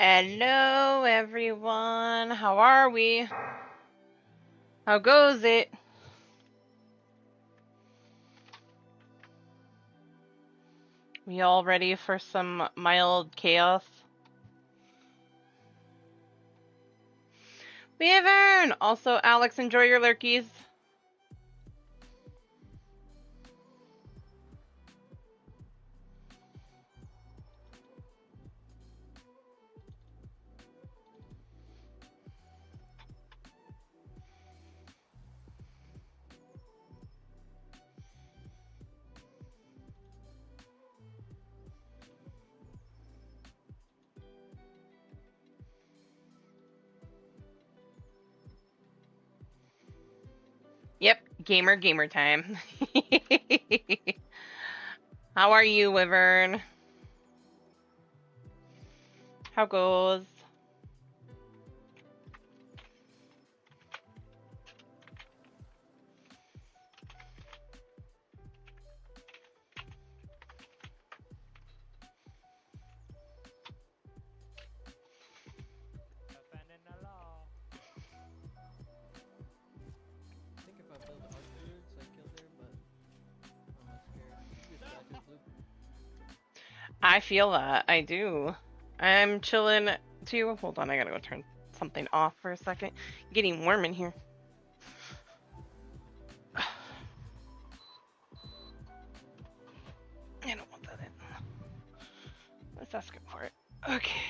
Hello, everyone. How are we? How goes it? We all ready for some mild chaos? Wyvern! Also, Alex, enjoy your lurkies. Yep, gamer time. How are you, Wyvern? How goes? Defending the law. I think if I build archers, I kill there, but I'm not scared. Just die to a blue. I feel that. I do. I'm chilling too. Hold on, I gotta go turn something off for a second. Getting warm in here. I don't want that in. Let's ask him for it. Okay.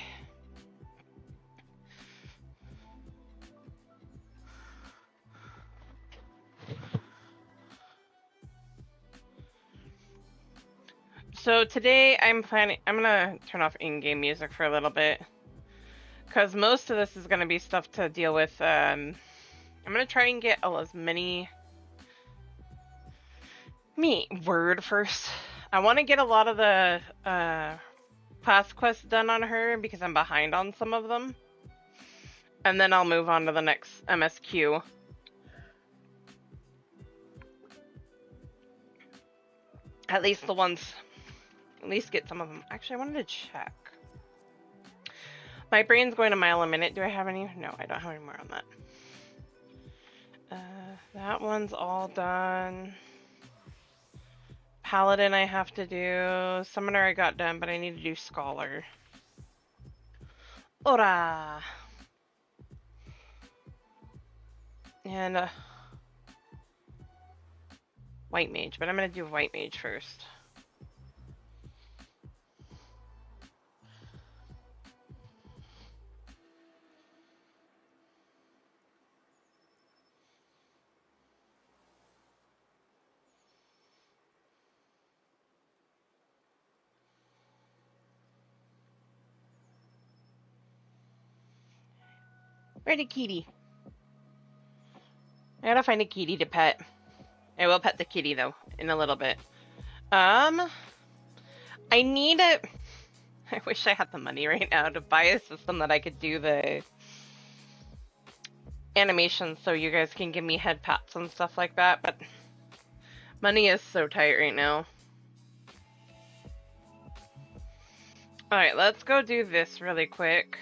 So today I'm gonna turn off in-game music for a little bit. Because most of this is gonna be stuff to deal with. I'm gonna try and get as many... word first. I want to get a lot of the class quests done on her because I'm behind on some of them. And then I'll move on to the next MSQ. At least the ones... At least get some of them. Actually, I wanted to check. My brain's going a mile a minute. Do I have any? No, I don't have any more on that. That one's all done. Paladin I have to do. Summoner I got done, but I need to do Scholar. Ora! And White Mage, but I'm gonna do White Mage first. Where'd a kitty? I gotta find a kitty to pet. I will pet the kitty though in a little bit. I need a... I wish I had the money right now to buy a system that I could do the animations so you guys can give me head pats and stuff like that, but money is so tight right now. Alright, let's go do this really quick.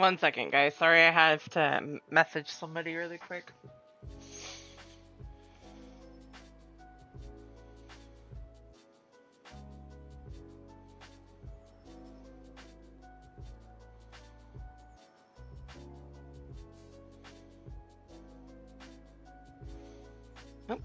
One second, guys. Sorry, I have to message somebody really quick. Nope.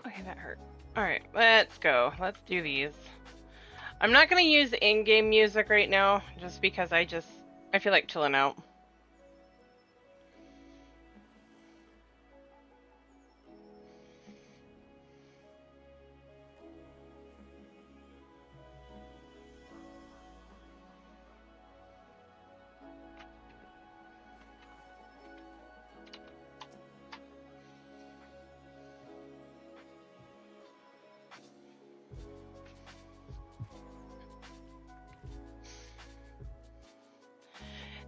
Okay, that hurt. Alright, let's go. Let's do these. I'm not gonna use in-game music right now, just because I feel like chilling out.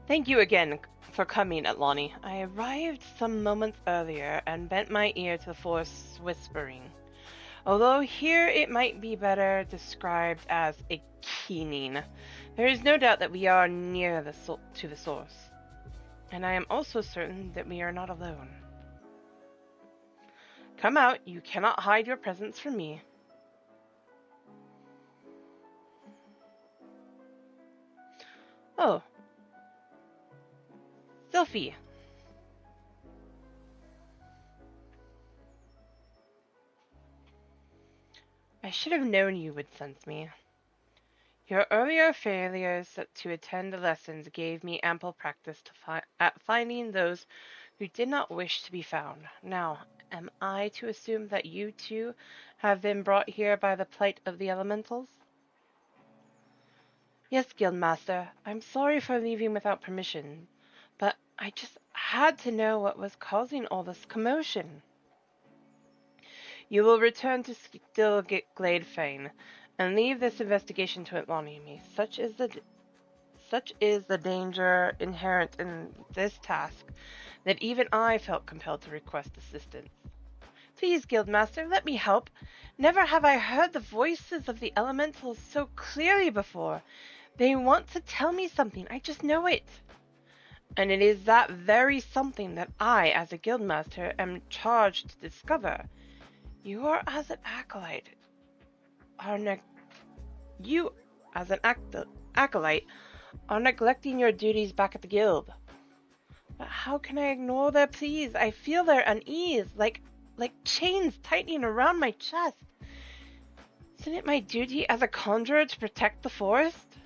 Thank you again for coming, Atlani. I arrived some moments earlier and bent my ear to the forest's whispering. Although here it might be better described as a keening, there is no doubt that we are near to the source. And I am also certain that we are not alone. Come out, you cannot hide your presence from me. Oh. Sylphie. I should have known you would sense me. Your earlier failures to attend the lessons gave me ample practice at finding those who did not wish to be found. Now, am I to assume that you too have been brought here by the plight of the elementals? Yes, Guildmaster. I'm sorry for leaving without permission, but I just had to know what was causing all this commotion. You will return to Still Glade Fane, and leave this investigation to Atlani. Such is the danger inherent in this task that even I felt compelled to request assistance. Please, Guildmaster, let me help. Never have I heard the voices of the elementals so clearly before. They want to tell me something, I just know it. And it is that very something that I, as a Guildmaster, am charged to discover. You are as an acolyte you, as an acolyte, are neglecting your duties back at the guild. But how can I ignore their pleas? I feel their unease, like chains tightening around my chest. Isn't it my duty as a conjurer to protect the forest?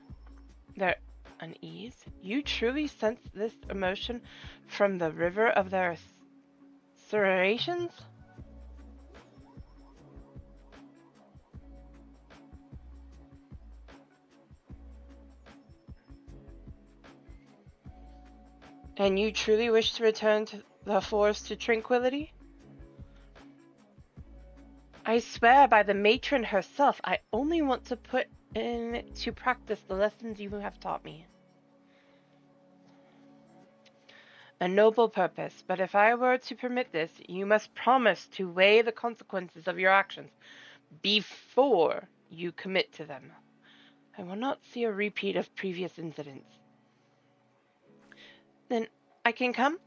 Their unease? You truly sense this emotion from the river of their serrations? And you truly wish to return to the forest to tranquility? I swear by the matron herself, I only want to put into practice the lessons you have taught me. A noble purpose, but if I were to permit this, you must promise to weigh the consequences of your actions before you commit to them. I will not see a repeat of previous incidents. Then I can come?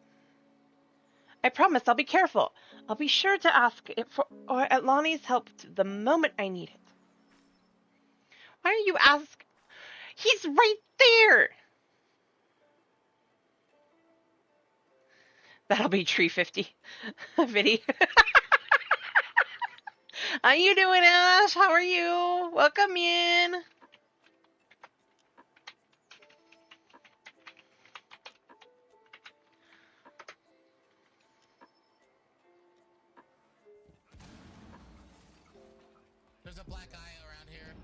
I promise I'll be careful. I'll be sure to ask it for Atlani's help the moment I need it. Why don't you ask? He's right there! That'll be tree 50. Vinny. How you doing, Ash? How are you? Welcome in. There's a black eye around here.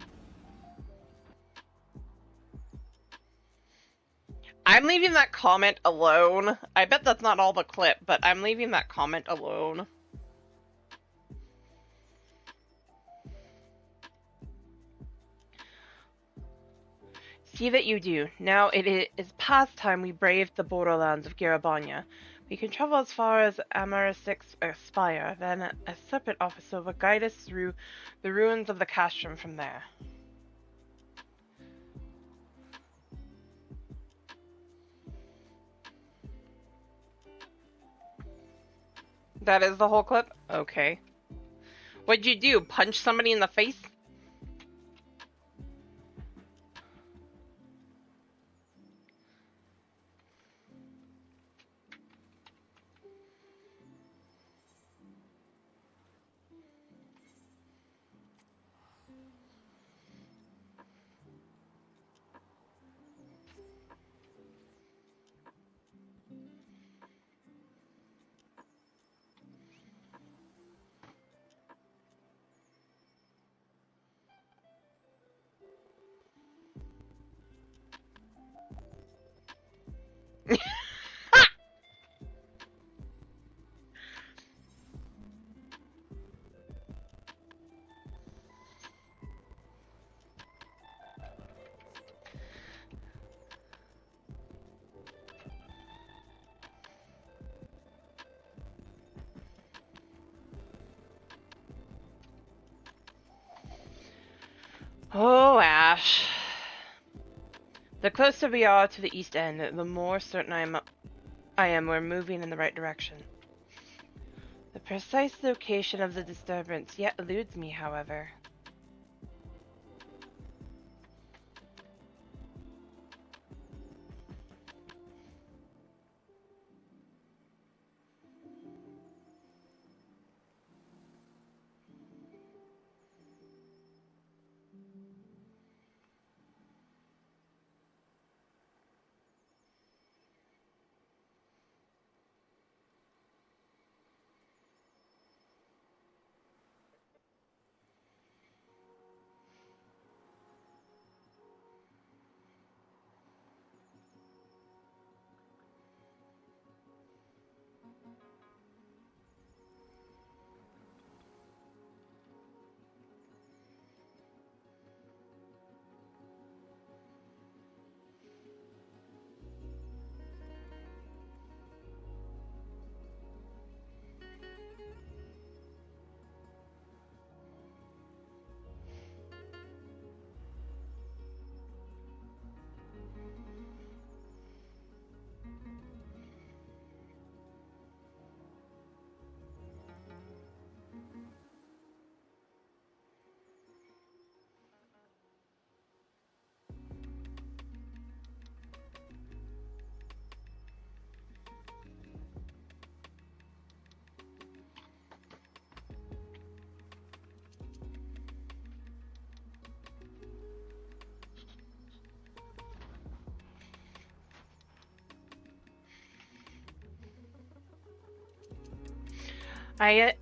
I'm leaving that comment alone. I bet that's not all the clip, but I'm leaving that comment alone. See that you do. Now it is past time we braved the borderlands of Garabanya. We can travel as far as Amarasix Spire, then a separate officer will guide us through the ruins of the castrum from there. That is the whole clip? Okay. What'd you do? Punch somebody in the face? Oh, Ash. The closer we are to the east end, the more certain I am we're moving in the right direction. The precise location of the disturbance yet eludes me, however.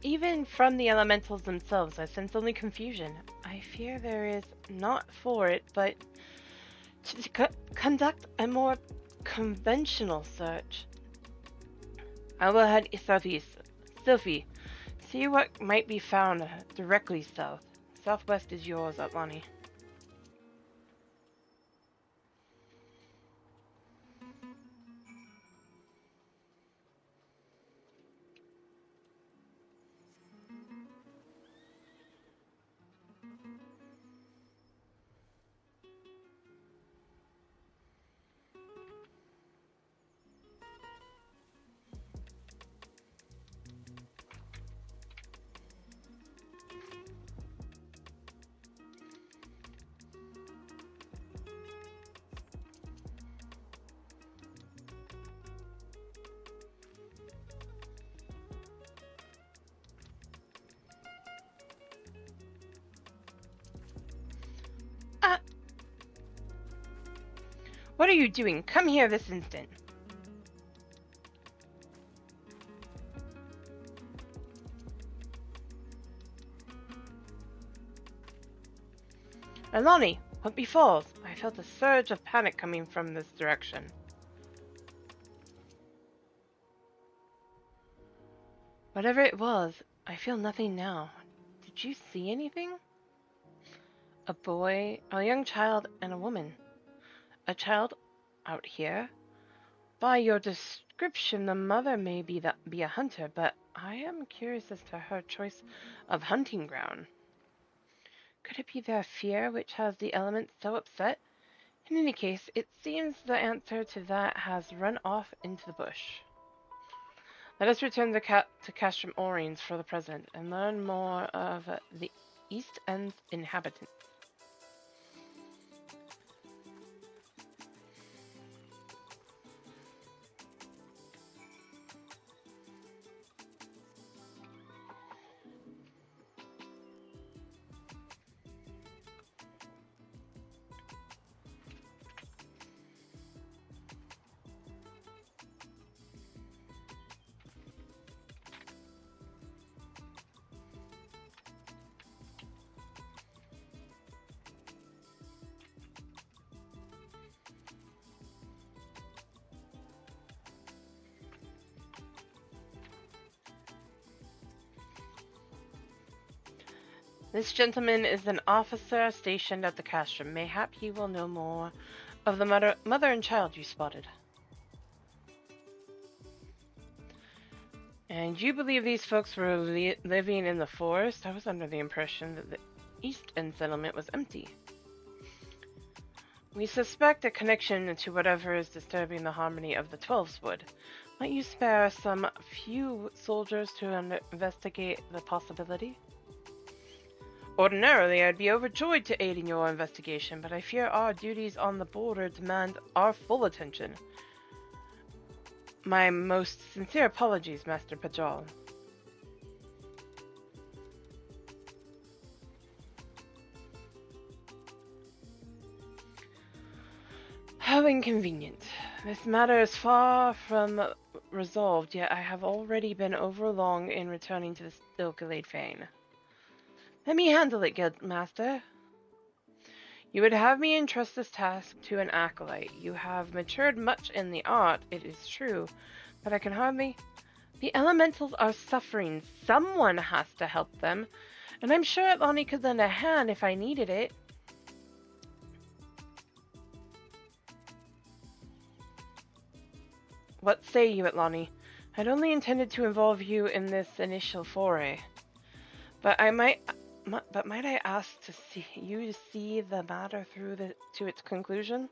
Even from the elementals themselves, I sense only confusion. I fear there is not for it, but to conduct a more conventional search. I will head southeast. Sylphie, see what might be found directly south. Southwest is yours, Atlani. What are you doing? Come here this instant. Alani, what befalls? I felt a surge of panic coming from this direction. Whatever it was, I feel nothing now. Did you see anything? A boy, a young child, and a woman. A child out here? By your description, the mother may be a hunter, but I am curious as to her choice of hunting ground. Could it be their fear which has the elements so upset? In any case, it seems the answer to that has run off into the bush. Let us return to Castrum Orines for the present, and learn more of the East End inhabitants. This gentleman is an officer stationed at the castrum. Mayhap he will know more of the mother and child you spotted. And you believe these folks were living in the forest? I was under the impression that the East End settlement was empty. We suspect a connection to whatever is disturbing the harmony of the Twelves would. Might you spare some few soldiers to investigate the possibility? Ordinarily, I'd be overjoyed to aid in your investigation, but I fear our duties on the border demand our full attention. My most sincere apologies, Master Pajal. How inconvenient. This matter is far from resolved, yet I have already been overlong in returning to the Ilkilade Fane. Let me handle it, Guildmaster. You would have me entrust this task to an acolyte. You have matured much in the art, it is true, but I can hardly... The elementals are suffering. Someone has to help them, and I'm sure Atlani could lend a hand if I needed it. What say you, Atlani? I'd only intended to involve you in this initial foray, but might I ask to see the matter through to its conclusion?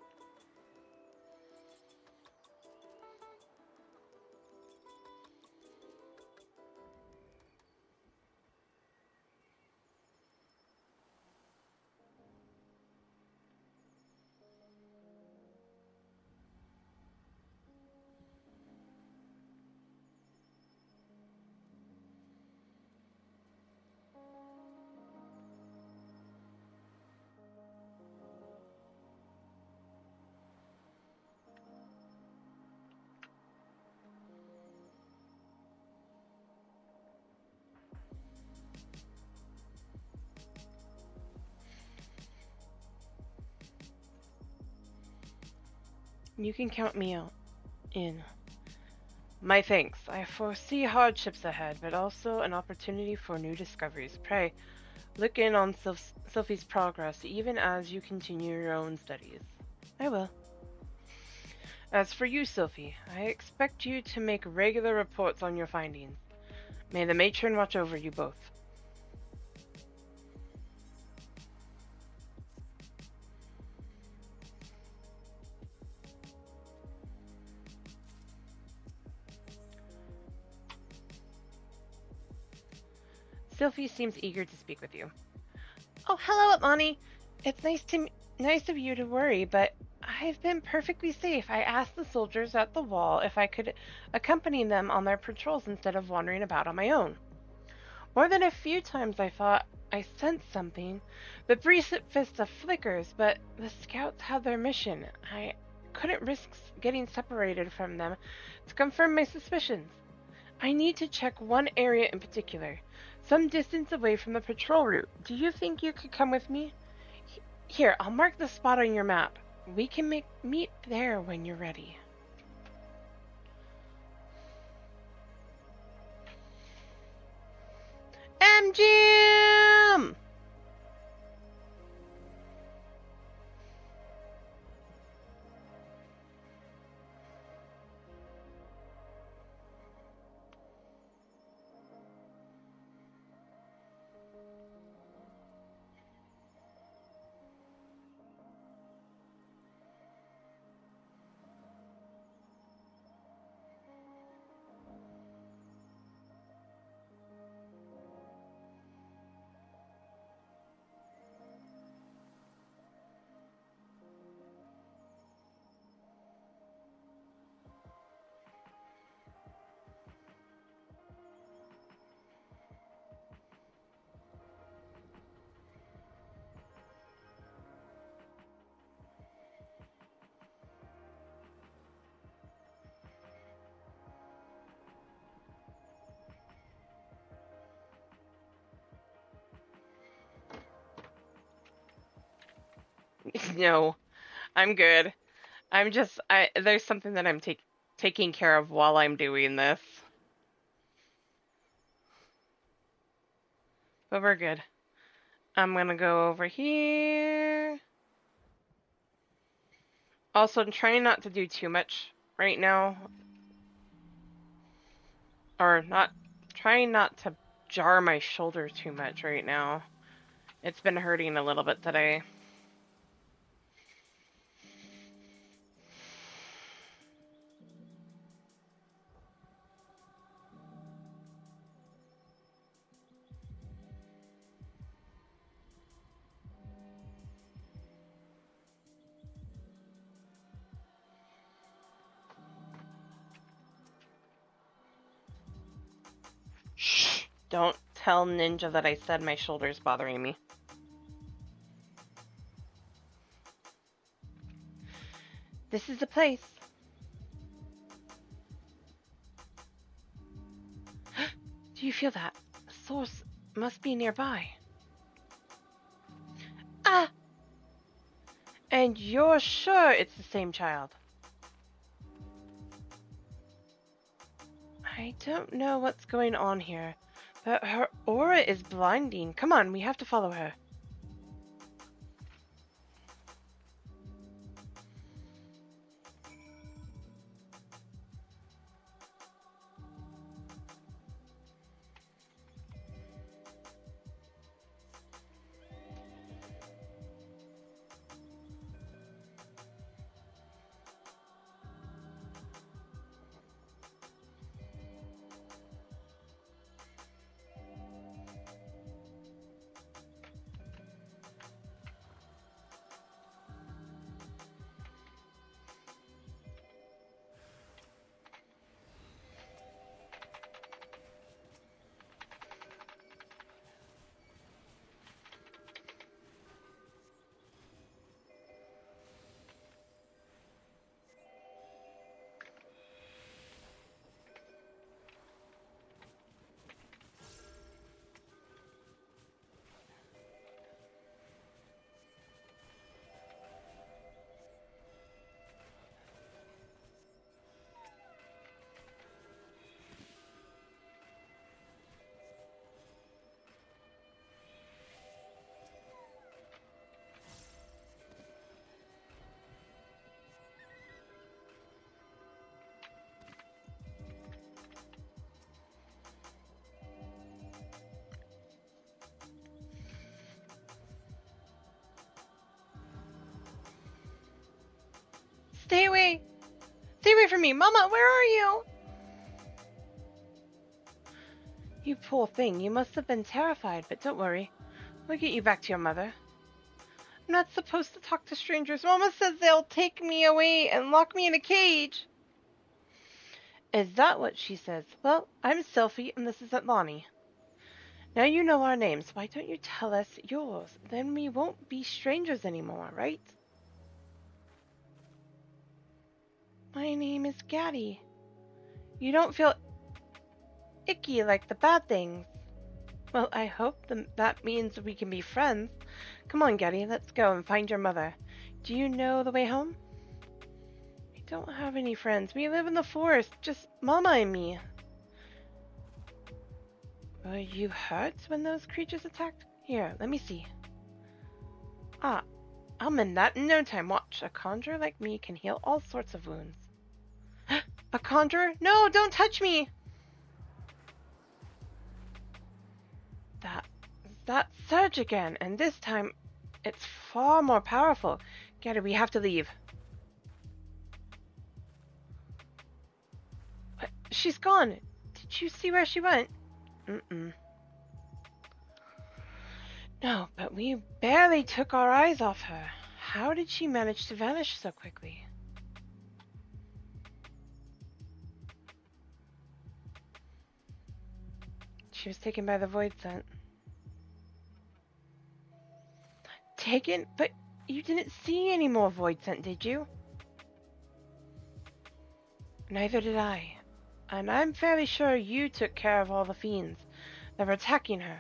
You can count me out in. My thanks. I foresee hardships ahead, but also an opportunity for new discoveries. Pray, look in on Sophie's progress, even as you continue your own studies. I will. As for you, Sophie, I expect you to make regular reports on your findings. May the matron watch over you both. Sophie seems eager to speak with you. Oh, hello, Atlani. It's nice of you to worry, but I've been perfectly safe. I asked the soldiers at the wall if I could accompany them on their patrols instead of wandering about on my own. More than a few times I thought I sensed something. The brief vista flickers, but the scouts have their mission. I couldn't risk getting separated from them to confirm my suspicions. I need to check one area in particular, some distance away from the patrol route. Do you think you could come with me? Here, I'll mark the spot on your map. We can meet there when you're ready. MGM! No, I'm good. There's something that I'm taking care of while I'm doing this. But we're good. I'm gonna go over here. Also, I'm trying not to do too much right now. Or not, trying not to jar my shoulder too much right now. It's been hurting a little bit today. Shh! Don't tell Ninja that I said my shoulder's bothering me. This is the place. Do you feel that? The source must be nearby. Ah! And you're sure it's the same child? I don't know what's going on here, but her aura is blinding. Come on, we have to follow her. Stay away! Stay away from me! Mama, where are you? You poor thing, you must have been terrified, but don't worry. We'll get you back to your mother. I'm not supposed to talk to strangers. Mama says they'll take me away and lock me in a cage. Is that what she says? Well, I'm Sylphie, and this is Lonnie. Now you know our names. Why don't you tell us yours? Then we won't be strangers anymore, right? My name is Gaddy. You don't feel icky like the bad things. Well, I hope that means we can be friends. Come on, Gaddy, let's go and find your mother. Do you know the way home? I don't have any friends. We live in the forest, just Mama and me. Were you hurt when those creatures attacked? Here, let me see. Ah, I'll mend that in no time. Watch, a conjurer like me can heal all sorts of wounds. A conjurer? No, don't touch me! That surge again, and this time it's far more powerful. Get it, we have to leave. What? She's gone. Did you see where she went? Mm-mm. No, but we barely took our eyes off her. How did she manage to vanish so quickly? She was taken by the void scent. Taken? But you didn't see any more void scent, did you? Neither did I. And I'm fairly sure you took care of all the fiends that were attacking her.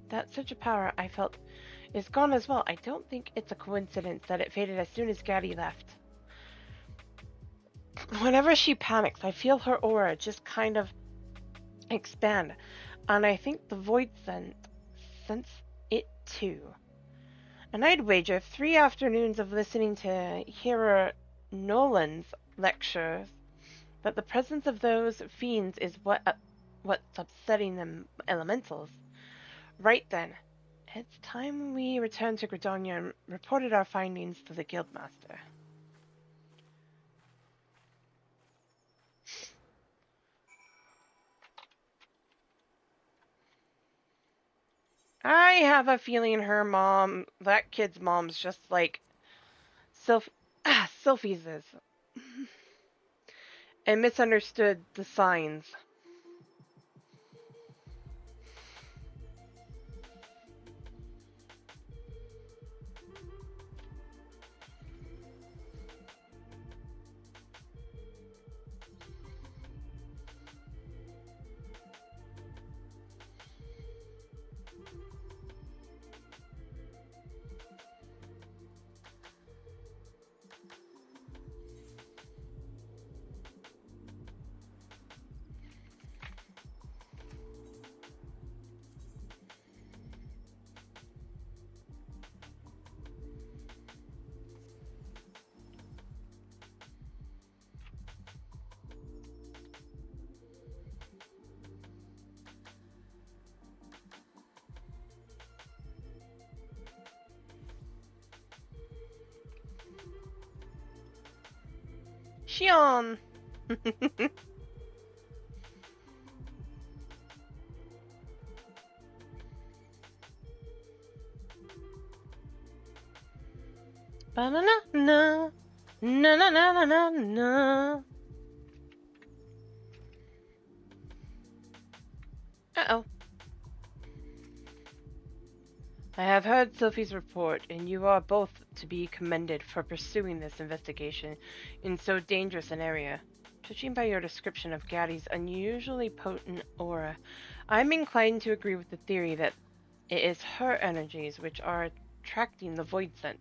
That such a power I felt is gone as well. I don't think it's a coincidence that it faded as soon as Gaddy left. Whenever she panics, I feel her aura just kind of expand, and I think the void sense it too. And I'd wager 3 afternoons of listening to Hero Nolan's lectures that the presence of those fiends is what's upsetting them elementals. Right then, it's time we returned to Gradonia and reported our findings to the Guildmaster. I have a feeling that kid's mom's just like Sylphie's is, and misunderstood the signs. Shion! Ba-na-na-na. Na-na-na-na-na-na. Uh-oh. I have heard Sophie's report, and you are both to be commended for pursuing this investigation in so dangerous an area. Judging by your description of Gaddy's unusually potent aura, I'm inclined to agree with the theory that it is her energies which are attracting the void scent.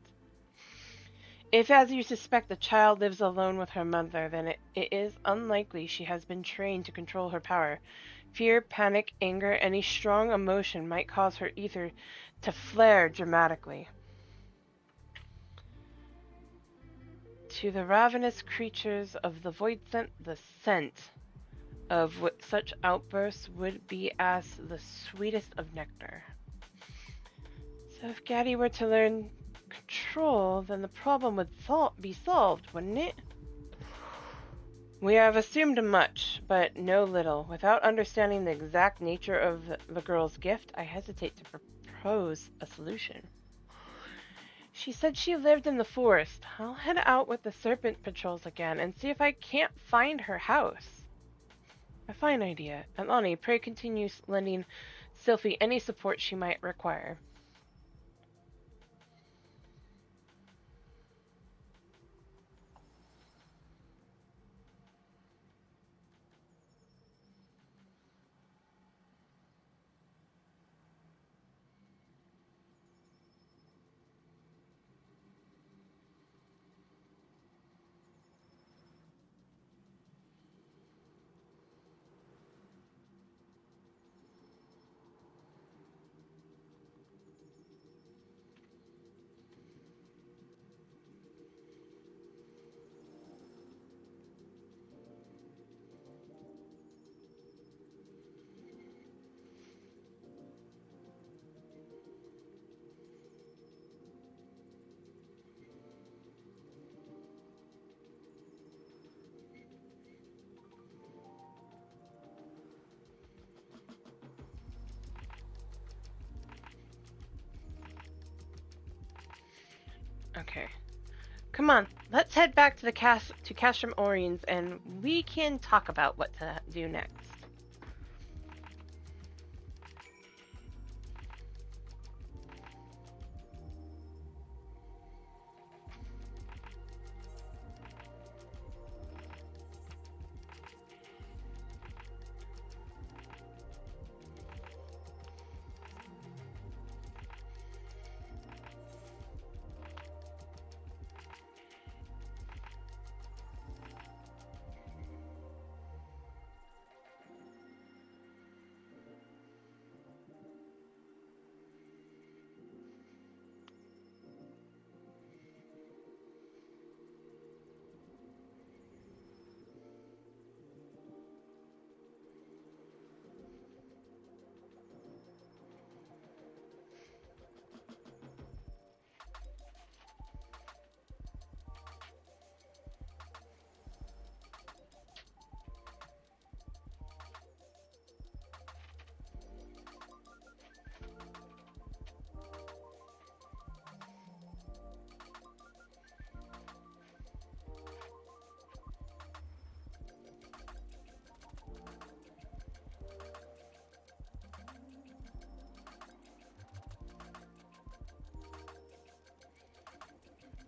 If, as you suspect, the child lives alone with her mother, then it is unlikely she has been trained to control her power. Fear, panic, anger, any strong emotion might cause her ether to flare dramatically. To the ravenous creatures of the void scent, the scent of such outbursts would be as the sweetest of nectar. So if Gaddy were to learn control, then the problem would be solved, wouldn't it? We have assumed much, but no little. Without understanding the exact nature of the girl's gift, I hesitate to propose a solution. She said she lived in the forest. I'll head out with the serpent patrols again and see if I can't find her house. A fine idea. And Lonnie, pray continue lending Sylphie any support she might require. Okay. Come on, let's head back to the Castrum Oriens, and we can talk about what to do next.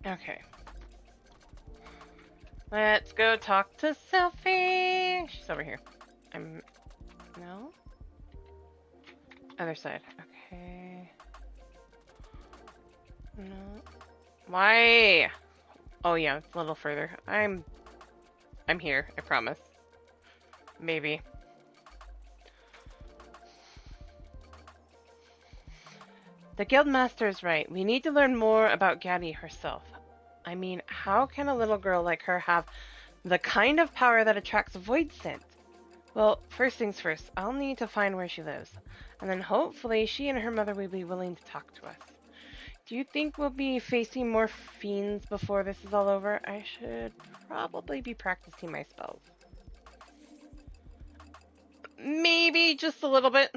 Okay. Let's go talk to Sophie. She's over here. No? Other side. Okay. No. Why? Oh yeah, it's a little further. I'm here, I promise. Maybe. The Guildmaster is right. We need to learn more about Gaddy herself. I mean, how can a little girl like her have the kind of power that attracts void scent? Well, first things first, I'll need to find where she lives. And then hopefully she and her mother will be willing to talk to us. Do you think we'll be facing more fiends before this is all over? I should probably be practicing my spells. Maybe just a little bit.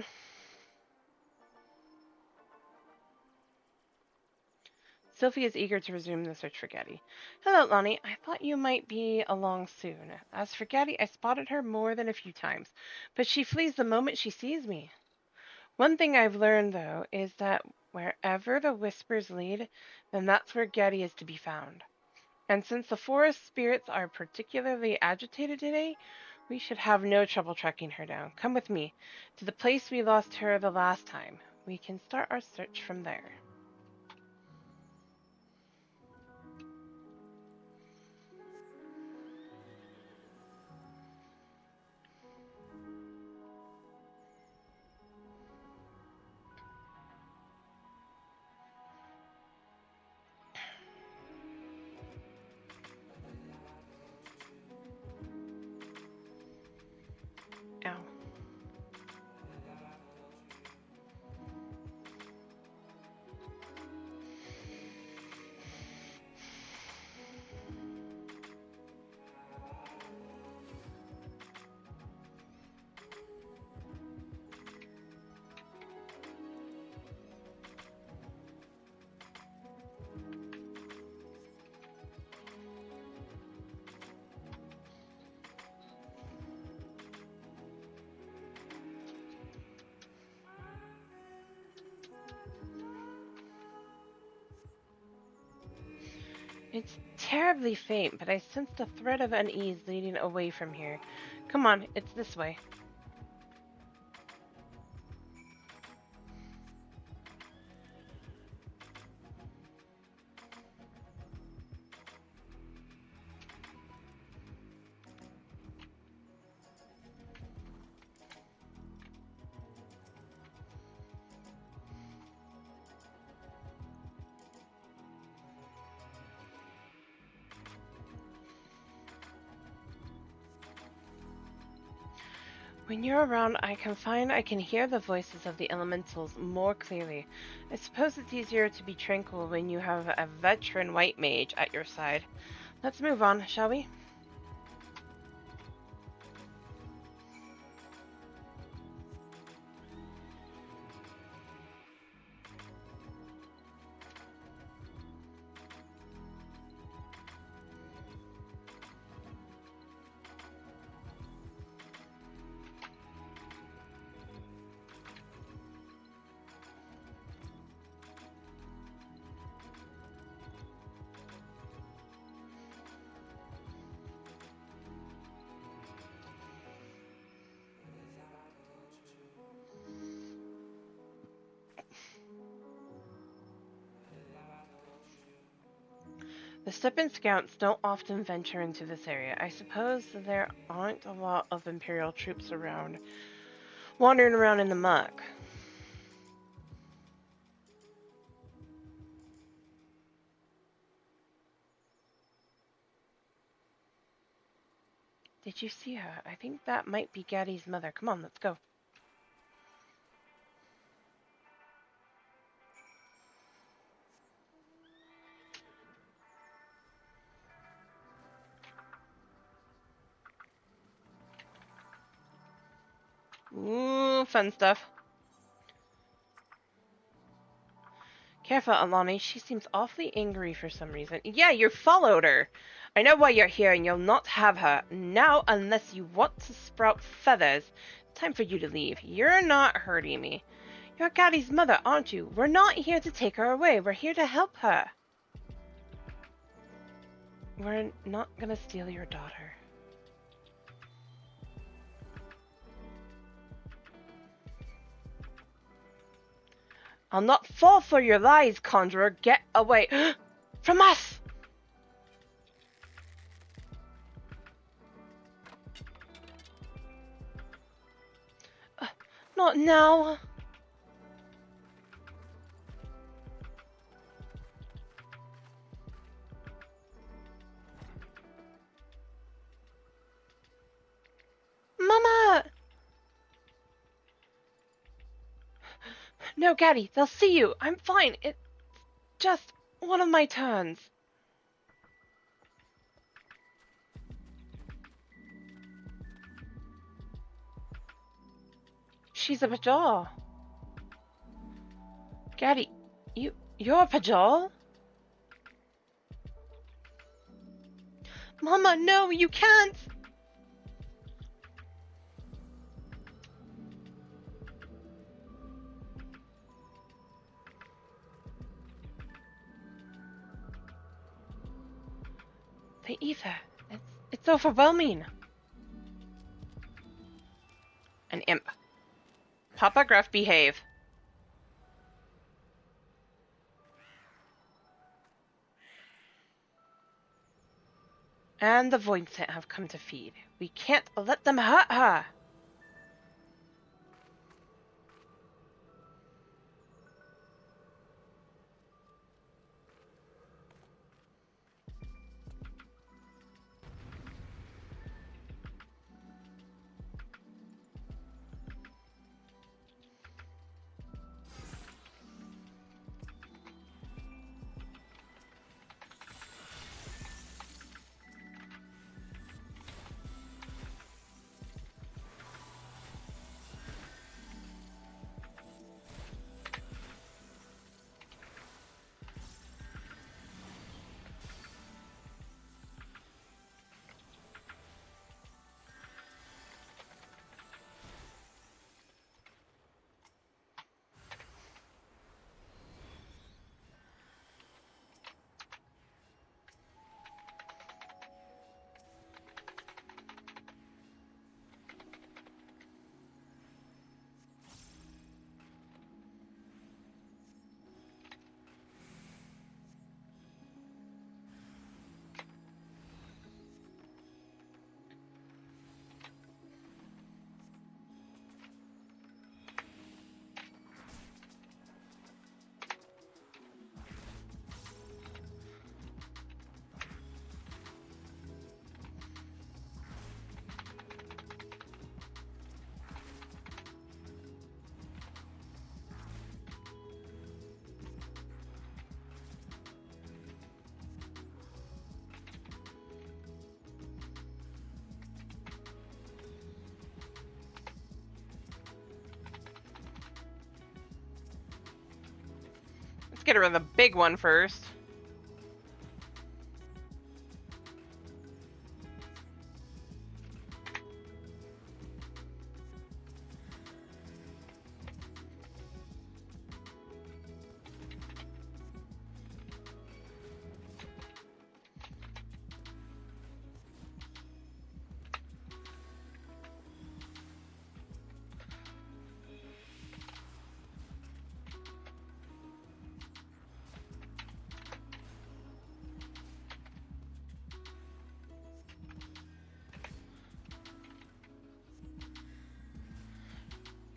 Sophie is eager to resume the search for Gaddy. Hello, Lonnie. I thought you might be along soon. As for Gaddy, I spotted her more than a few times, but she flees the moment she sees me. One thing I've learned, though, is that wherever the whispers lead, then that's where Gaddy is to be found. And since the forest spirits are particularly agitated today, we should have no trouble tracking her down. Come with me to the place we lost her the last time. We can start our search from there. Ow. It's terribly faint, but I sensed a thread of unease leading away from here. Come on, it's this way. When you're around, I can hear the voices of the elementals more clearly. I suppose it's easier to be tranquil when you have a veteran white mage at your side. Let's move on, shall we? The Steppen Scouts don't often venture into this area. I suppose there aren't a lot of Imperial troops around, wandering around in the muck. Did you see her? I think that might be Gaddy's mother. Come on, let's go. Ooh, fun stuff. Careful, Alani. She seems awfully angry for some reason. Yeah, you followed her. I know why you're here, and you'll not have her. Now, unless you want to sprout feathers, time for you to leave. You're not hurting me. You're Gaddy's mother, aren't you? We're not here to take her away. We're here to help her. We're not gonna steal your daughter. I'll not fall for your lies, conjurer. Get away from us! Not now. Mama! No, Gaddy, they'll see you. I'm fine. It's just one of my turns. She's a Pajal. Gaddy, you're a Pajal? Mama, no, you can't! The ether. It's overwhelming. An imp. Papa Gruff, behave. And the Void Scent have come to feed. We can't let them hurt her. Let's get rid of the big one first.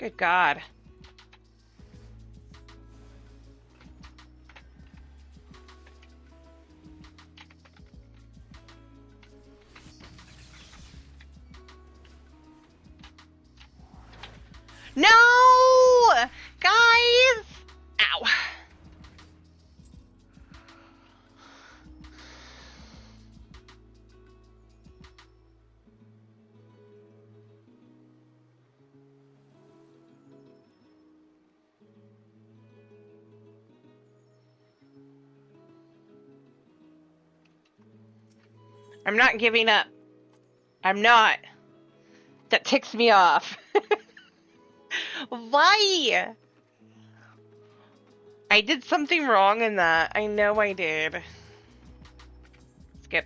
Good God. No! Guys! Ow. I'm not giving up. I'm not. That ticks me off. Why? I did something wrong in that. I know I did. Skip.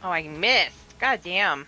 Oh, I missed. God damn.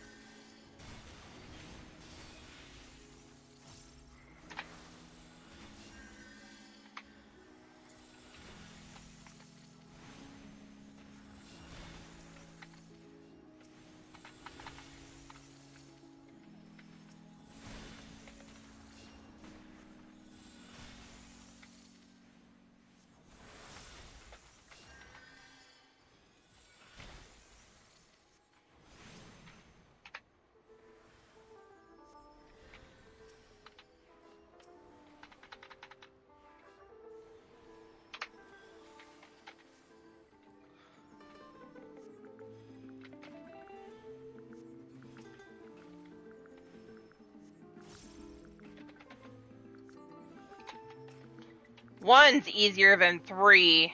One's easier than three.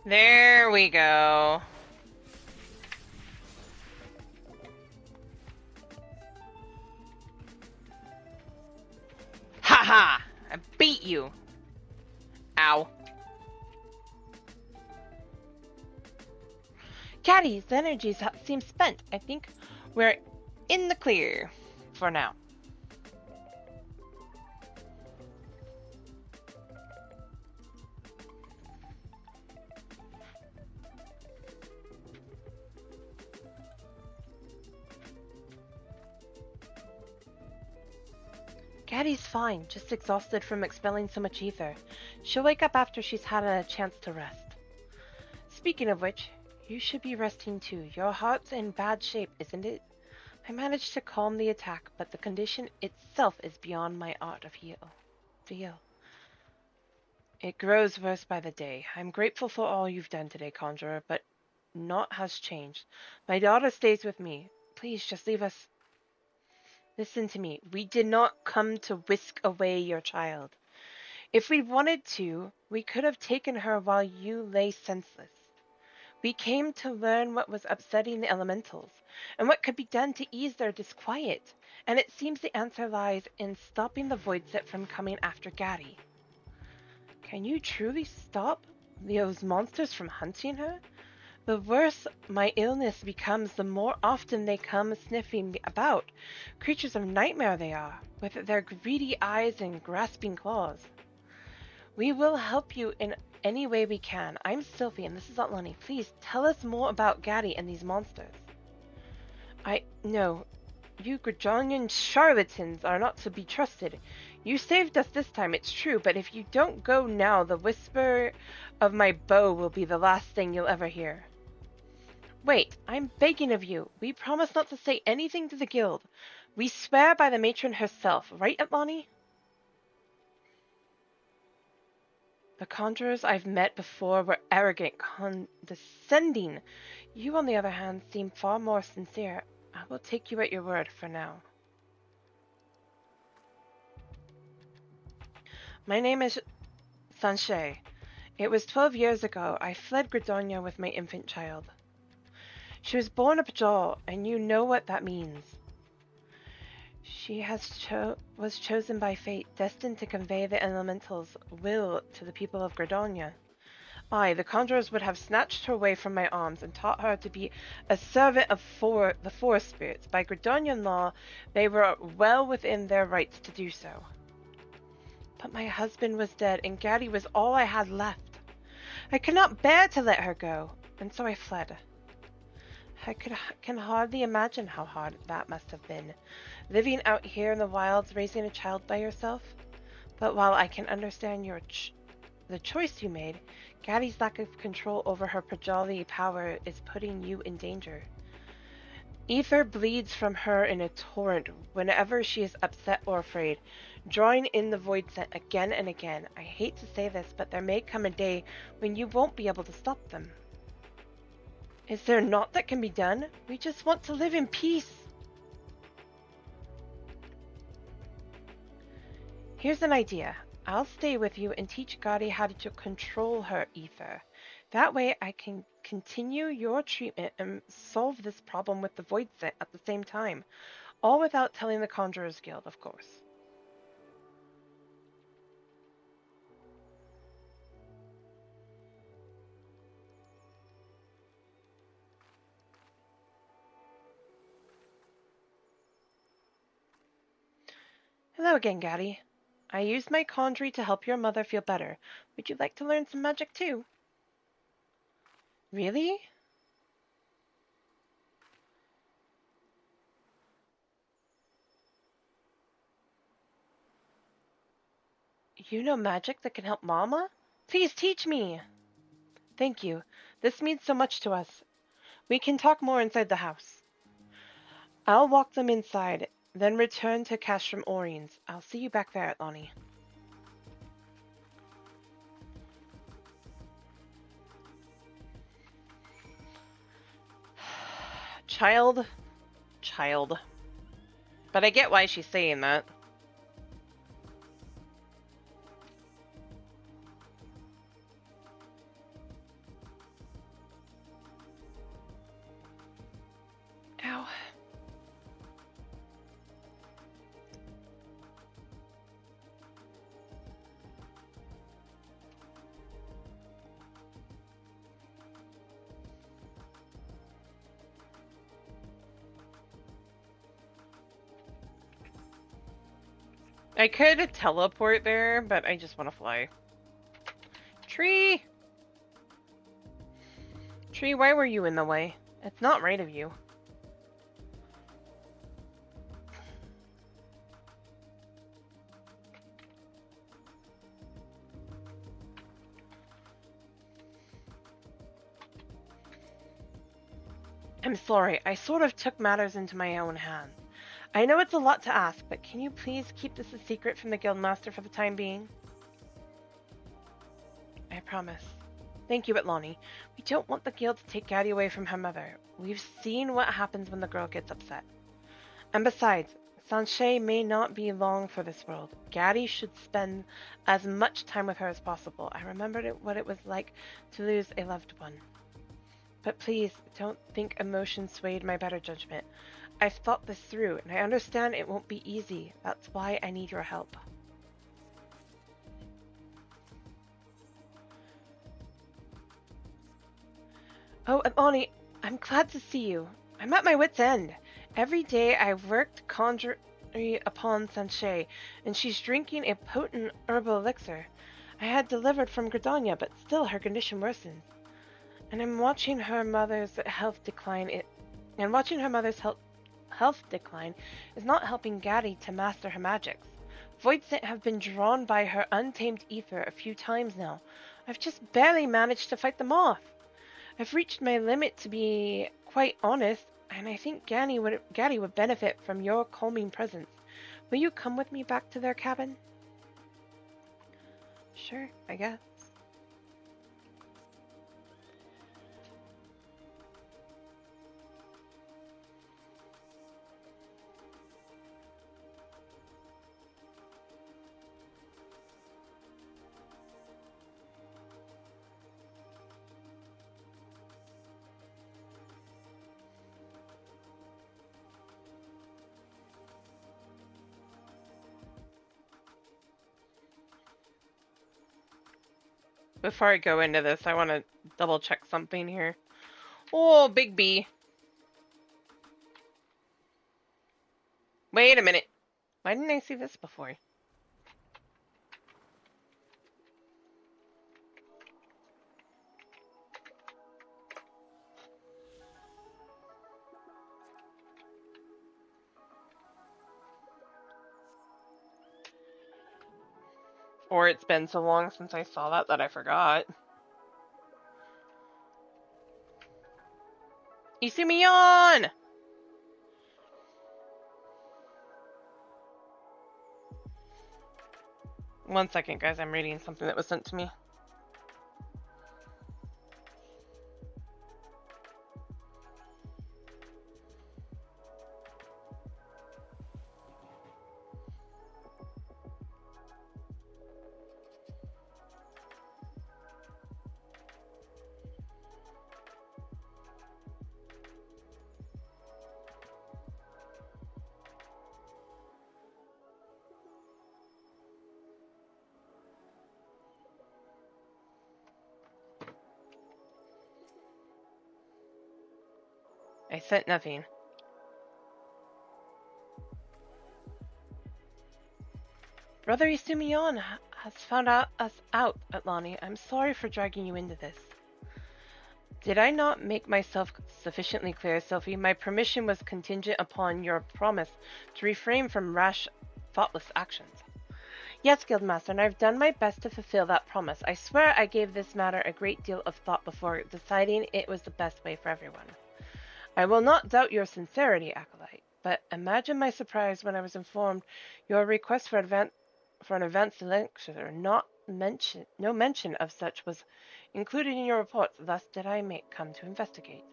There we go. Haha! I beat you. Ow. Caddy's energies seem spent. I think we're in the clear for now. Caddy's fine, just exhausted from expelling so much ether. She'll wake up after she's had a chance to rest. Speaking of which, you should be resting too. Your heart's in bad shape, isn't it? I managed to calm the attack, but the condition itself is beyond my art of heal. It grows worse by the day. I'm grateful for all you've done today, Conjurer, but naught has changed. My daughter stays with me. Please, just leave us. Listen to me. We did not come to whisk away your child. If we wanted to, we could have taken her while you lay senseless. We came to learn what was upsetting the elementals, and what could be done to ease their disquiet, and it seems the answer lies in stopping the void set from coming after Gaddy. Can you truly stop those monsters from hunting her? The worse my illness becomes, the more often they come sniffing about. Creatures of nightmare they are, with their greedy eyes and grasping claws. We will help you in any way we can. I'm Sylvie, and this is Atlani. Please tell us more about Gaddy and these monsters. No. You Gridonian charlatans are not to be trusted. You saved us this time, it's true, but if you don't go now, the whisper of my bow will be the last thing you'll ever hear. Wait, I'm begging of you. We promise not to say anything to the guild. We swear by the matron herself, right, Atlani? The conjurers I've met before were arrogant, condescending. You, on the other hand, seem far more sincere. I will take you at your word for now. My name is Sanchez. It was 12 years ago. I fled Gridonia with my infant child. She was born a Pajal, and you know what that means. She was chosen by fate, destined to convey the elemental's will to the people of Gridonia. The conjurers would have snatched her away from my arms and taught her to be a servant of the forest spirits. By Gridonian law, they were well within their rights to do so. But my husband was dead, and Gaddy was all I had left. I could not bear to let her go, and so I fled. I can hardly imagine how hard that must have been, living out here in the wilds, raising a child by yourself. But while I can understand the choice you made, Gaddy's lack of control over her Pajali power is putting you in danger. Ether bleeds from her in a torrent whenever she is upset or afraid, drawing in the void scent again and again. I hate to say this, but there may come a day when you won't be able to stop them. Is there naught that can be done? We just want to live in peace. Here's an idea. I'll stay with you and teach Gaddy how to control her ether. That way I can continue your treatment and solve this problem with the void set at the same time. All without telling the Conjurers Guild, of course. Hello again, Gaddy. I used my conjury to help your mother feel better. Would you like to learn some magic too? Really? You know magic that can help Mama? Please teach me! Thank you. This means so much to us. We can talk more inside the house. I'll walk them inside, then return to Castrum Orines. I'll see you back there, Atlani. Child. But I get why she's saying that. Ow. I could teleport there, but I just want to fly. Tree! Tree, why were you in the way? It's not right of you. I'm sorry, I sort of took matters into my own hands. I know it's a lot to ask, but can you please keep this a secret from the Guildmaster for the time being? I promise. Thank you, Atlani. We don't want the guild to take Gaddy away from her mother. We've seen what happens when the girl gets upset. And besides, Sanchez may not be long for this world. Gaddy should spend as much time with her as possible. I remembered what it was like to lose a loved one. But please, don't think emotion swayed my better judgment. I've thought this through, and I understand it won't be easy. That's why I need your help. Oh, Alani, I'm glad to see you. I'm at my wit's end. Every day I've worked contrary upon Sanchez, and she's drinking a potent herbal elixir I had delivered from Gridania, but still her condition worsens. And I'm watching her mother's health decline. Watching her mother's health decline is not helping Gatti to master her magics. Voidsent have been drawn by her untamed ether a few times now. I've just barely managed to fight them off. I've reached my limit, to be quite honest, and I think Gatti would benefit from your calming presence. Will you come with me back to their cabin? Sure, I guess. Before I go into this, I want to double check something here. Oh, Big B. Wait a minute. Why didn't I see this before? Or it's been so long since I saw that I forgot. Isumion! 1 second, guys. I'm reading something that was sent to me. I sent nothing. Brother Isumion has found us out, Atlani. I'm sorry for dragging you into this. Did I not make myself sufficiently clear, Sophie? My permission was contingent upon your promise to refrain from rash, thoughtless actions. Yes, Guildmaster, and I've done my best to fulfill that promise. I swear I gave this matter a great deal of thought before deciding it was the best way for everyone. I will not doubt your sincerity, Acolyte, but imagine my surprise when I was informed your request for an advanced lecture, no mention of such was included in your reports. Thus did I come to investigate.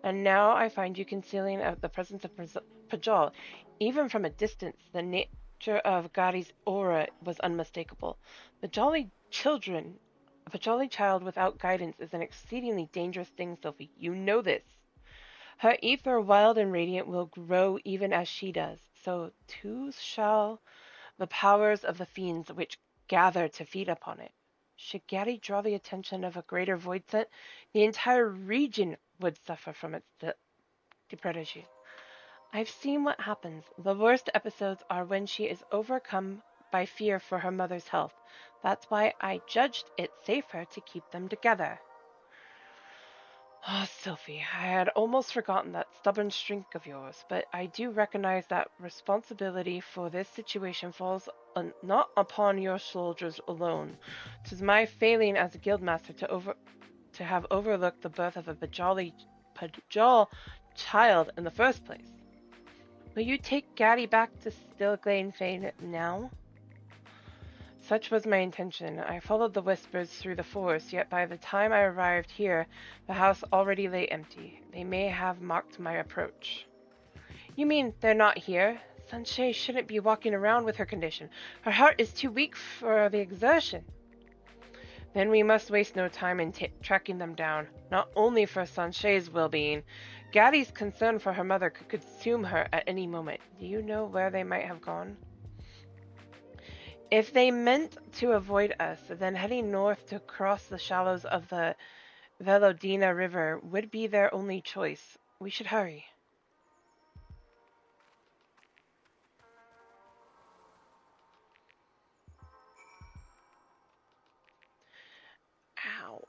And now I find you concealing out the presence of Pajal. Even from a distance, the nature of Gari's aura was unmistakable. The jolly children, a jolly child without guidance is an exceedingly dangerous thing, Sophie. You know this. Her ether, wild and radiant, will grow even as she does. So too shall the powers of the fiends which gather to feed upon it. Should Gatti draw the attention of a greater void scent, the entire region would suffer from its depredation. I've seen what happens. The worst episodes are when she is overcome by fear for her mother's health. That's why I judged it safer to keep them together. Oh, Sophie, I had almost forgotten that stubborn streak of yours, but I do recognize that responsibility for this situation falls not upon your soldiers alone. 'Tis my failing as a guildmaster to have overlooked the birth of a Bajal child in the first place. Will you take Gatti back to Stillglane Fane now? Such was my intention. I followed the whispers through the forest, yet by the time I arrived here, the house already lay empty. They may have marked my approach. You mean they're not here? Sanchez shouldn't be walking around with her condition. Her heart is too weak for the exertion. Then we must waste no time in tracking them down, not only for Sanchez's well-being. Gatti's concern for her mother could consume her at any moment. Do you know where they might have gone? If they meant to avoid us, then heading north to cross the shallows of the Velodina River would be their only choice. We should hurry. Ow.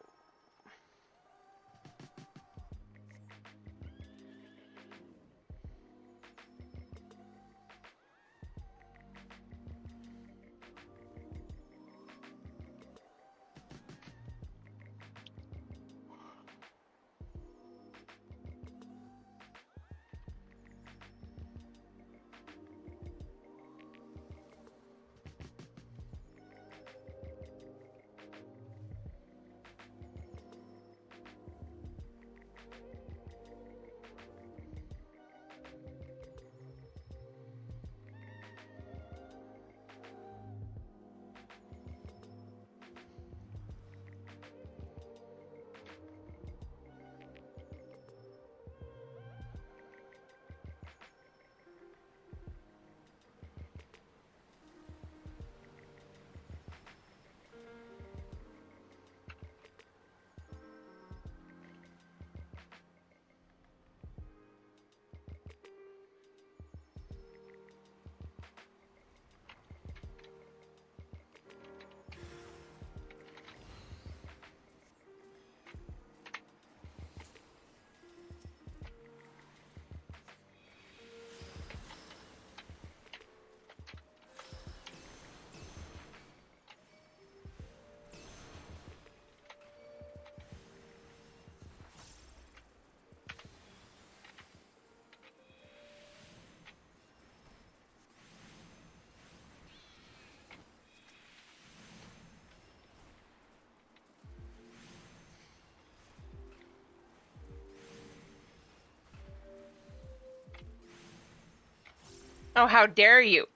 Oh, how dare you!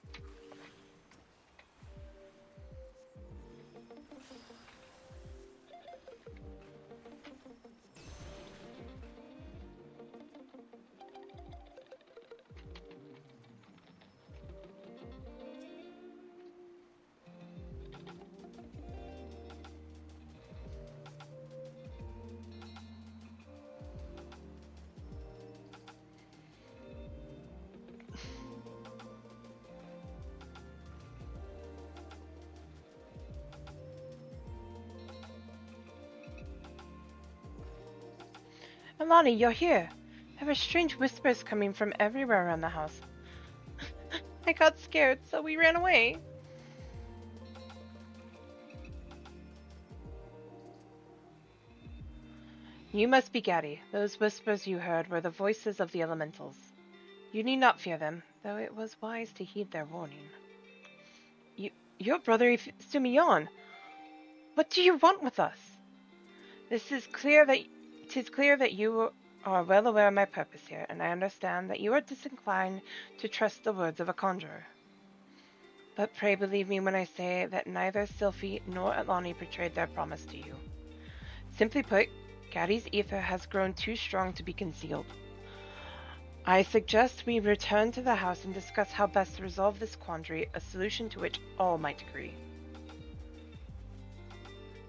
Alani, you're here. There were strange whispers coming from everywhere around the house. I got scared, so we ran away. You must be Gaddy. Those whispers you heard were the voices of the elementals. You need not fear them, though it was wise to heed their warning. Your brother Simeon, what do you want with us? This is clear that 'tis clear that you are well aware of my purpose here, and I understand that you are disinclined to trust the words of a conjurer. But pray believe me when I say that neither Sylphie nor Alani betrayed their promise to you. Simply put, Gaddy's ether has grown too strong to be concealed. I suggest we return to the house and discuss how best to resolve this quandary, a solution to which all might agree.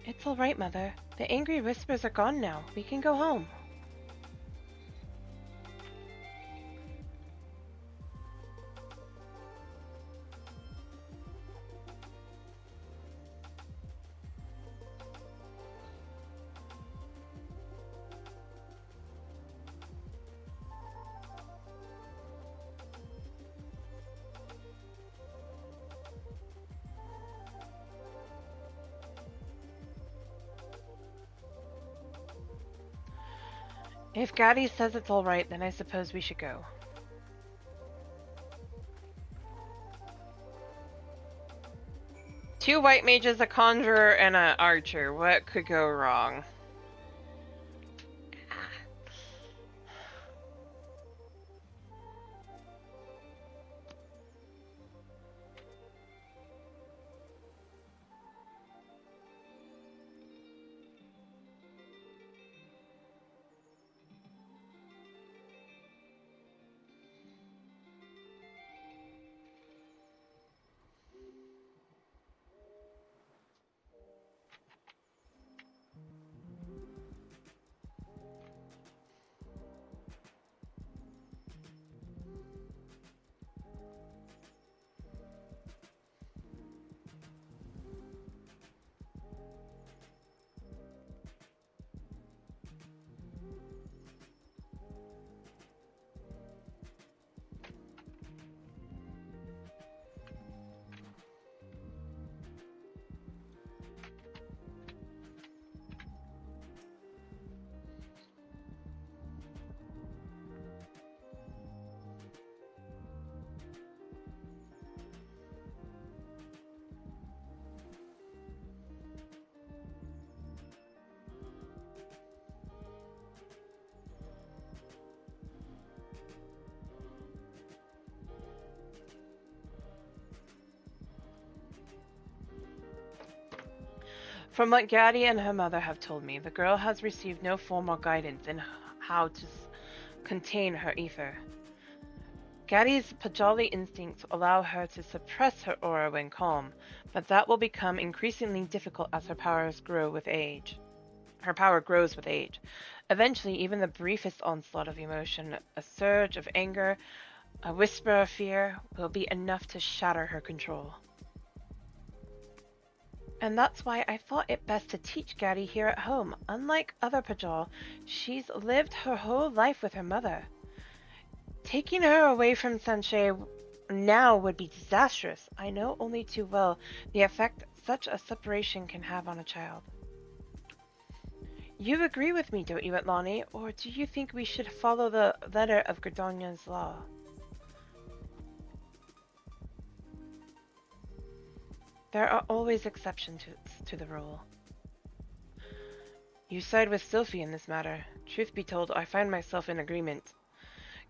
It's all right, Mother. The angry whispers are gone now. We can go home. If Gaddy says it's all right, then I suppose we should go. Two white mages, a conjurer, and an archer. What could go wrong? From what Gaddy and her mother have told me, the girl has received no formal guidance in how to contain her ether. Gaddy's Pajali instincts allow her to suppress her aura when calm, but that will become increasingly difficult as her powers grow with age. Her power grows with age. Eventually, even the briefest onslaught of emotion, a surge of anger, a whisper of fear, will be enough to shatter her control. And that's why I thought it best to teach Gaddy here at home. Unlike other Pajal, she's lived her whole life with her mother. Taking her away from Sanchez now would be disastrous. I know only too well the effect such a separation can have on a child. You agree with me, don't you, Atlani? Or do you think we should follow the letter of Gridonia's law? There are always exceptions to the rule. You side with Sylphie in this matter. Truth be told, I find myself in agreement.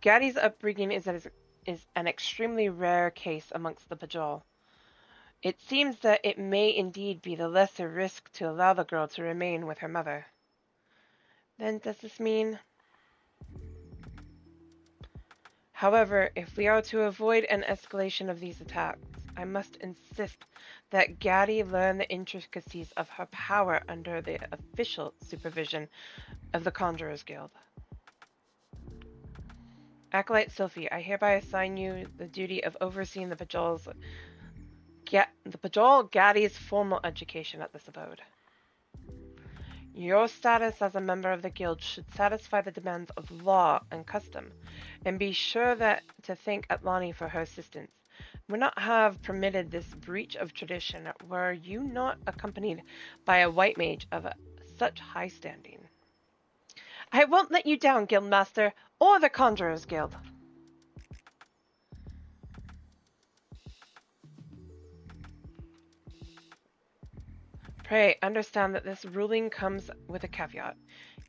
Gaddy's upbringing is an extremely rare case amongst the Pajal. It seems that it may indeed be the lesser risk to allow the girl to remain with her mother. Then does this mean... However, if we are to avoid an escalation of these attacks, I must insist that Gaddy learn the intricacies of her power under the official supervision of the Conjurers Guild. Acolyte Sylphie, I hereby assign you the duty of overseeing the Pajal Gaddy's formal education at this abode. Your status as a member of the guild should satisfy the demands of law and custom, and be sure that to thank Atlani for her assistance. Would not have permitted this breach of tradition were you not accompanied by a white mage of such high standing. I won't let you down, Guildmaster, or the Conjurers Guild. Pray understand that this ruling comes with a caveat.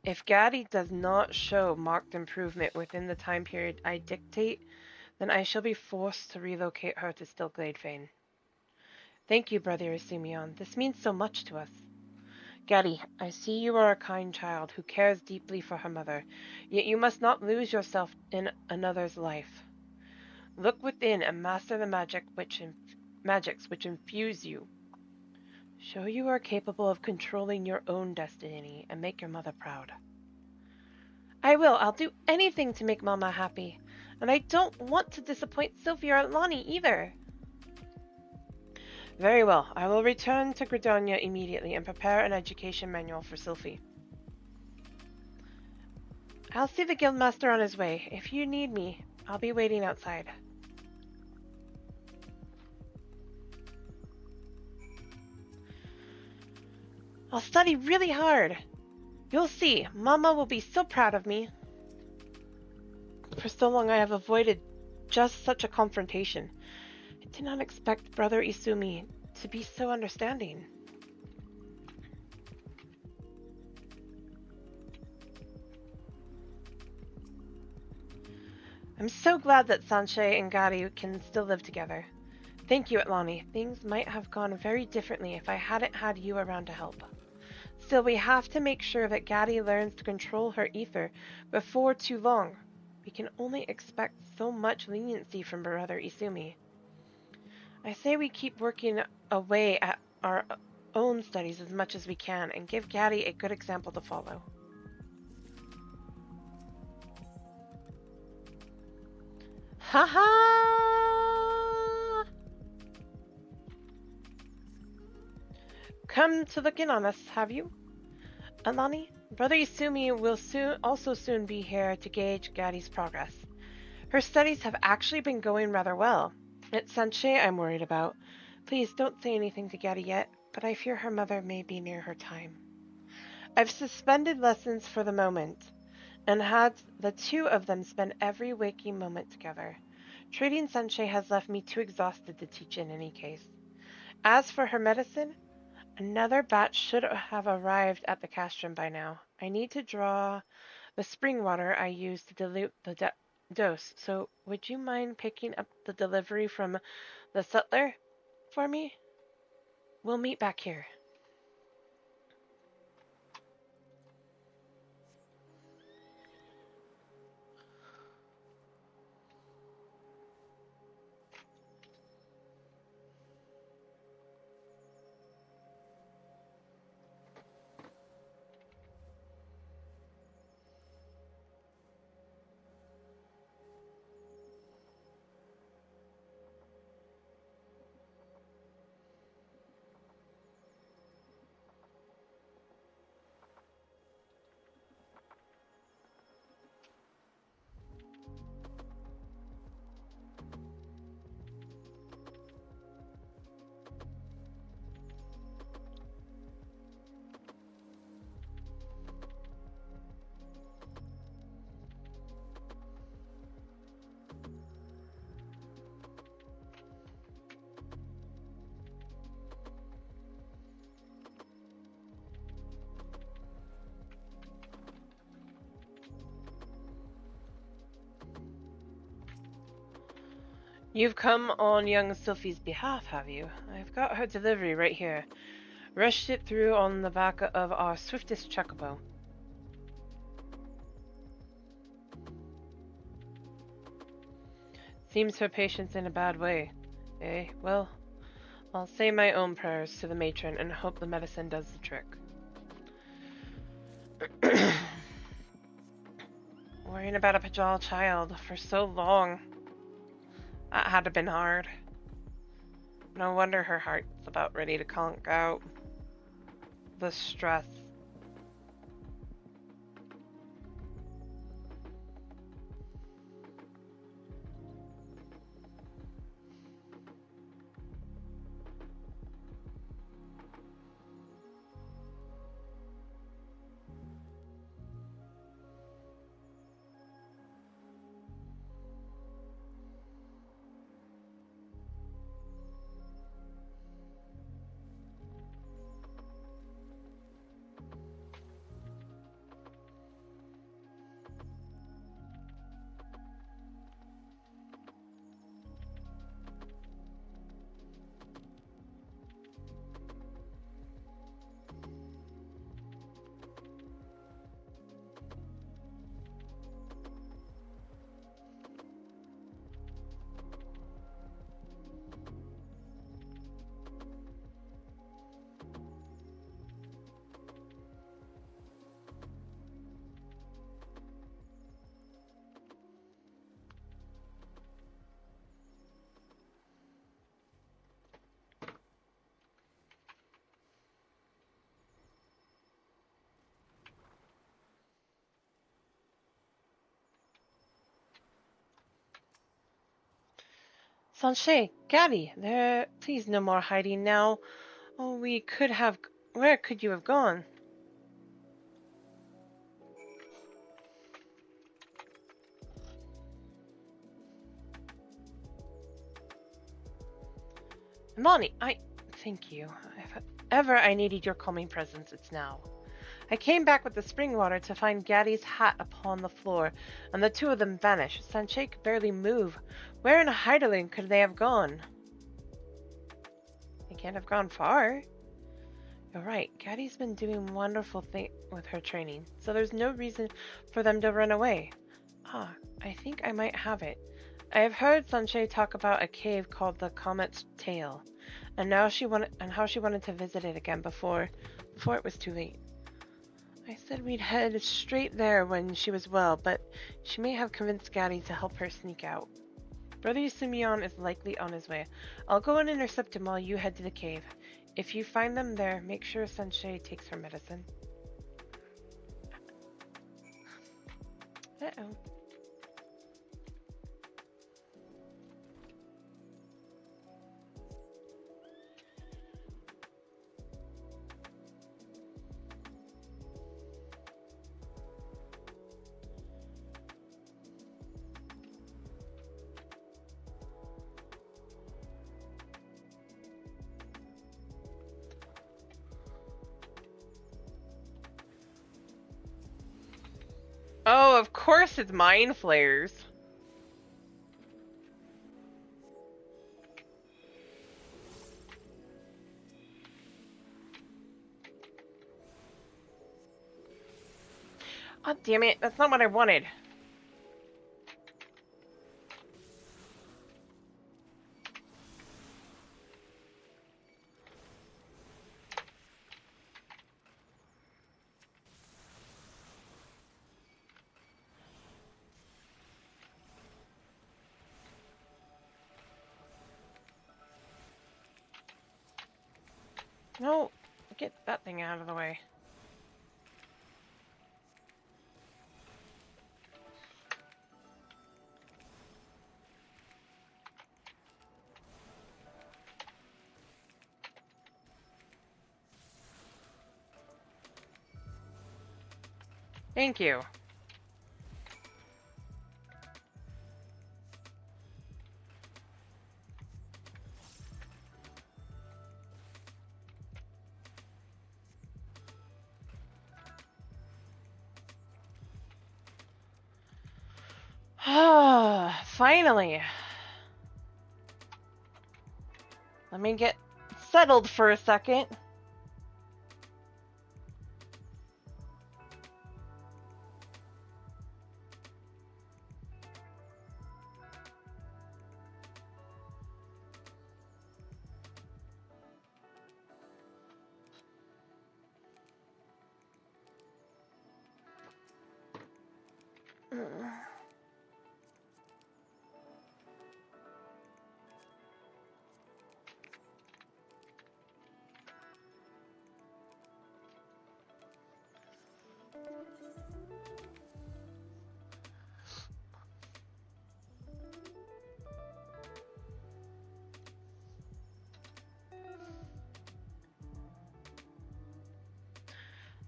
If Gaddy does not show marked improvement within the time period I dictate, then I shall be forced to relocate her to Stillglade Fane. Thank you, Brother Simeon. This means so much to us. Gaddy, I see you are a kind child who cares deeply for her mother, yet you must not lose yourself in another's life. Look within and master the magics which infuse you. Show you are capable of controlling your own destiny and make your mother proud. I will. I'll do anything to make Mama happy. And I don't want to disappoint Sylvie or Lonnie either. Very well. I will return to Gridonia immediately and prepare an education manual for Sylvie. I'll see the guildmaster on his way. If you need me, I'll be waiting outside. I'll study really hard. You'll see. Mama will be so proud of me. For so long I have avoided just such a confrontation. I did not expect Brother Isumi to be so understanding. I'm so glad that Sanchez and Gari can still live together. Thank you, Atlani. Things might have gone very differently if I hadn't had you around to help. Still, we have to make sure that Gadi learns to control her ether before too long. We can only expect so much leniency from Brother Isumi. I say we keep working away at our own studies as much as we can and give Gadi a good example to follow. Haha! Come to look in on us, have you? Alani, Brother Isumi will soon be here to gauge Gadi's progress. Her studies have actually been going rather well. It's Sanchez I'm worried about. Please don't say anything to Gadi yet, but I fear her mother may be near her time. I've suspended lessons for the moment, and had the two of them spend every waking moment together. Treating Sanchez has left me too exhausted to teach in any case. As for her medicine, another batch should have arrived at the castrum by now. I need to draw the spring water I use to dilute the dose, so would you mind picking up the delivery from the sutler for me? We'll meet back here. You've come on young Sophie's behalf, have you? I've got her delivery right here. Rushed it through on the back of our swiftest chocobo. Seems her patient's in a bad way. Eh, well, I'll say my own prayers to the matron and hope the medicine does the trick. Worrying about a Pajal child for so long. That had to been hard. No wonder her heart's about ready to conk out. The stress. Sanchez, Gabby, there, please no more hiding now. Oh, we could have, where could you have gone? Imani, thank you. If ever I needed your calming presence, it's now. I came back with the spring water to find Gaddy's hat upon the floor, and the two of them vanished. Sanchez could barely move. Where in Heidelin could they have gone? They can't have gone far. You're right. Gaddy's been doing wonderful things with her training, so there's no reason for them to run away. Ah, I think I might have it. I have heard Sanchez talk about a cave called the Comet's Tail, and how she wanted to visit it again before it was too late. I said we'd head straight there when she was well, but she may have convinced Gaddy to help her sneak out. Brother Simeon is likely on his way. I'll go and intercept him while you head to the cave. If you find them there, make sure Sanchez takes her medicine. Uh-oh. Oh, of course it's mind flayers. Oh, damn it. That's not what I wanted. No, get that thing out of the way. Thank you. Ah, finally. Let me get settled for a second.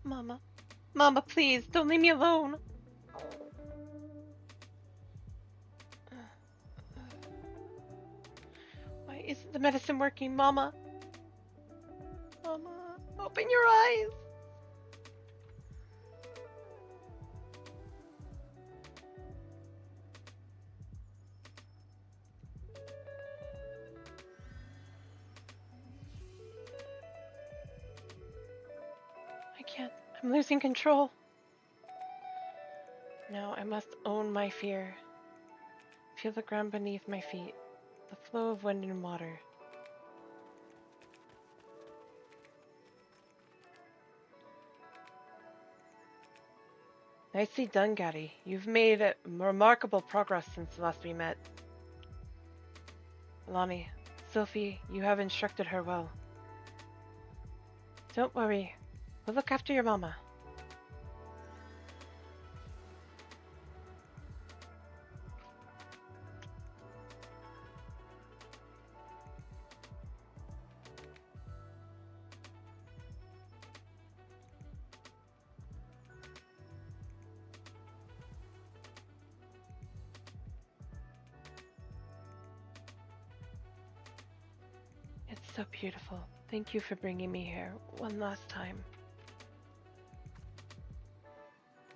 Mama. Mama, please, don't leave me alone. Why isn't the medicine working, Mama? Mama, open your eyes. I can't. I'm losing control. Now I must own my fear. Feel the ground beneath my feet, the flow of wind and water. Nicely done, Gary. You've made remarkable progress since last we met. Lonnie, Sophie, you have instructed her well. Don't worry. We'll look after your mama. It's so beautiful. Thank you for bringing me here one last time.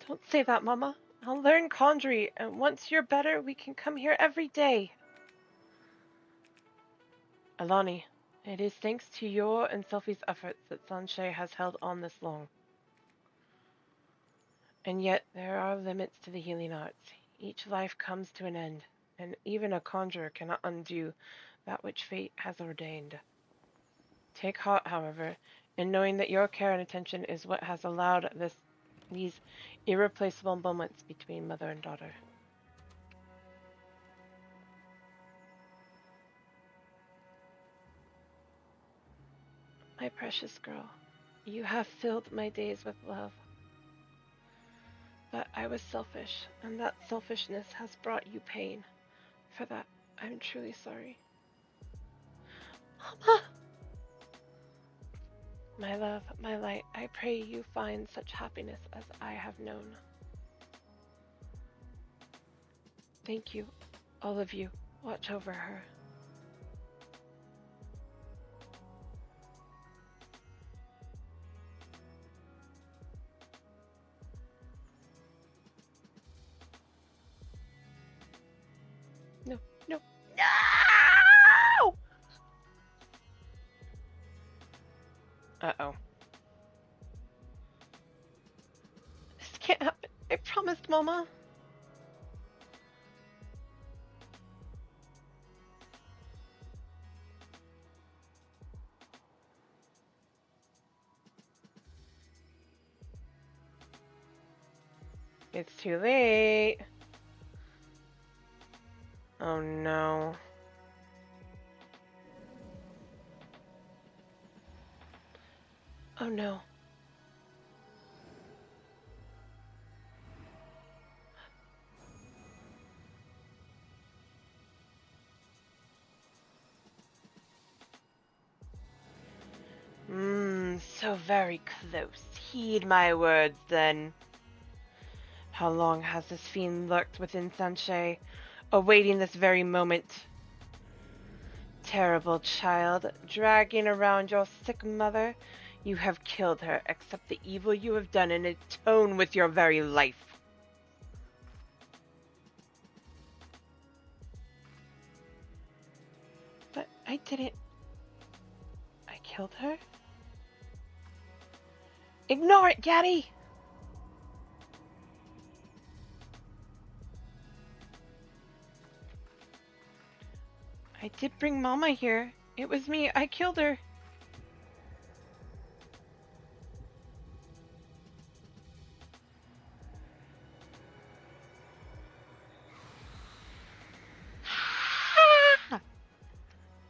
Don't say that, Mama. I'll learn Conjury, and once you're better, we can come here every day. Alani, it is thanks to your and Sophie's efforts that Sanchez has held on this long. And yet, there are limits to the healing arts. Each life comes to an end, and even a conjurer cannot undo that which fate has ordained. Take heart, however, in knowing that your care and attention is what has allowed these irreplaceable moments between mother and daughter. My precious girl, you have filled my days with love. But I was selfish, and that selfishness has brought you pain. For that, I'm truly sorry. Mama! My love, my light, I pray you find such happiness as I have known. Thank you, all of you. Watch over her. No, no, no! Uh-oh. This can't happen. I promised, Mama. It's too late. Oh no. Oh no. So very close. Heed my words, then. How long has this fiend lurked within Sanchez, awaiting this very moment? Terrible child, dragging around your sick mother, you have killed her. Accept the evil you have done and atone with your very life. But I didn't. killed her? Ignore it, Gaddy! I did bring Mama here. It was me. I killed her.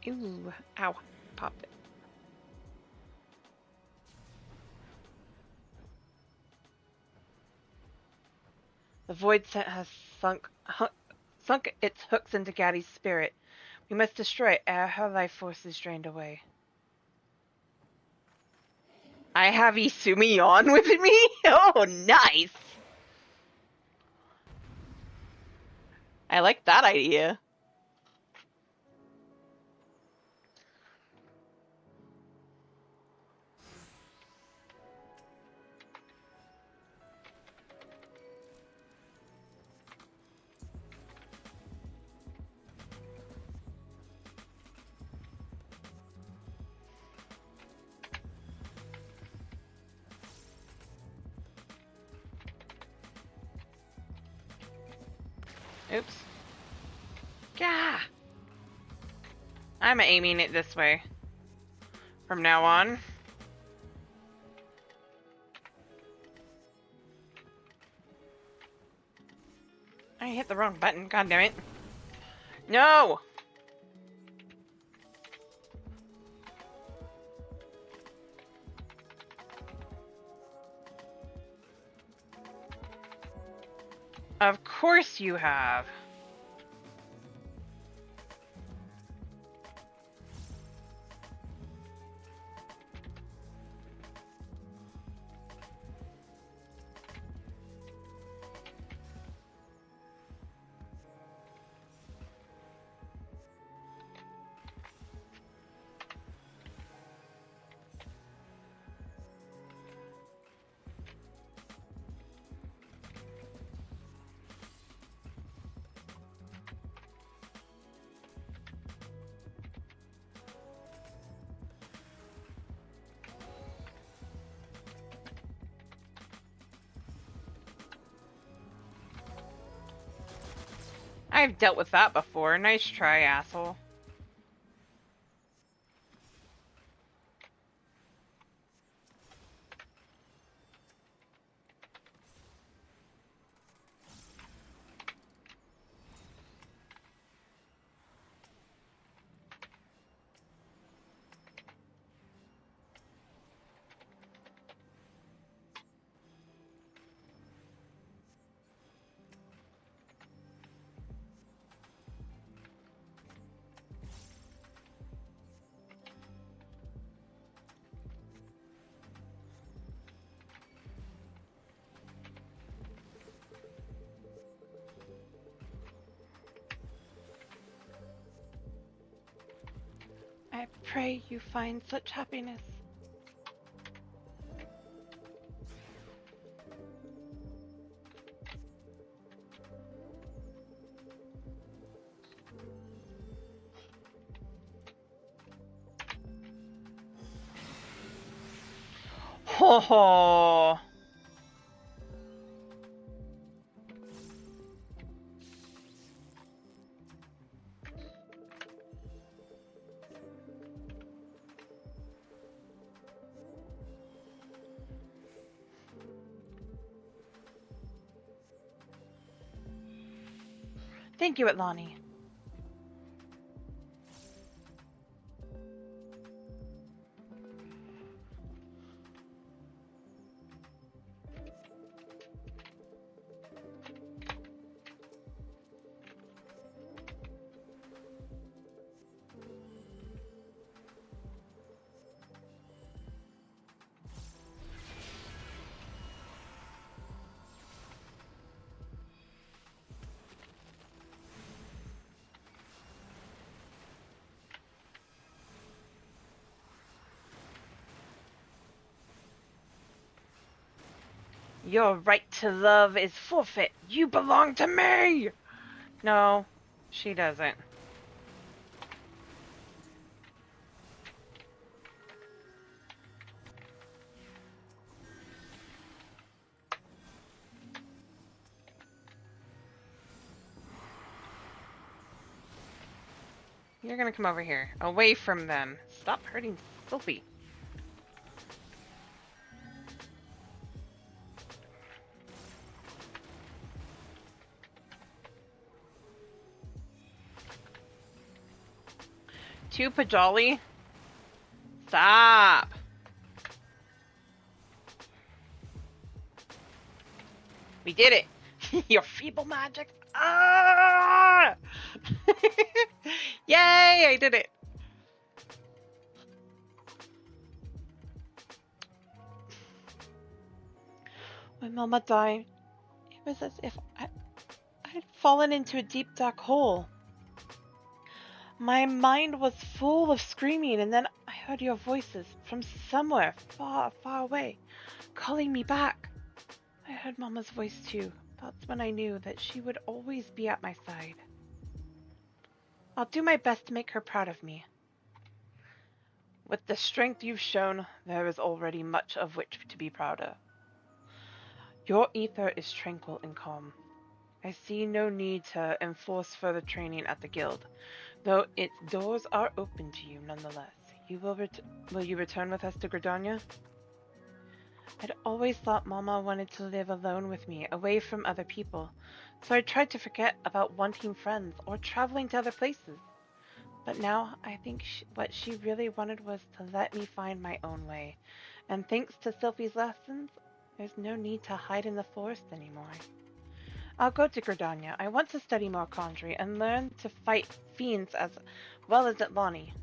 Ew. Ow. Pop it. The void set has sunk its hooks into Gaddy's spirit. We must destroy it ere her life force is drained away. I have Isumi on with me? Oh, nice! I like that idea. Oops. Gah! I'm aiming it this way. From now on. I hit the wrong button, god damn it. No! Of course you have. I've dealt with that before. Nice try, asshole. I pray you find such happiness. Ho ho! Thank you, Atlani. Your right to love is forfeit. You belong to me! No, she doesn't. You're gonna come over here. Away from them. Stop hurting Sophie. Two Pajali? Stop! We did it! Your feeble magic! Ah! Yay! I did it! When Mama died, it was as if I had fallen into a deep dark hole. My mind was full of screaming, and then I heard your voices from somewhere far, far away, calling me back. I heard Mama's voice too. That's when I knew that she would always be at my side. I'll do my best to make her proud of me. With the strength you've shown, there is already much of which to be proud of. Your ether is tranquil and calm. I see no need to enforce further training at the guild, though its doors are open to you nonetheless. Will you return with us to Gridania? I'd always thought Mama wanted to live alone with me, away from other people, so I tried to forget about wanting friends or traveling to other places. But now I think what she really wanted was to let me find my own way, and thanks to Sylphie's lessons, there's no need to hide in the forest anymore. I'll go to Gridania. I want to study more conjuring and learn to fight fiends as well as at Lonnie.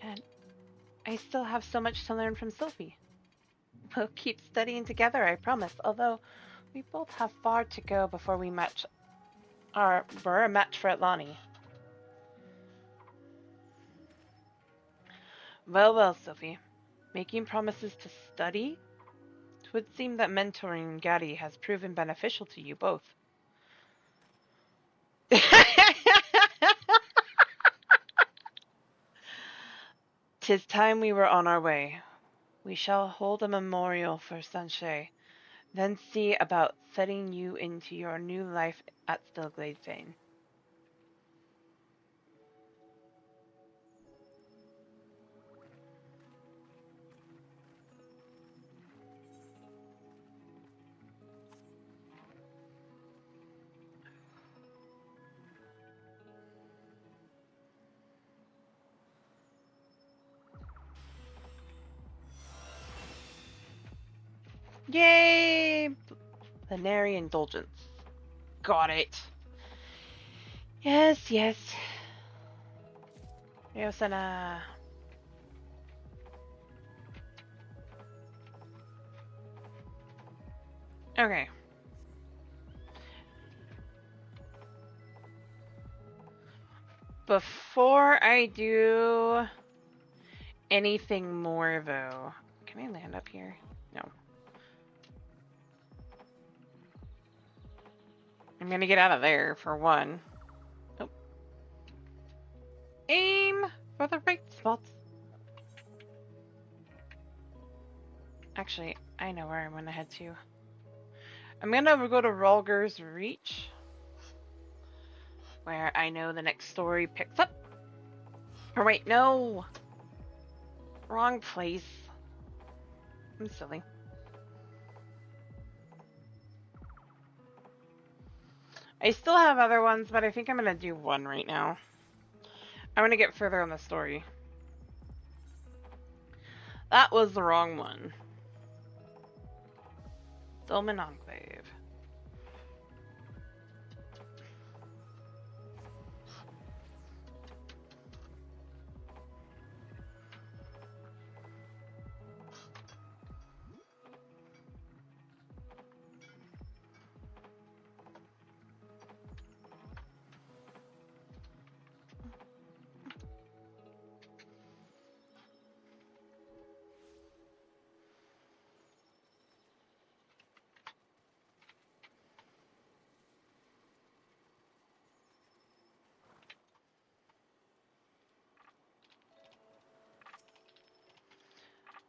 And I still have so much to learn from Sylphie. We'll keep studying together, I promise, although we both have far to go before we're a match for Atlani. Well, well, Sophie. Making promises to study? It would seem that mentoring Gaddy has proven beneficial to you both. 'Tis time we were on our way. We shall hold a memorial for Sanchez, then see about setting you into your new life at Stillglade Fane. Yay! Plenary Indulgence. Got it. Yes, yes. Ryosana. Okay. Before I do anything more, though, can I land up here? No. I'm gonna get out of there, for one. Oh. Aim for the right spots. Actually, I know where I'm gonna head to. I'm gonna go to Rolger's Reach, where I know the next story picks up. Or wait, no! Wrong place. I'm silly. I still have other ones, but I think I'm gonna do one right now. I want to get further on the story. That was the wrong one. Dolmen Enclave.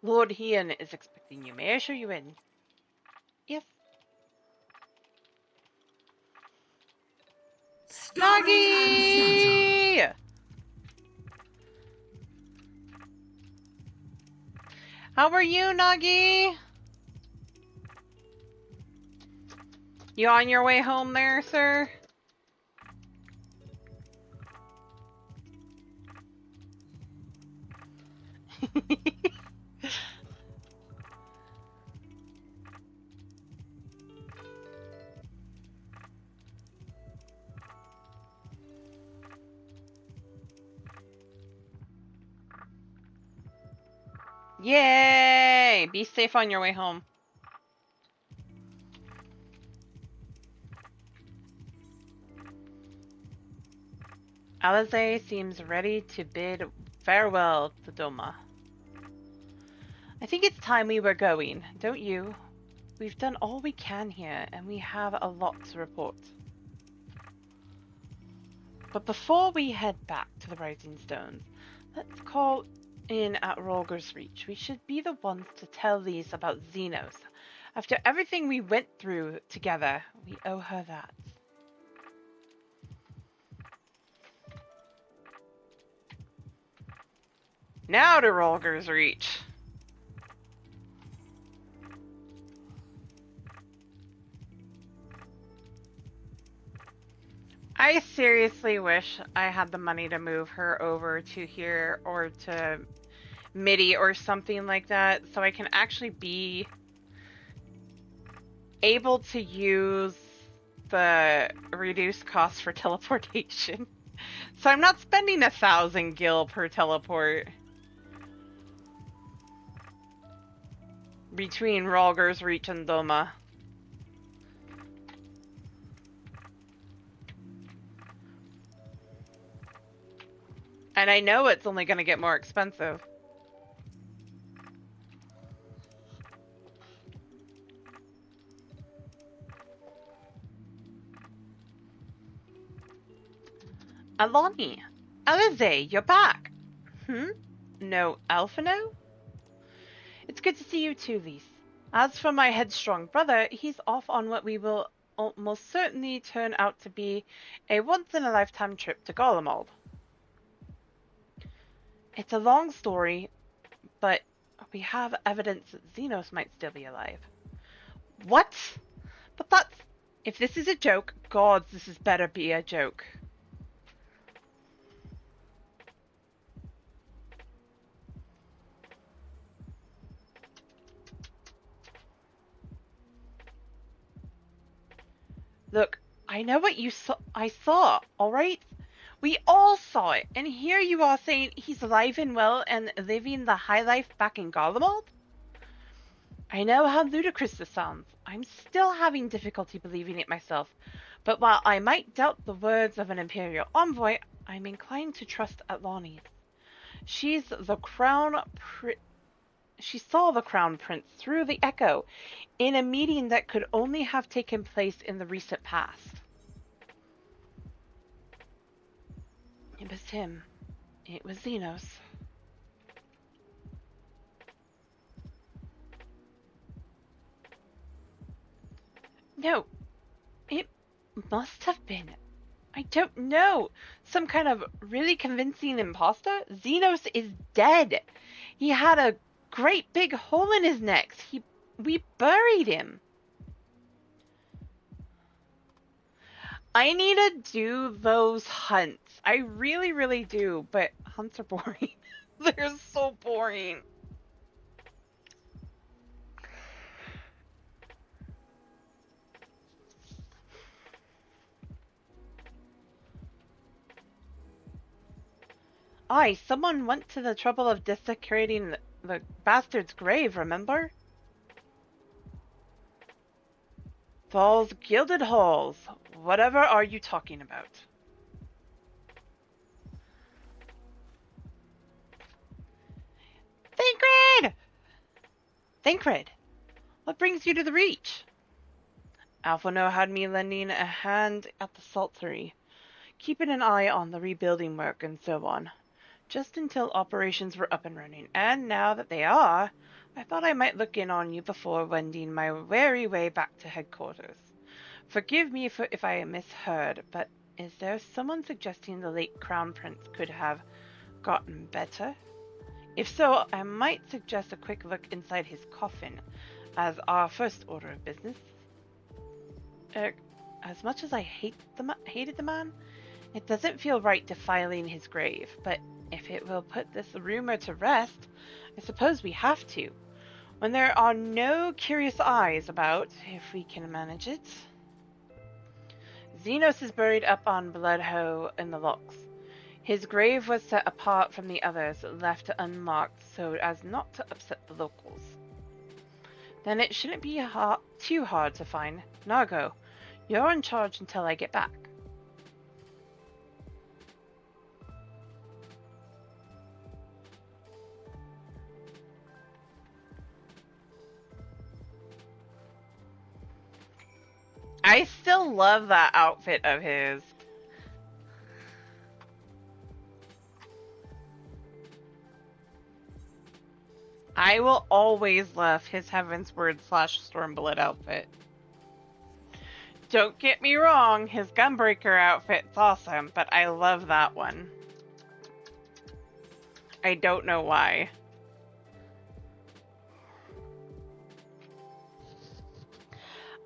Lord Hean is expecting you. May I show you in? Yes. Nagi! How are you, Nagi? You on your way home there, sir? Yay! Be safe on your way home. Eorzea seems ready to bid farewell to Doma. I think it's time we were going, don't you? We've done all we can here, and we have a lot to report. But before we head back to the Rising Stones, let's call in at Rolger's Reach. We should be the ones to tell Lise about Xenos. After everything we went through together, we owe her that. Now to Rolger's Reach. I seriously wish I had the money to move her over to here or to MIDI or something like that, so I can actually be able to use the reduced cost for teleportation. So I'm not spending 1,000 gil per teleport between Rolger's Reach and Doma. And I know it's only going to get more expensive. Alani! Eorzea, you're back! No Alphino? It's good to see you too, Lise. As for my headstrong brother, he's off on what we will almost certainly turn out to be a once-in-a-lifetime trip to Golemald. It's a long story, but we have evidence that Xenos might still be alive. What? But that's... If this is a joke, gods, this had better be a joke. Look, I know what I saw, alright? We all saw it, and here you are saying he's alive and well and living the high life back in Garlemald? I know how ludicrous this sounds. I'm still having difficulty believing it myself, but while I might doubt the words of an Imperial envoy, I'm inclined to trust Atlani's. She saw the Crown Prince through the echo in a meeting that could only have taken place in the recent past. It was him. It was Xenos. No, it must have been. I don't know. Some kind of really convincing imposter? Xenos is dead. He had a great big hole in his neck. We buried him. I need to do those hunts. I really, really do, but hunts are boring. They're so boring. Aye, someone went to the trouble of desecrating the bastard's grave, remember? Those gilded halls. Whatever are you talking about? Thancred! Thancred, what brings you to the Reach? Alphino had me lending a hand at the saltery, keeping an eye on the rebuilding work and so on, just until operations were up and running. And now that they are, I thought I might look in on you before wending my weary way back to headquarters. Forgive me if I misheard, but Is there someone suggesting the late Crown Prince could have gotten better? If so, I might suggest a quick look inside his coffin as our first order of business. As much as I hated the man, it doesn't feel right defiling his grave, but if it will put this rumor to rest, I suppose we have to. When there are no curious eyes about, if we can manage it. Xenos is buried up on Bloodhoe in the Locks. His grave was set apart from the others, left unmarked so as not to upset the locals. Then it shouldn't be too hard to find. Nargo, you're in charge until I get back. I still love that outfit of his. I will always love his Heavensward / Stormblood outfit. Don't get me wrong, his Gunbreaker outfit's awesome, but I love that one. I don't know why.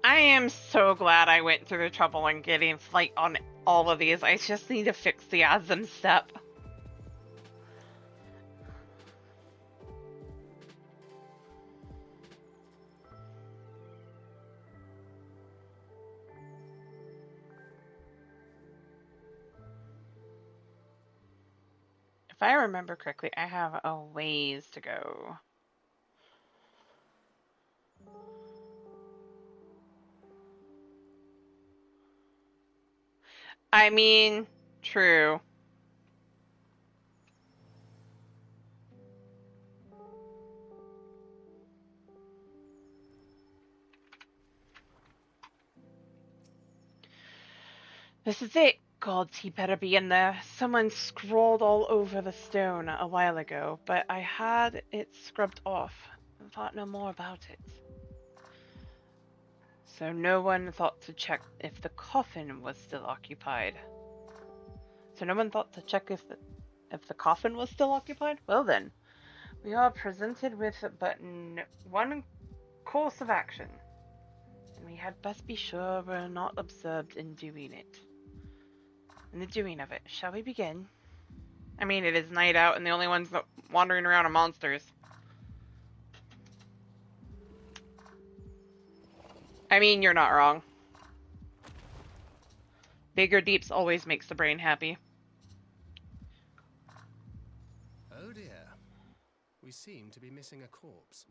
I am so glad I went through the trouble in getting flight on all of these. I just need to fix the Azim step. If I remember correctly, I have a ways to go. I mean, true. This is it. Gods, he better be in there. Someone scrawled all over the stone a while ago, but I had it scrubbed off and thought no more about it. So no one thought to check if the coffin was still occupied. So no one thought to check if the coffin was still occupied? Well then, we are presented with but one course of action. And we had best be sure we're not observed in doing it. In the doing of it. Shall we begin? I mean, it is night out and the only ones wandering around are monsters. I mean, you're not wrong. Bigger deeps always makes the brain happy. Oh dear. We seem to be missing a corpse.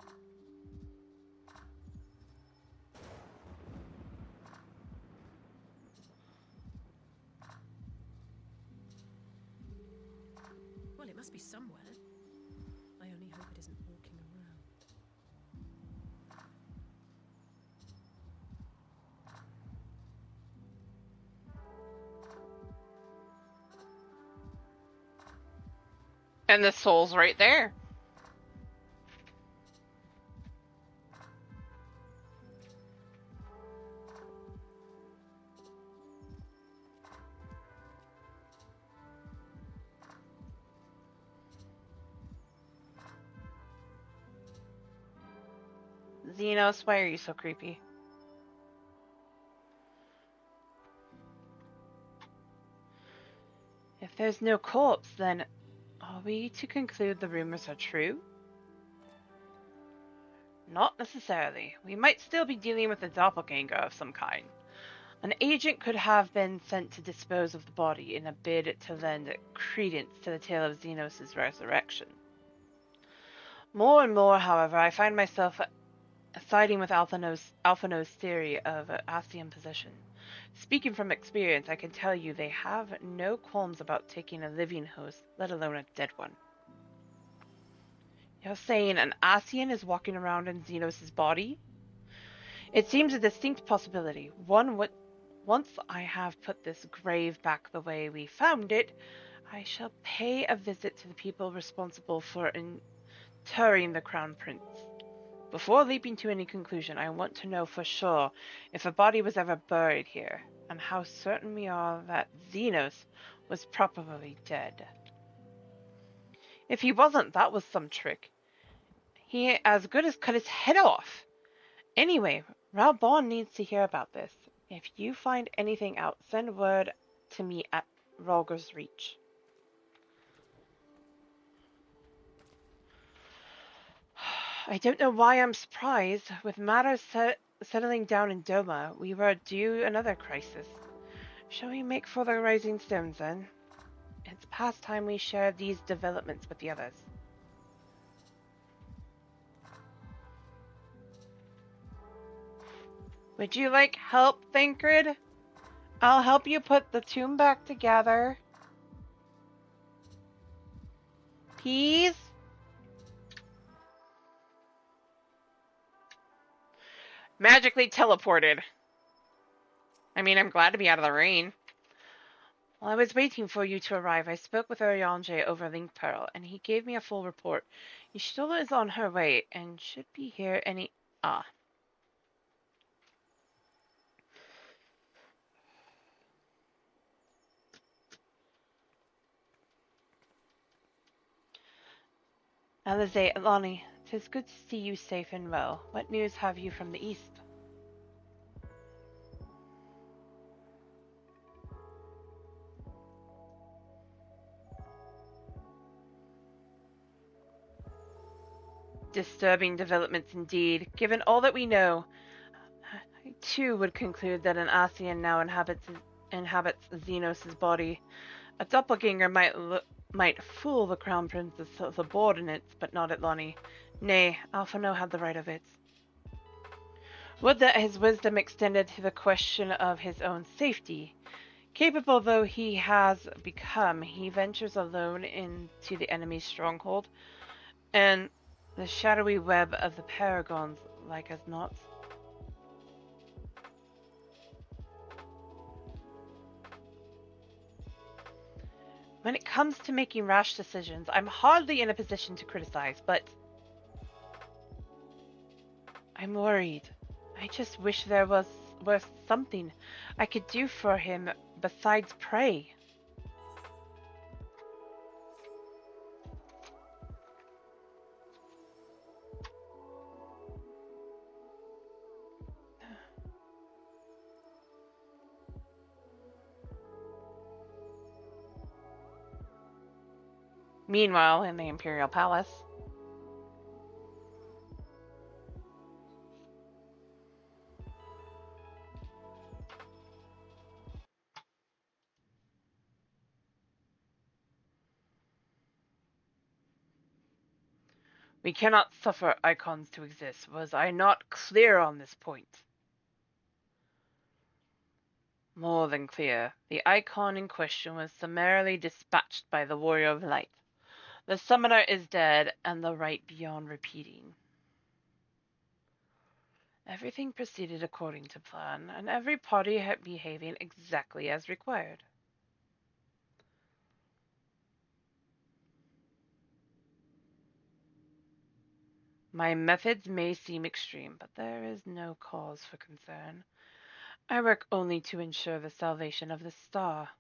Well, it must be somewhere. I only hope it isn't walking around. And the soul's right there. Xenos, why are you so creepy? If there's no corpse, then are we to conclude the rumors are true? Not necessarily. We might still be dealing with a doppelganger of some kind. An agent could have been sent to dispose of the body in a bid to lend credence to the tale of Xenos' resurrection. More and more, however, I find myself siding with Alphano's theory of Asian possession. Speaking from experience, I can tell you they have no qualms about taking a living host, let alone a dead one. You're saying an Asian is walking around in Xenos' body? It seems a distinct possibility. Once I have put this grave back the way we found it, I shall pay a visit to the people responsible for interring the Crown Prince. Before leaping to any conclusion, I want to know for sure if a body was ever buried here. and how certain we are that Xenos was probably dead. If he wasn't, that was some trick. He as good as cut his head off. Anyway, Ralbon needs to hear about this. If you find anything out, send word to me at Rolger's Reach. I don't know why I'm surprised. With matters settling down in Doma, we were due another crisis. Shall we make for the Rising Stones then? It's past time we share these developments with the others. Would you like help, Thancred? I'll help you put the tomb back together. Please? Magically teleported. I mean, I'm glad to be out of the rain. While I was waiting for you to arrive, I spoke with Eorzea over Link Pearl, and he gave me a full report. Y'shtola is on her way, and should be here any... Ah. Alize, Lonnie, 'tis good to see you safe and well. What news have you from the east? Disturbing developments indeed. Given all that we know, I too would conclude that an Asian now inhabits Xenos' body. A doppelganger might fool the Crown Prince's subordinates, but not Lonnie. Nay, Alphino had the right of it. Would that his wisdom extended to the question of his own safety. Capable though he has become, he ventures alone into the enemy's stronghold, and the shadowy web of the Paragons, like as not. When it comes to making rash decisions, I'm hardly in a position to criticize, but I'm worried. I just wish there was something I could do for him besides pray. Meanwhile, in the Imperial Palace, we cannot suffer icons to exist. Was I not clear on this point? More than clear. The icon in question was summarily dispatched by the Warrior of Light. The summoner is dead, and the rite beyond repeating. Everything proceeded according to plan, and every party had behaving exactly as required. My methods may seem extreme, but there is no cause for concern. I work only to ensure the salvation of the star.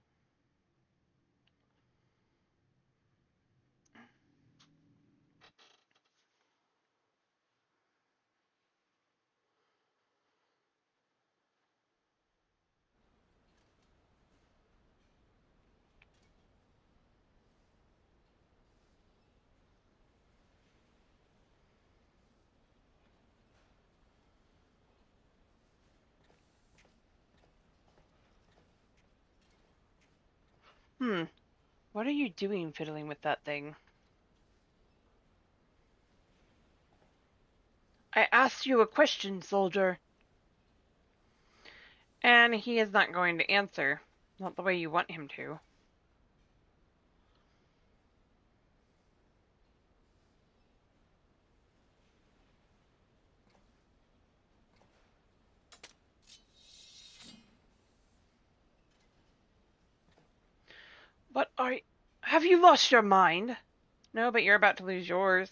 What are you doing fiddling with that thing? I asked you a question, soldier. And he is not going to answer. Not the way you want him to. What are you... Have you lost your mind? No, but you're about to lose yours.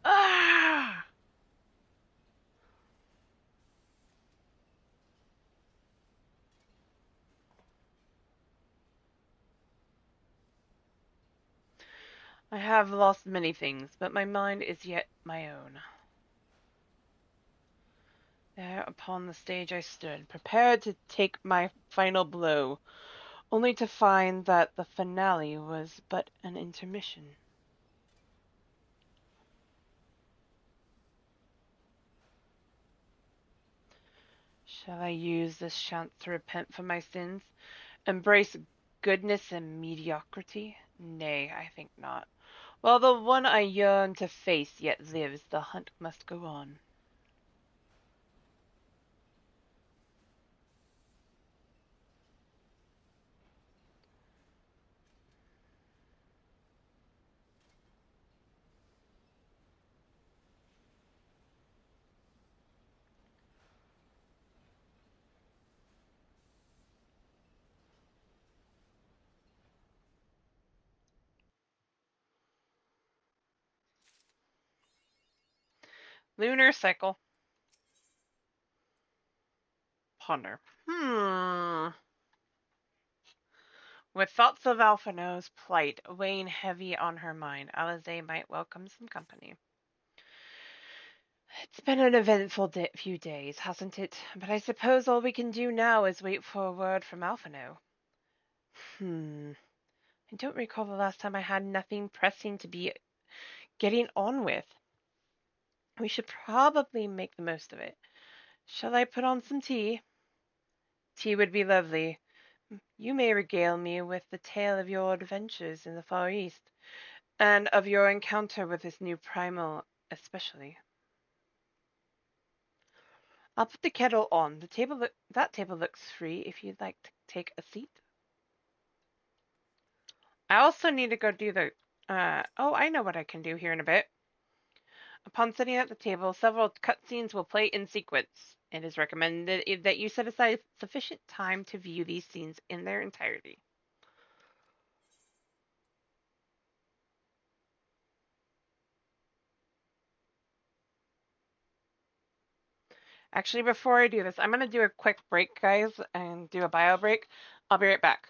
Ah! I have lost many things, but my mind is yet my own. There upon the stage I stood, prepared to take my final blow, only to find that the finale was but an intermission. Shall I use this chance to repent for my sins? Embrace goodness and mediocrity? Nay, I think not. While the one I yearn to face yet lives, the hunt must go on. Lunar cycle. Ponder. With thoughts of Alphino's plight weighing heavy on her mind, Alize might welcome some company. It's been an eventful few days, hasn't it? But I suppose all we can do now is wait for a word from Alphino. I don't recall the last time I had nothing pressing to be getting on with. We should probably make the most of it. Shall I put on some tea? Tea would be lovely. You may regale me with the tale of your adventures in the Far East, and of your encounter with this new primal especially. I'll put the kettle on. That table looks free if you'd like to take a seat. I also need to go do the oh, I know what I can do here in a bit. Upon sitting at the table, several cutscenes will play in sequence. It is recommended that you set aside sufficient time to view these scenes in their entirety. Actually, before I do this, I'm going to do a quick break, guys, and do a bio break. I'll be right back.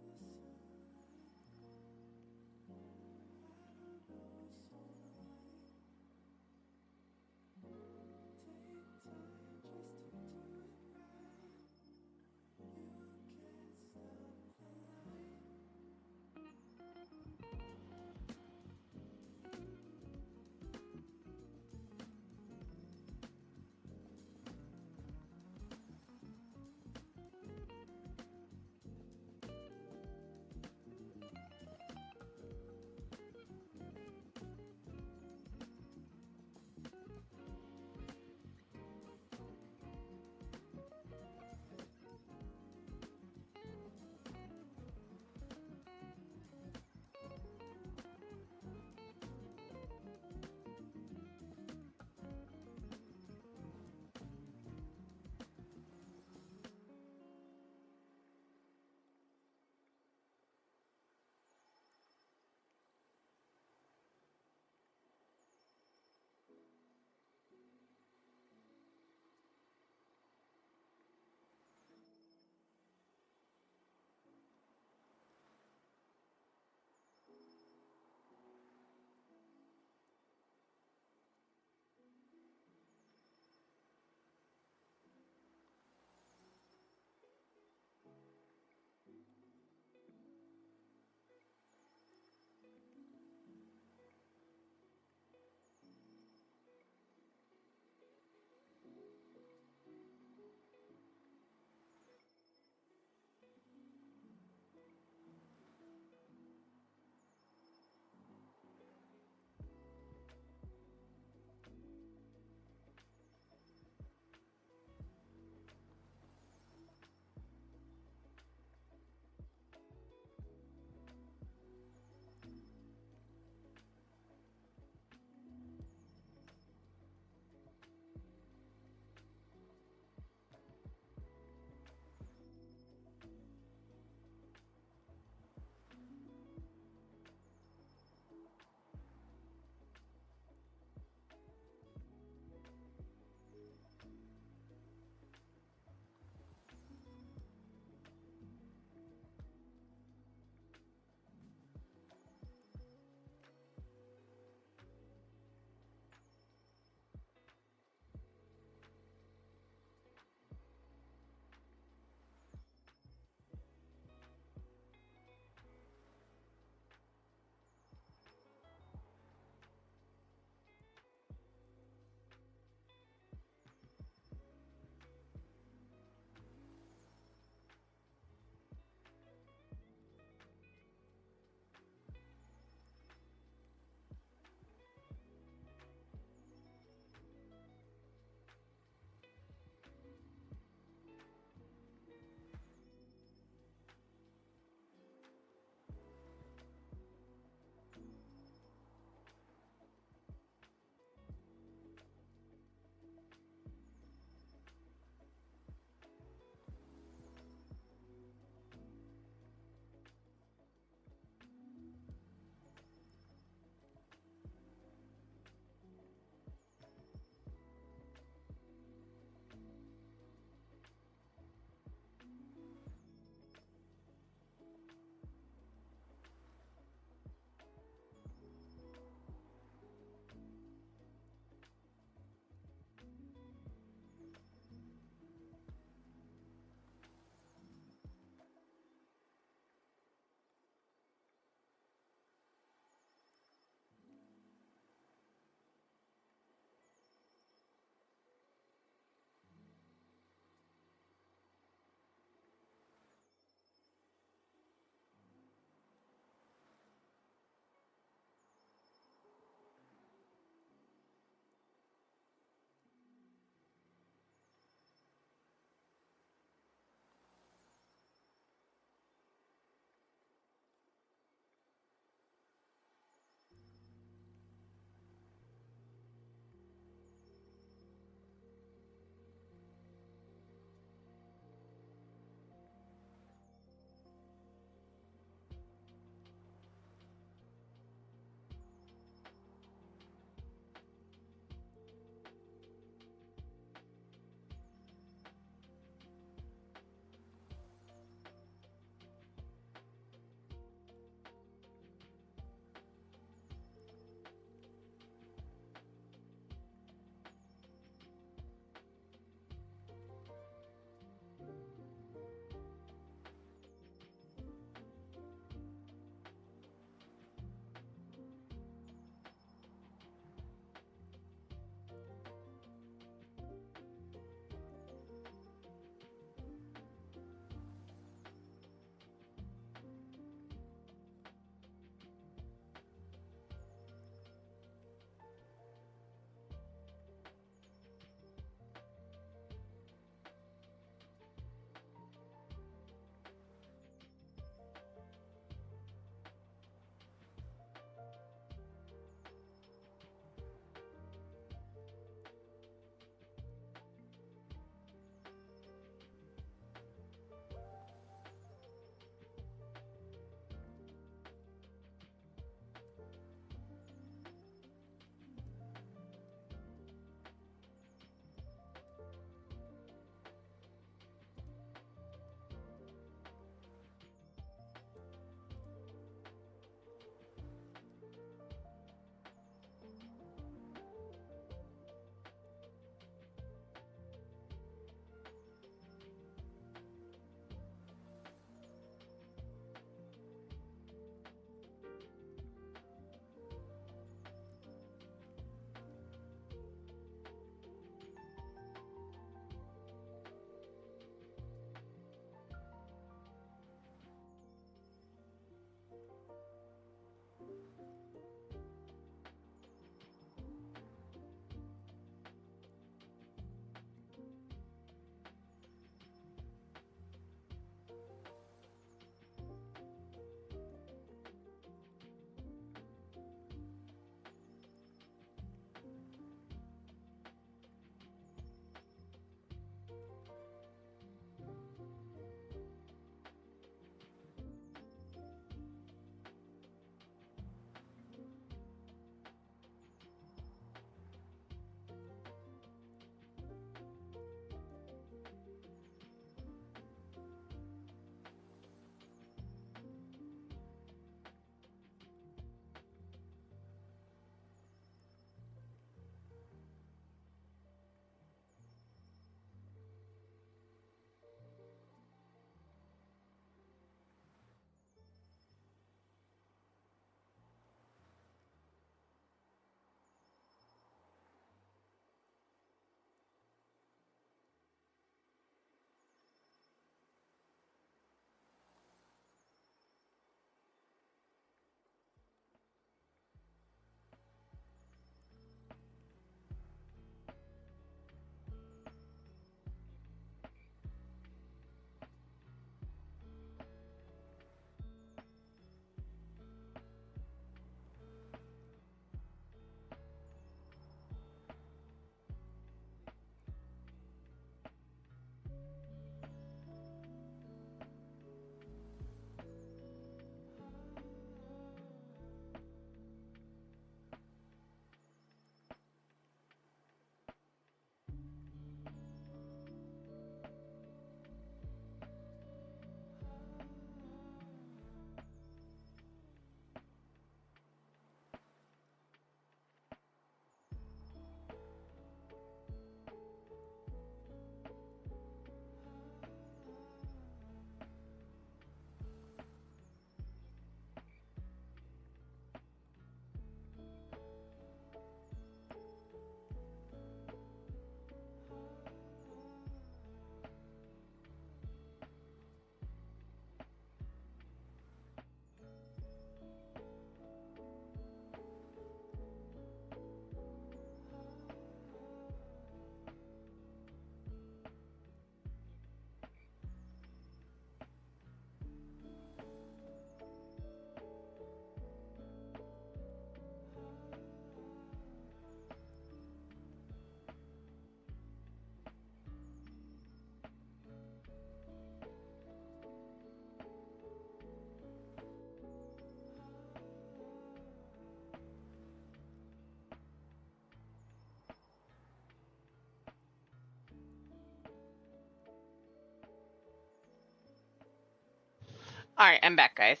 Alright, I'm back, guys.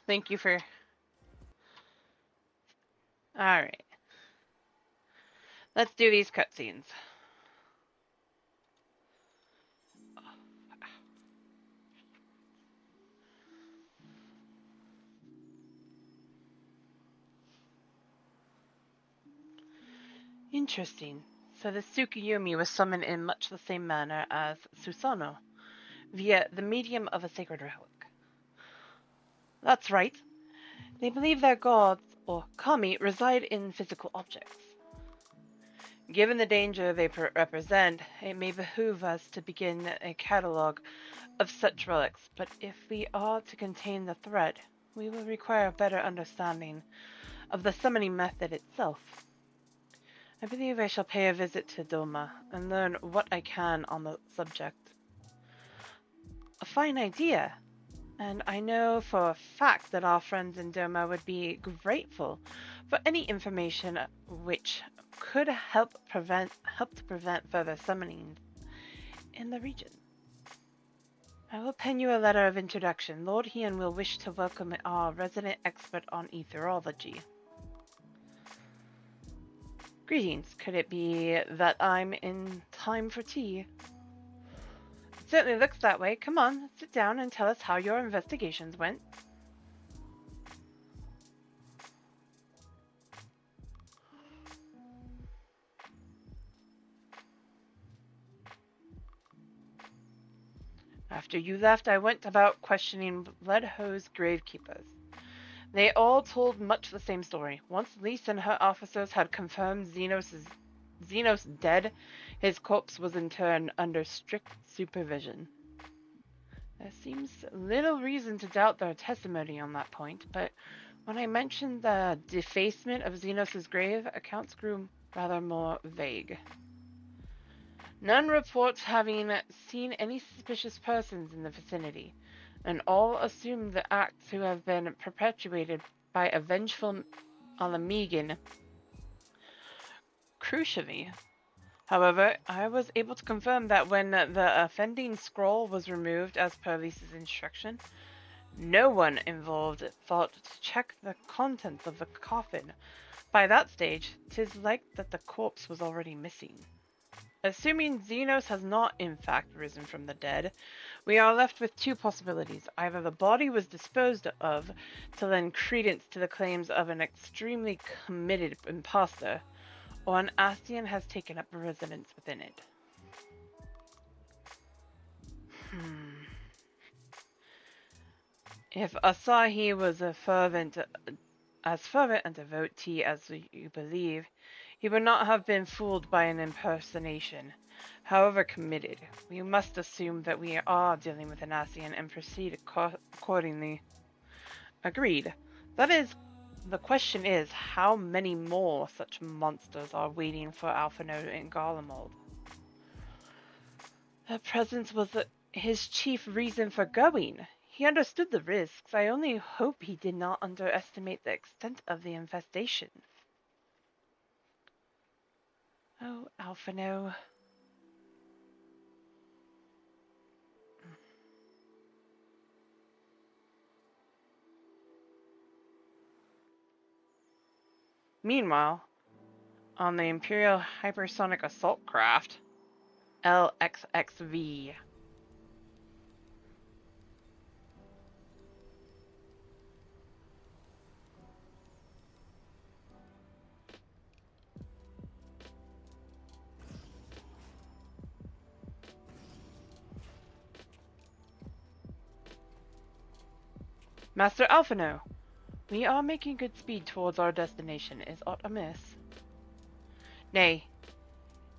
Thank you for... Alright. Let's do these cutscenes. Interesting. So the Tsukuyomi was summoned in much the same manner as Susanoo, via the medium of a sacred relic. That's right. They believe their gods, or kami, reside in physical objects. Given the danger they represent, it may behoove us to begin a catalogue of such relics, but if we are to contain the threat, we will require a better understanding of the summoning method itself. I believe I shall pay a visit to Doma and learn what I can on the subject. A fine idea, and I know for a fact that our friends in Doma would be grateful for any information which could help to prevent further summoning in the region. I will pen you a letter of introduction. Lord Hien will wish to welcome our resident expert on etherology. Greetings. Could it be that I'm in time for tea? It certainly looks that way. Come on, sit down and tell us how your investigations went. After you left, I went about questioning Bloodhose gravekeepers. They all told much the same story. Once Lise and her officers had confirmed Xenos dead, his corpse was interred under strict supervision. There seems little reason to doubt their testimony on that point, but when I mentioned the defacement of Xenos' grave, accounts grew rather more vague. None reports having seen any suspicious persons in the vicinity, and all assume the acts to have been perpetuated by a vengeful Alamegan Khrushchev. However, I was able to confirm that when the offending scroll was removed as per Lisa's instruction, no one involved thought to check the contents of the coffin. By that stage, 'tis like that the corpse was already missing. Assuming Xenos has not in fact risen from the dead, we are left with two possibilities. Either the body was disposed of to lend credence to the claims of an extremely committed impostor, or an Ascian has taken up residence within it. If Asahi was as fervent a devotee as you believe, he would not have been fooled by an impersonation. However committed, we must assume that we are dealing with an Ascian and proceed accordingly. Agreed. That is, the question is, how many more such monsters are waiting for Alphinaud and Garlemald? Their presence was his chief reason for going. He understood the risks. I only hope he did not underestimate the extent of the infestation. Oh, Alphinaud. Meanwhile, on the Imperial Hypersonic Assault Craft, LXXV. Master Alphinaud, we are making good speed towards our destination. Is aught amiss? Nay,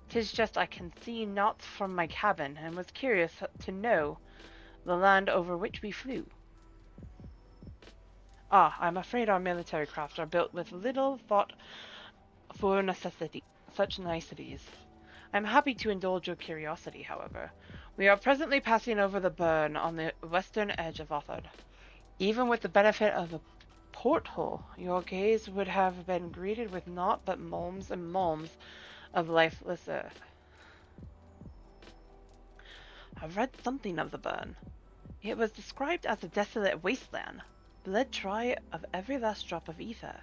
'tis just I can see naught from my cabin, and was curious to know the land over which we flew. Ah, I'm afraid our military craft are built with little thought for such niceties. I'm happy to indulge your curiosity, however. We are presently passing over the burn on the western edge of Othard. Even with the benefit of a porthole, your gaze would have been greeted with naught but malms and malms of lifeless earth. I've read something of the burn. It was described as a desolate wasteland, bled dry of every last drop of ether.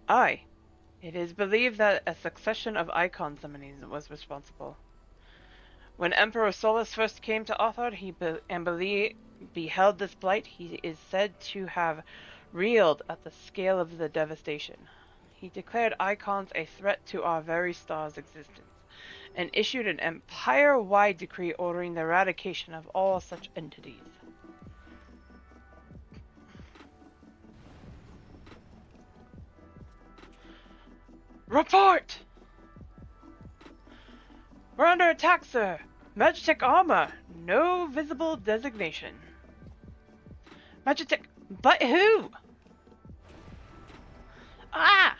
Aye, it is believed that a succession of icon summonings was responsible. When Emperor Solus first came to Othard beheld this blight, he is said to have reeled at the scale of the devastation. He declared icons a threat to our very star's existence, and issued an empire-wide decree ordering the eradication of all such entities. Report! We're under attack, sir. Magitech armor. No visible designation. Magitech... But who? Ah!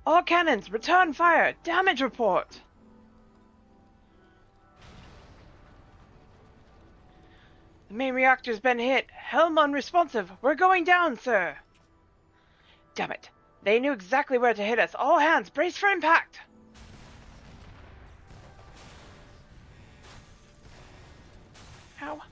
All cannons, return fire. Damage report. The main reactor's been hit. Helm unresponsive. We're going down, sir. Damn it. They knew exactly where to hit us. All hands, brace for impact. Ow.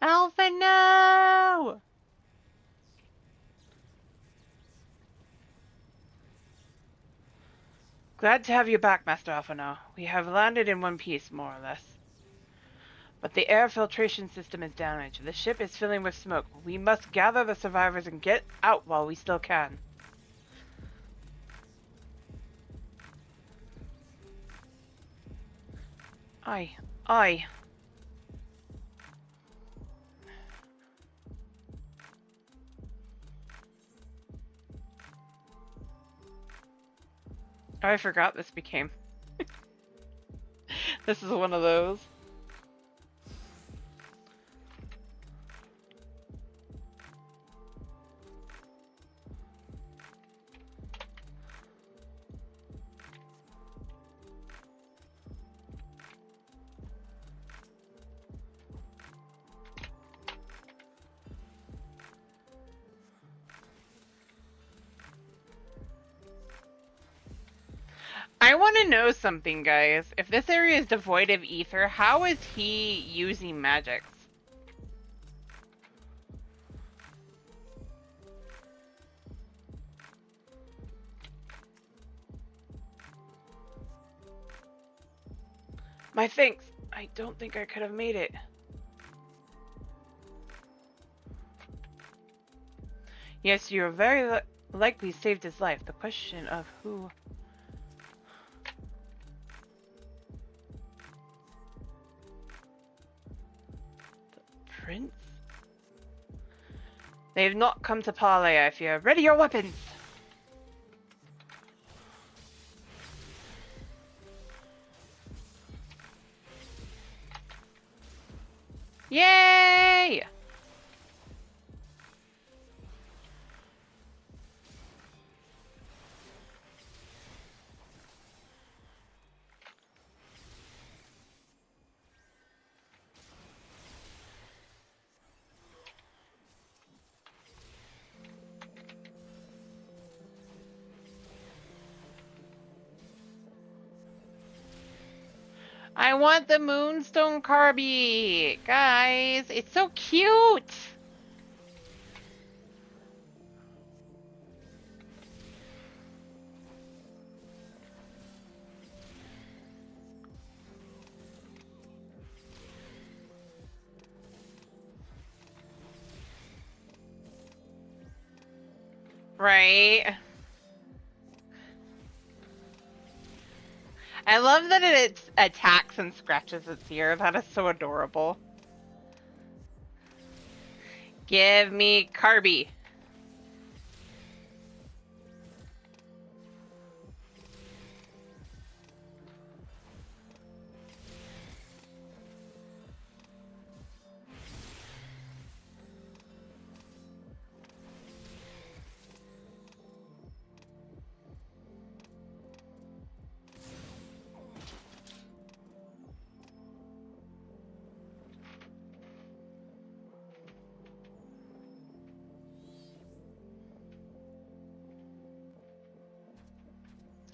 Alpha, no! Glad to have you back, Master Alpha now. We have landed in one piece, more or less. But the air filtration system is damaged. The ship is filling with smoke. We must gather the survivors and get out while we still can. Aye. Aye. I forgot this became. This is one of those. I want to know something, guys. If this area is devoid of ether, how is he using magics? My thanks. I don't think I could have made it. Yes, you very likely saved his life. The question of who... Prince? They've not come to parley, I fear. Ready your weapons! Yay! I want the Moonstone Carby! Guys, it's so cute! Right? I love that it attacks and scratches its ear. That is so adorable. Give me Carby.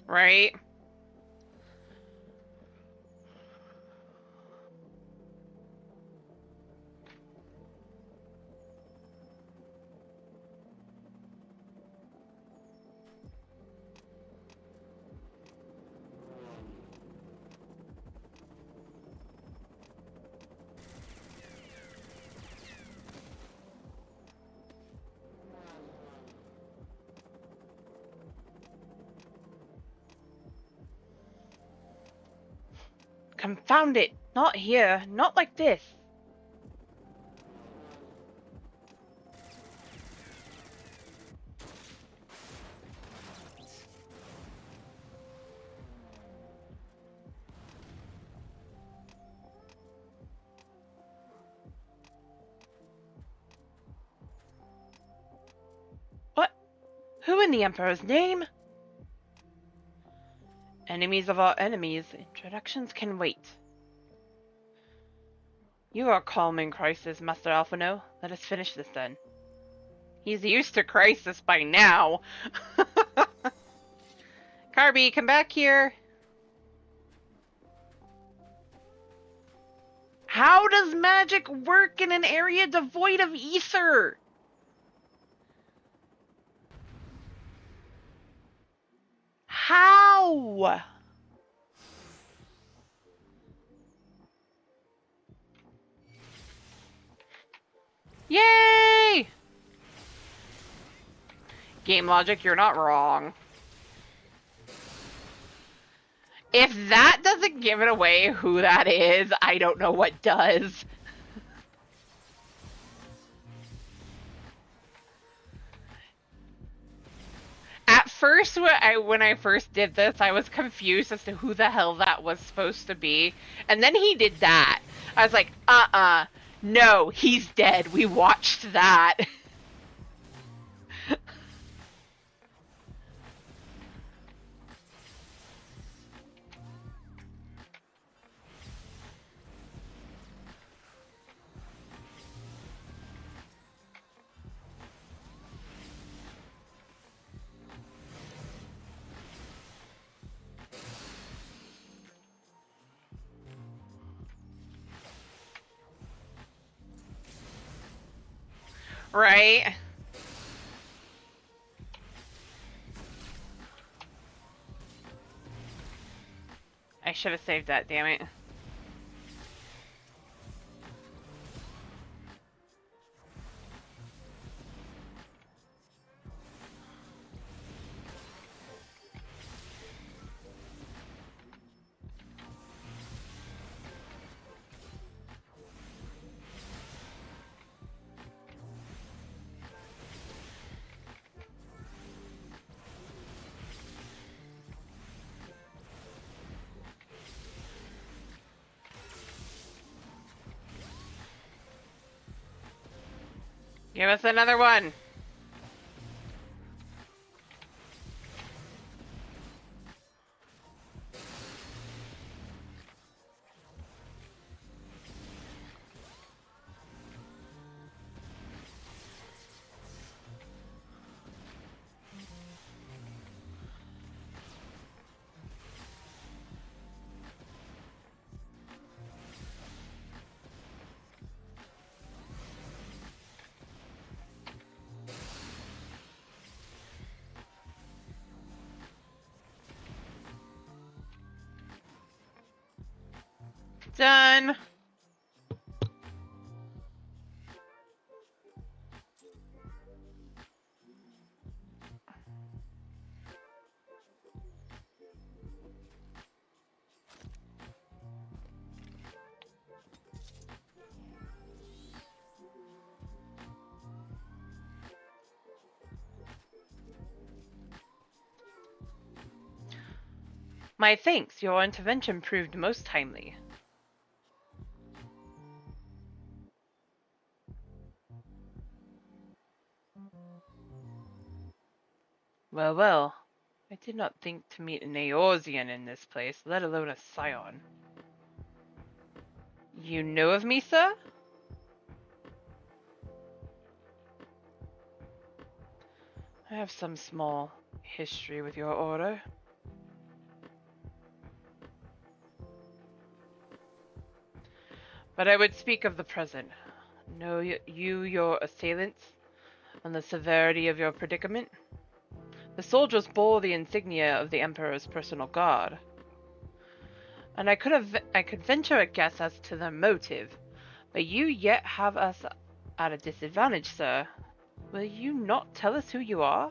Right? Confound it! Not here. Not like this. What? Who in the Emperor's name? Enemies of our enemies. Introductions can wait. You are calm in crisis, Master Alphino. Let us finish this then. He's used to crisis by now. Carby, come back here. How does magic work in an area devoid of ether? How? Yay! Game logic, you're not wrong. If that doesn't give it away who that is, I don't know what does. At first, when I first did this, I was confused as to who the hell that was supposed to be. And then he did that. I was like, no, he's dead. We watched that. Right? I should have saved that, damn it. Give us another one. Done. My thanks. Your intervention proved most timely. Well, well. I did not think to meet an Eorzean in this place, let alone a scion. You know of me, sir? I have some small history with your order. But I would speak of the present. Know you your assailants, and the severity of your predicament? The soldiers bore the insignia of the Emperor's personal guard, and I could venture a guess as to their motive, but you yet have us at a disadvantage, sir. Will you not tell us who you are?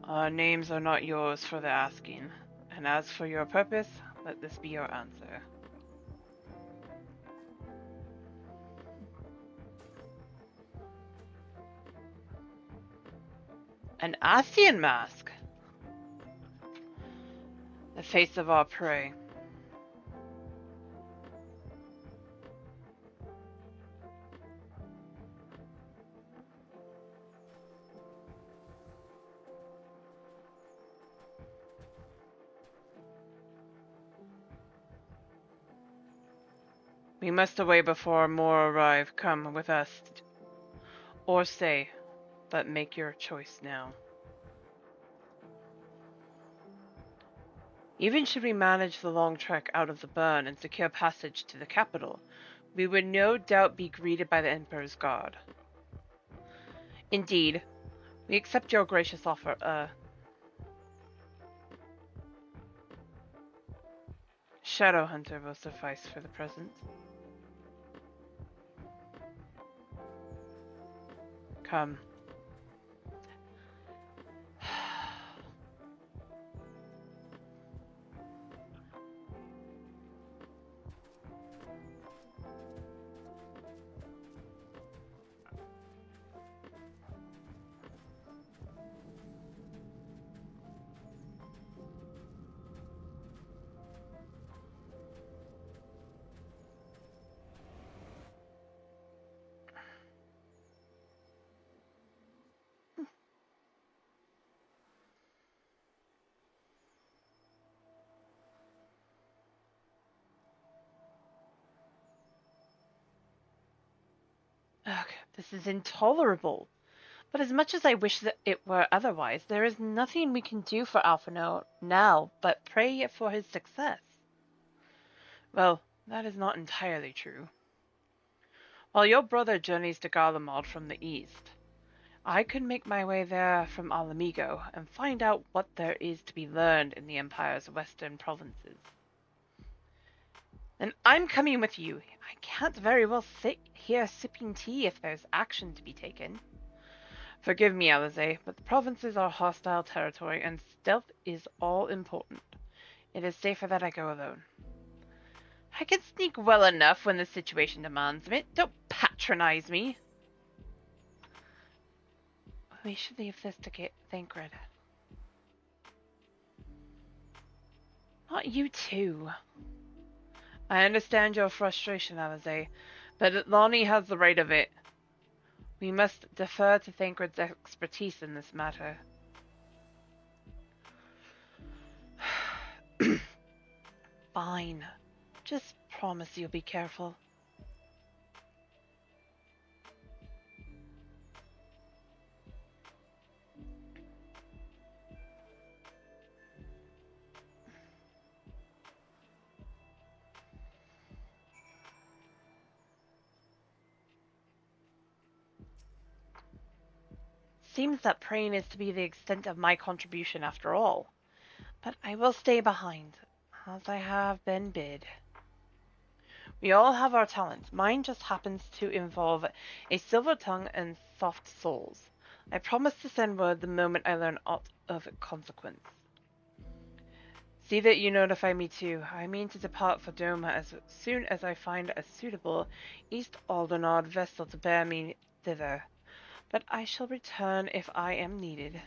Our names are not yours for the asking, and as for your purpose, let this be your answer. An Asian mask! The face of our prey. We must away before more arrive. Come with us, or stay, but make your choice now. Even should we manage the long trek out of the burn and secure passage to the capital, we would no doubt be greeted by the Emperor's guard. Indeed, we accept your gracious offer. Shadow Hunter will suffice for the present. Come. Ugh, this is intolerable. But as much as I wish that it were otherwise, there is nothing we can do for Alphino now but pray for his success. Well, that is not entirely true. While your brother journeys to Garlemald from the east, I could make my way there from Alamigo and find out what there is to be learned in the Empire's western provinces. And I'm coming with you. I can't very well sit here sipping tea if there's action to be taken. Forgive me, Eorzea, but the provinces are hostile territory, and stealth is all important. It is safer that I go alone. I can sneak well enough when the situation demands it. Don't patronize me. We should leave this to get Thancred. Not you too. I understand your frustration, Eorzea, but Lonnie has the right of it. We must defer to Thancred's expertise in this matter. Fine. Just promise you'll be careful. Seems that praying is to be the extent of my contribution after all. But I will stay behind, as I have been bid. We all have our talents. Mine just happens to involve a silver tongue and soft souls. I promise to send word the moment I learn aught of consequence. See that you notify me too. I mean to depart for Doma as soon as I find a suitable East Aldernard vessel to bear me thither. But I shall return if I am needed.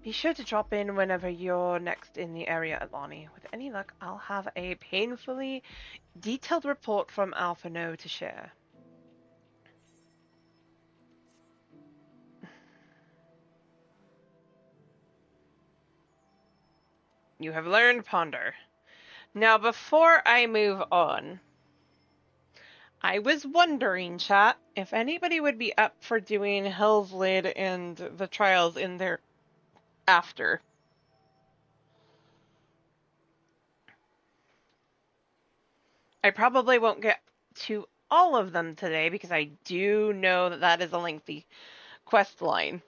Be sure to drop in whenever you're next in the area, Atlani. With any luck, I'll have a painfully detailed report from Alphino to share. You have learned Ponder. Now, before I move on, I was wondering, chat, if anybody would be up for doing Hell's Lid and the trials in there after. I probably won't get to all of them today because I do know that that is a lengthy quest line.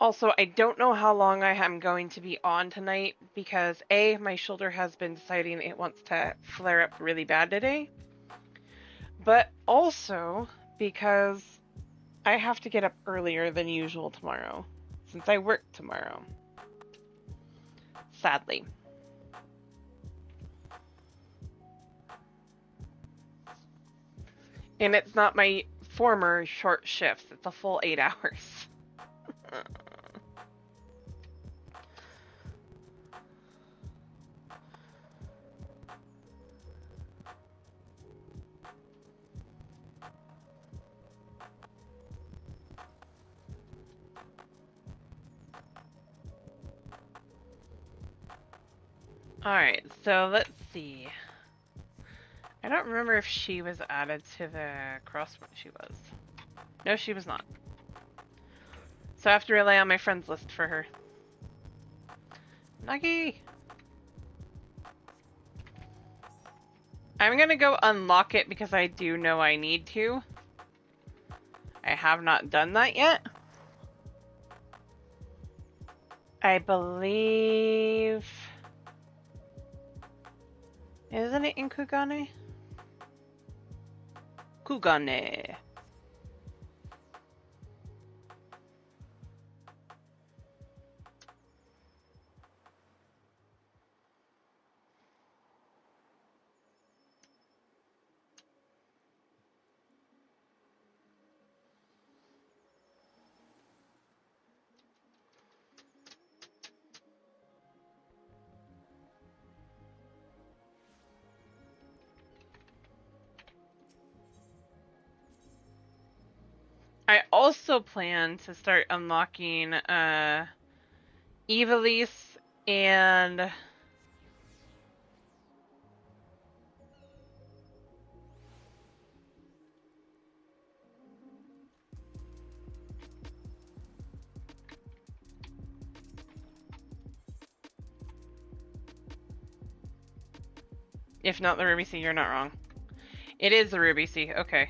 Also, I don't know how long I am going to be on tonight because A, my shoulder has been deciding it wants to flare up really bad today, but also because I have to get up earlier than usual tomorrow since I work tomorrow. Sadly. And it's not my former short shifts, it's a full 8 hours. Alright, so let's see. I don't remember if she was added to the crossword. She was. No, she was not. So I have to rely on my friends list for her. Nuggy! I'm gonna go unlock it because I do know I need to. I have not done that yet. I believe... Isn't it in Kugane? Kugane. I also plan to start unlocking Evilise and if not the Ruby Sea, you're not wrong. It is the Ruby Sea, okay.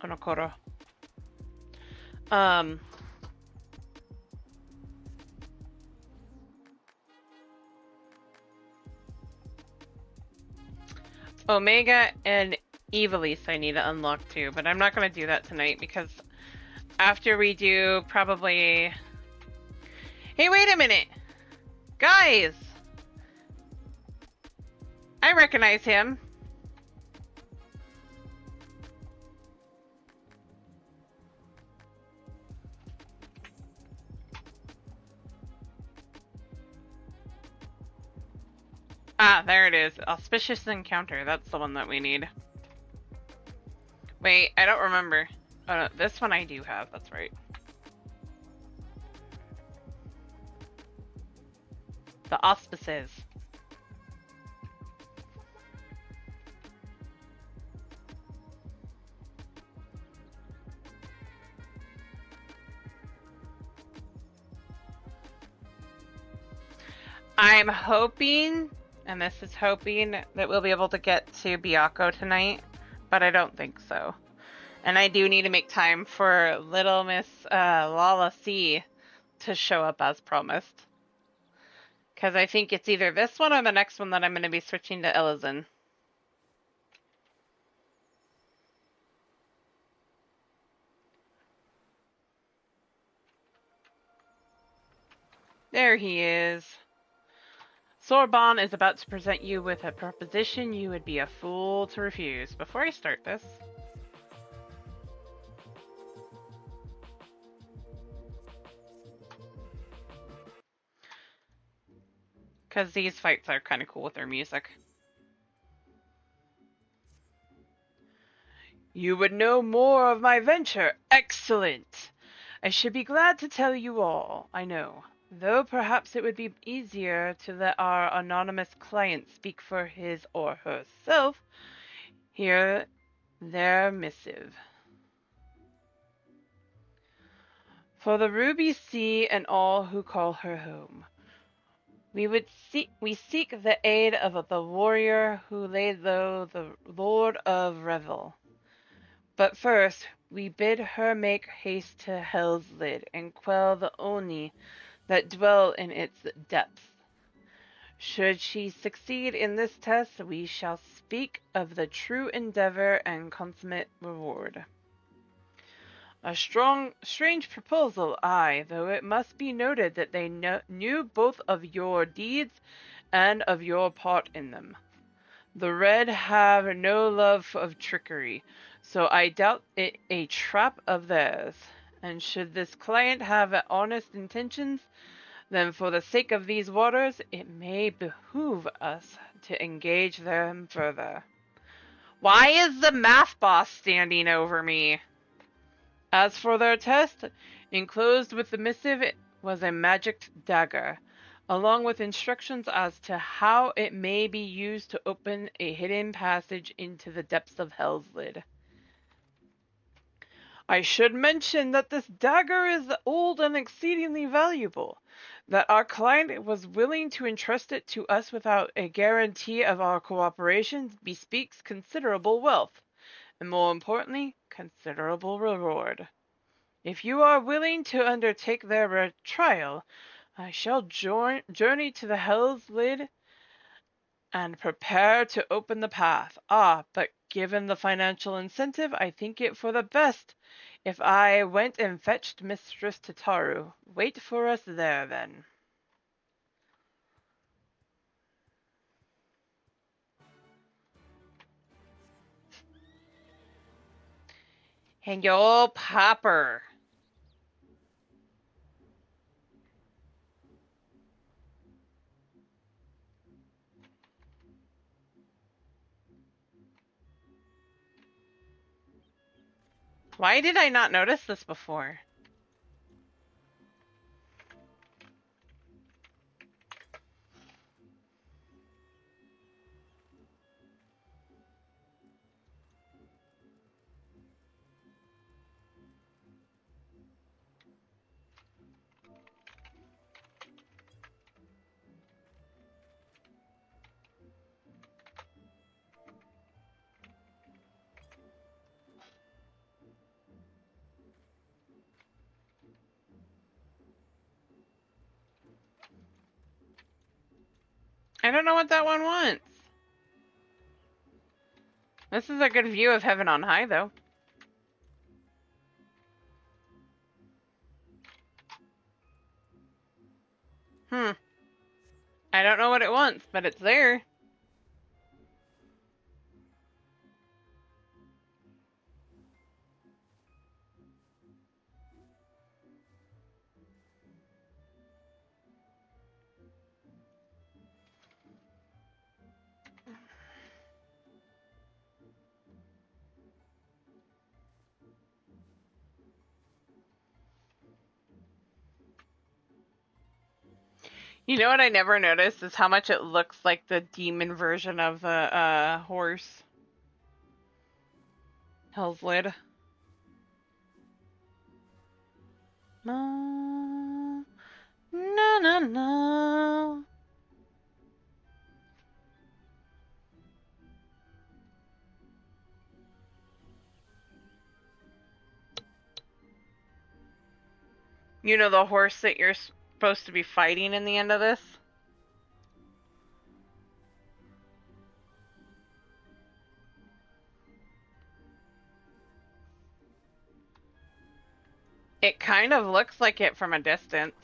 Onokoro. Omega and Evilise I need to unlock too, but I'm not going to do that tonight because after we do probably... Hey, wait a minute! Guys! I recognize him. Ah, there it is. Auspicious Encounter. That's the one that we need. Wait, I don't remember. Oh, no, this one I do have. That's right. The Auspices. I'm hoping, and this is hoping, that we'll be able to get to Byakko tonight, but I don't think so. And I do need to make time for Little Miss Lala C to show up as promised. Because I think it's either this one or the next one that I'm going to be switching to Ellison. There he is. Sorbonne is about to present you with a proposition you would be a fool to refuse. Before I start this... Because these fights are kind of cool with their music. You would know more of my venture. Excellent! I should be glad to tell you all. I know. Though perhaps it would be easier to let our anonymous client speak for his or herself, hear their missive. For the Ruby Sea and all who call her home, we seek the aid of the warrior who laid low the Lord of Revel. But first, we bid her make haste to Hell's Lid and quell the Oni that dwell in its depths. Should she succeed in this test, we shall speak of the true endeavor and consummate reward. A strange proposal, aye, though it must be noted that they knew both of your deeds and of your part in them. The Red have no love of trickery, so I doubt it a trap of theirs. And should this client have honest intentions, then for the sake of these waters, it may behoove us to engage them further. Why is the math boss standing over me? As for their test, enclosed with the missive was a magic dagger, along with instructions as to how it may be used to open a hidden passage into the depths of Hell's Lid. I should mention that this dagger is old and exceedingly valuable, that our client was willing to entrust it to us without a guarantee of our cooperation bespeaks considerable wealth, and more importantly, considerable reward. If you are willing to undertake their trial, I shall journey to the Hell's Lid and prepare to open the path. But given the financial incentive, I think it for the best if I went and fetched Mistress Tataru. Wait for us there, then. And yo, Popper. Why did I not notice this before? I don't know what that one wants. This is a good view of heaven on high, though. I don't know what it wants, but it's there. You know what I never noticed is how much it looks like the demon version of the horse. Hell's Lid. No, no, no, no. You know the horse that you're supposed to be fighting in the end of this? It kind of looks like it from a distance.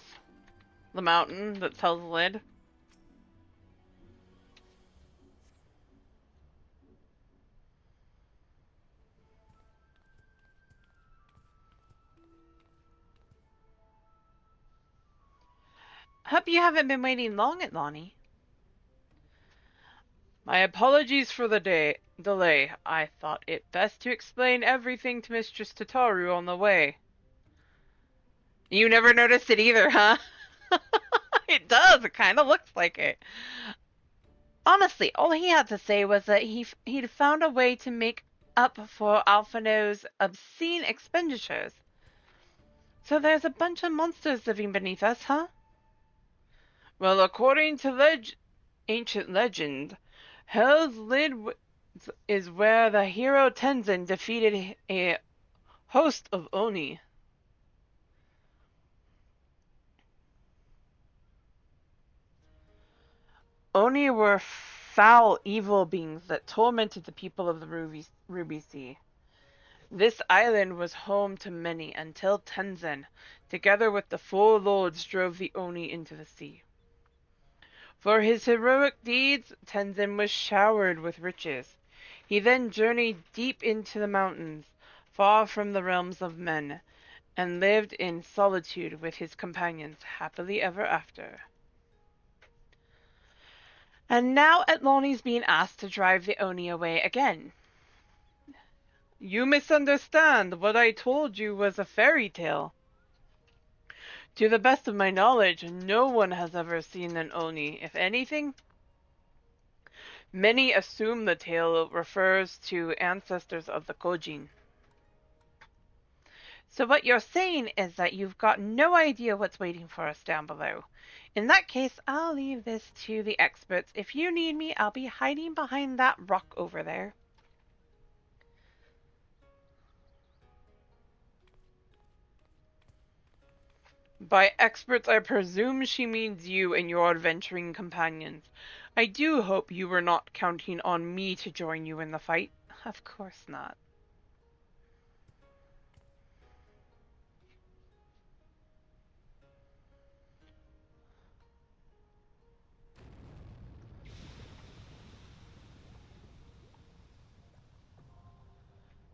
The mountain that Hell's Lid. Hope you haven't been waiting long at Lonnie. My apologies for the delay. I thought it best to explain everything to Mistress Tataru on the way. You never noticed it either, huh? It does. It kind of looks like it. Honestly, all he had to say was that he'd found a way to make up for Alphino's obscene expenditures. So there's a bunch of monsters living beneath us, huh? Well, according to ancient legend, Hell's Lid is where the hero Tenzin defeated a host of Oni. Oni were foul, evil beings that tormented the people of the Ruby Sea. This island was home to many until Tenzin, together with the four lords, drove the Oni into the sea. For his heroic deeds, Tenzin was showered with riches. He then journeyed deep into the mountains, far from the realms of men, and lived in solitude with his companions, happily ever after. And now Atloni's being asked to drive the Oni away again. You misunderstand. What I told you was a fairy tale. To the best of my knowledge, no one has ever seen an Oni. If anything, many assume the tale refers to ancestors of the Kojin. So what you're saying is that you've got no idea what's waiting for us down below. In that case, I'll leave this to the experts. If you need me, I'll be hiding behind that rock over there. By experts, I presume she means you and your adventuring companions. I do hope you were not counting on me to join you in the fight. Of course not.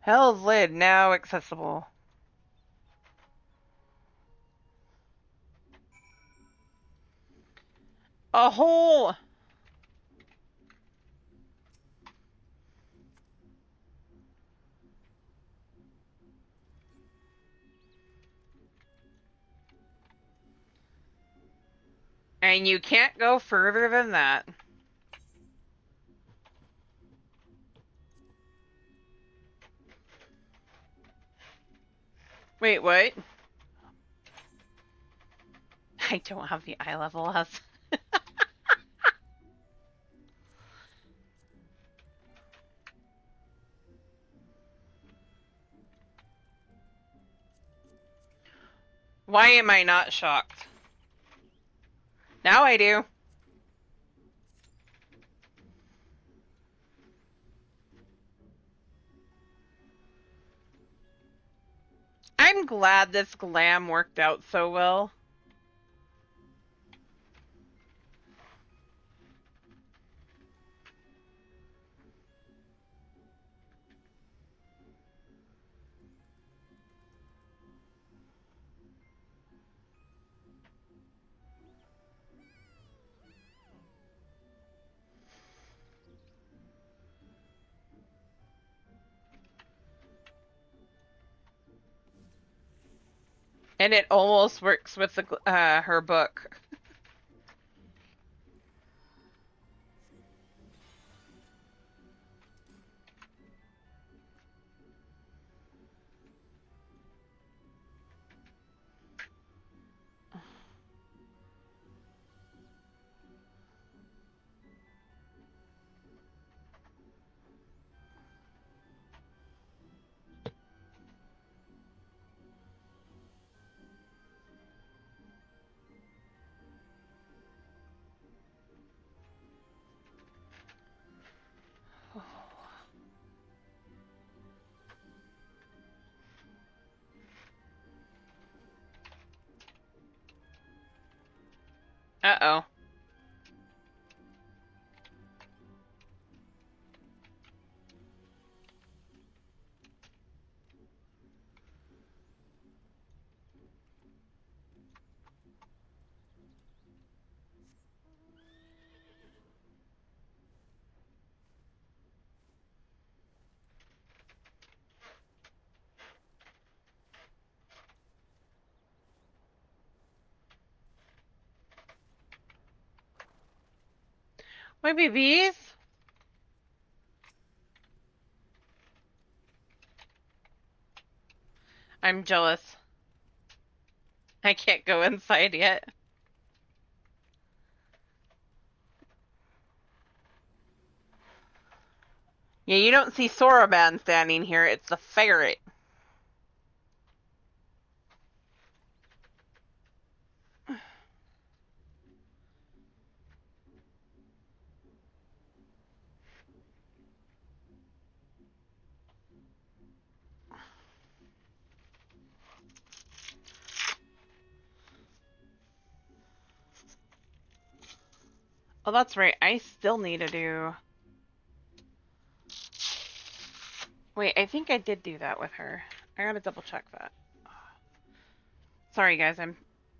Hell's Lid now accessible. A hole! And you can't go further than that. Wait, what? I don't have the eye level as. Why am I not shocked? Now I do. I'm glad this glam worked out so well. And it almost works with the her book. Uh-oh. My babies? I'm jealous. I can't go inside yet. Yeah, you don't see Soraban standing here, it's the ferret. Oh, that's right, I still need to do... Wait, I think I did do that with her. I gotta double check that. Sorry guys, I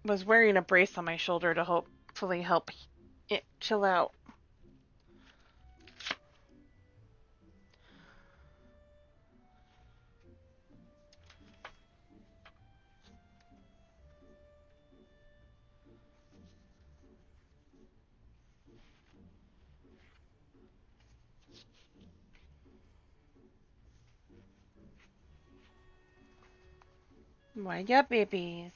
was wearing a brace on my shoulder to hopefully help it chill out. Why, yeah, babies.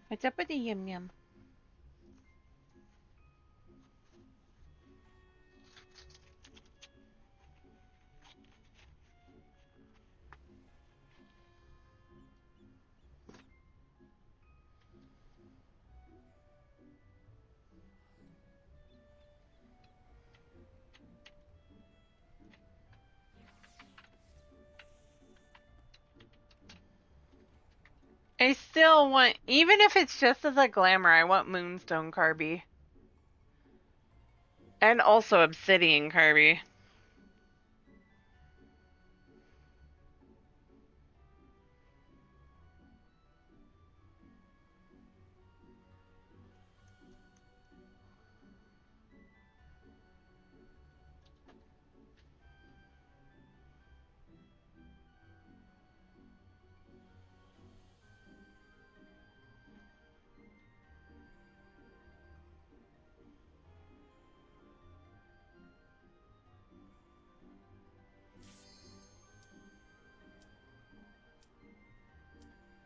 What's up with the yum yum? I still want, even if it's just as a glamour, I want Moonstone Carby. And also Obsidian Carby.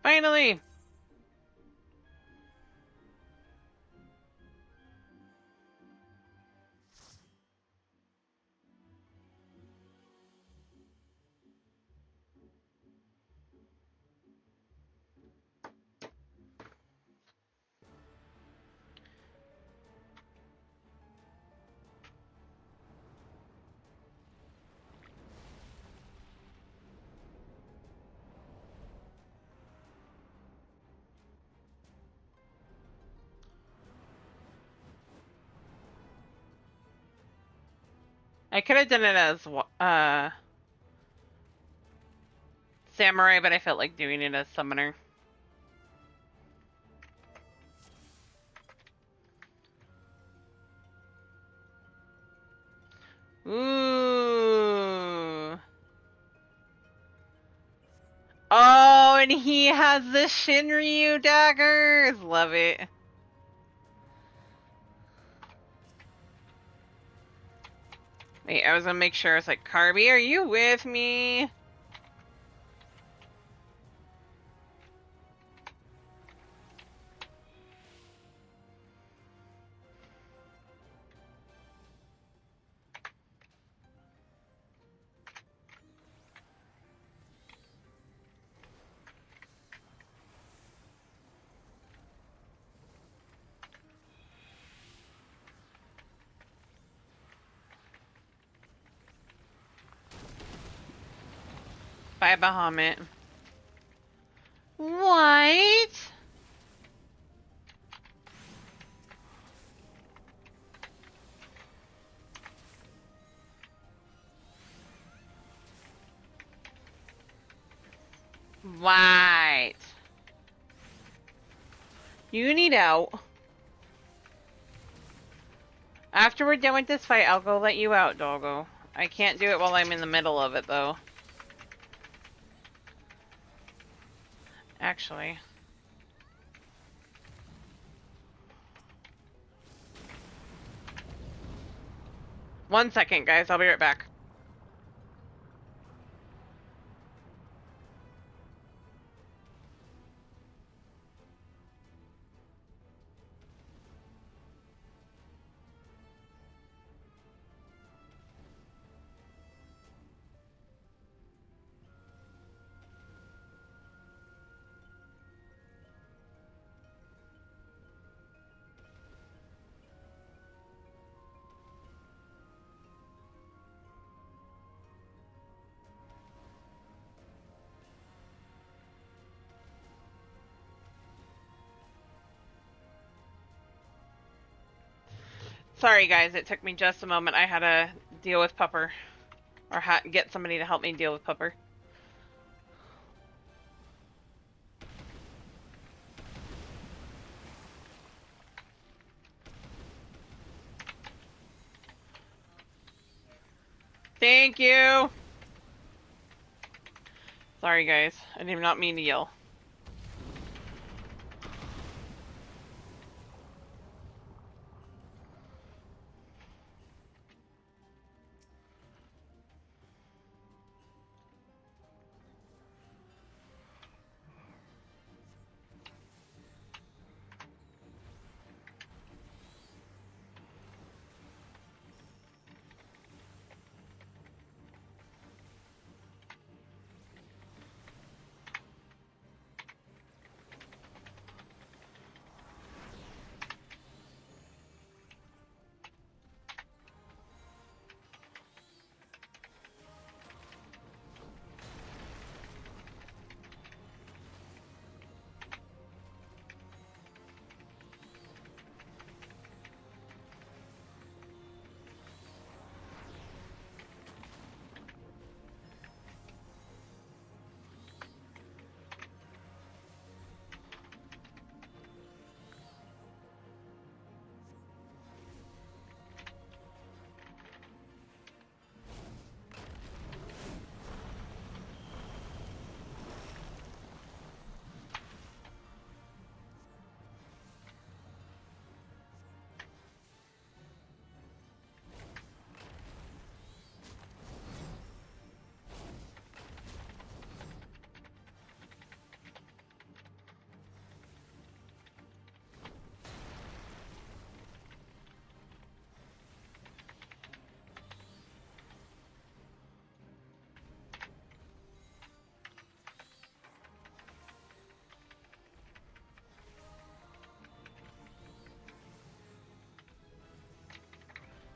Finally! I could have done it as Samurai, but I felt like doing it as Summoner. Ooh. Oh, and he has the Shinryu daggers! Love it. Wait, I was gonna make sure. It's like, Carby, are you with me? Bye, Bahamut. What? Right. You need out. After we're done with this fight, I'll go let you out, doggo. I can't do it while I'm in the middle of it, though. Actually. 1 second, guys. I'll be right back. Sorry, guys. It took me just a moment. I had to deal with Pupper. Or get somebody to help me deal with Pupper. Thank you! Sorry, guys. I did not mean to yell.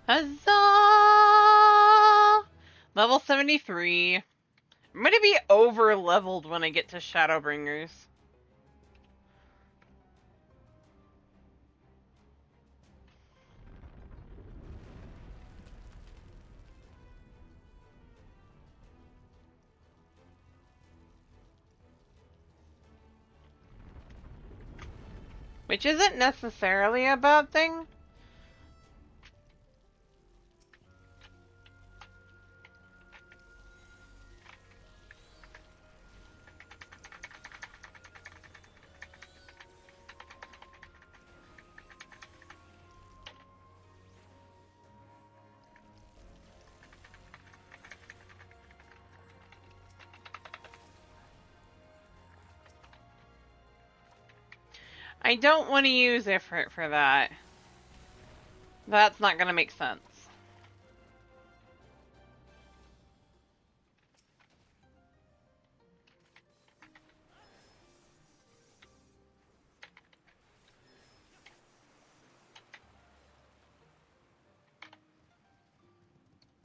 Huzzah! Level 73. I'm gonna be over leveled when I get to Shadowbringers. Which isn't necessarily a bad thing. I don't want to use Ifrit for that. That's not gonna make sense.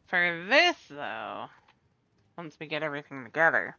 For this, though, once we get everything together.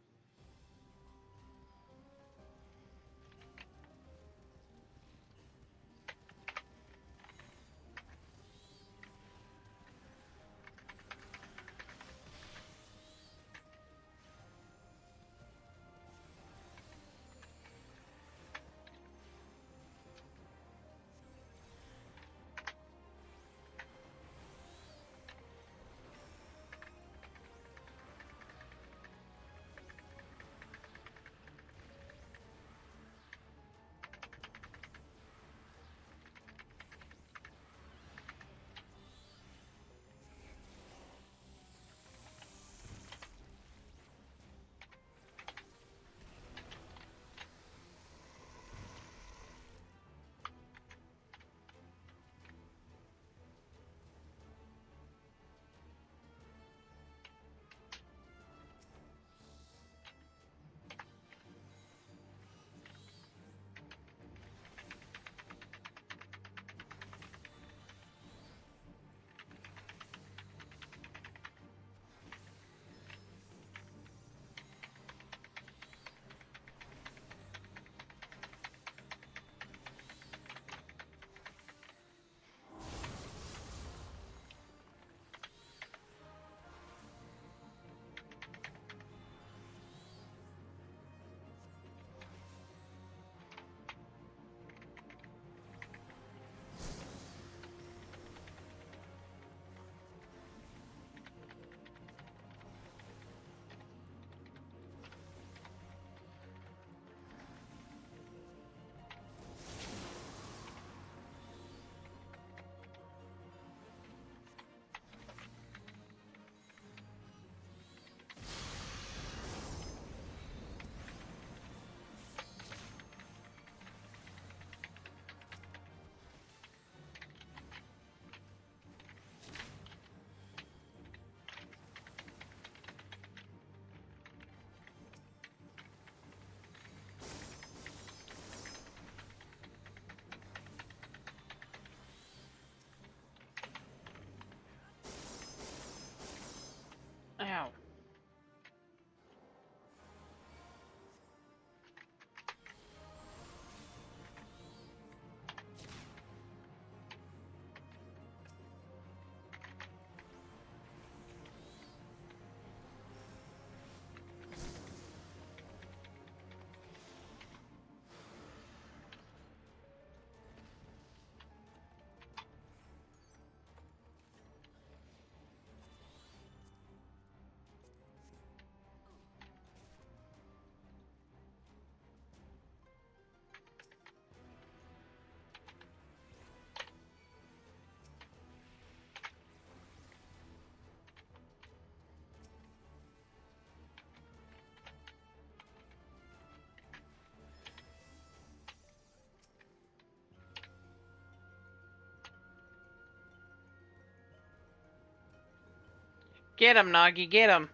Get him, Nagi, get him.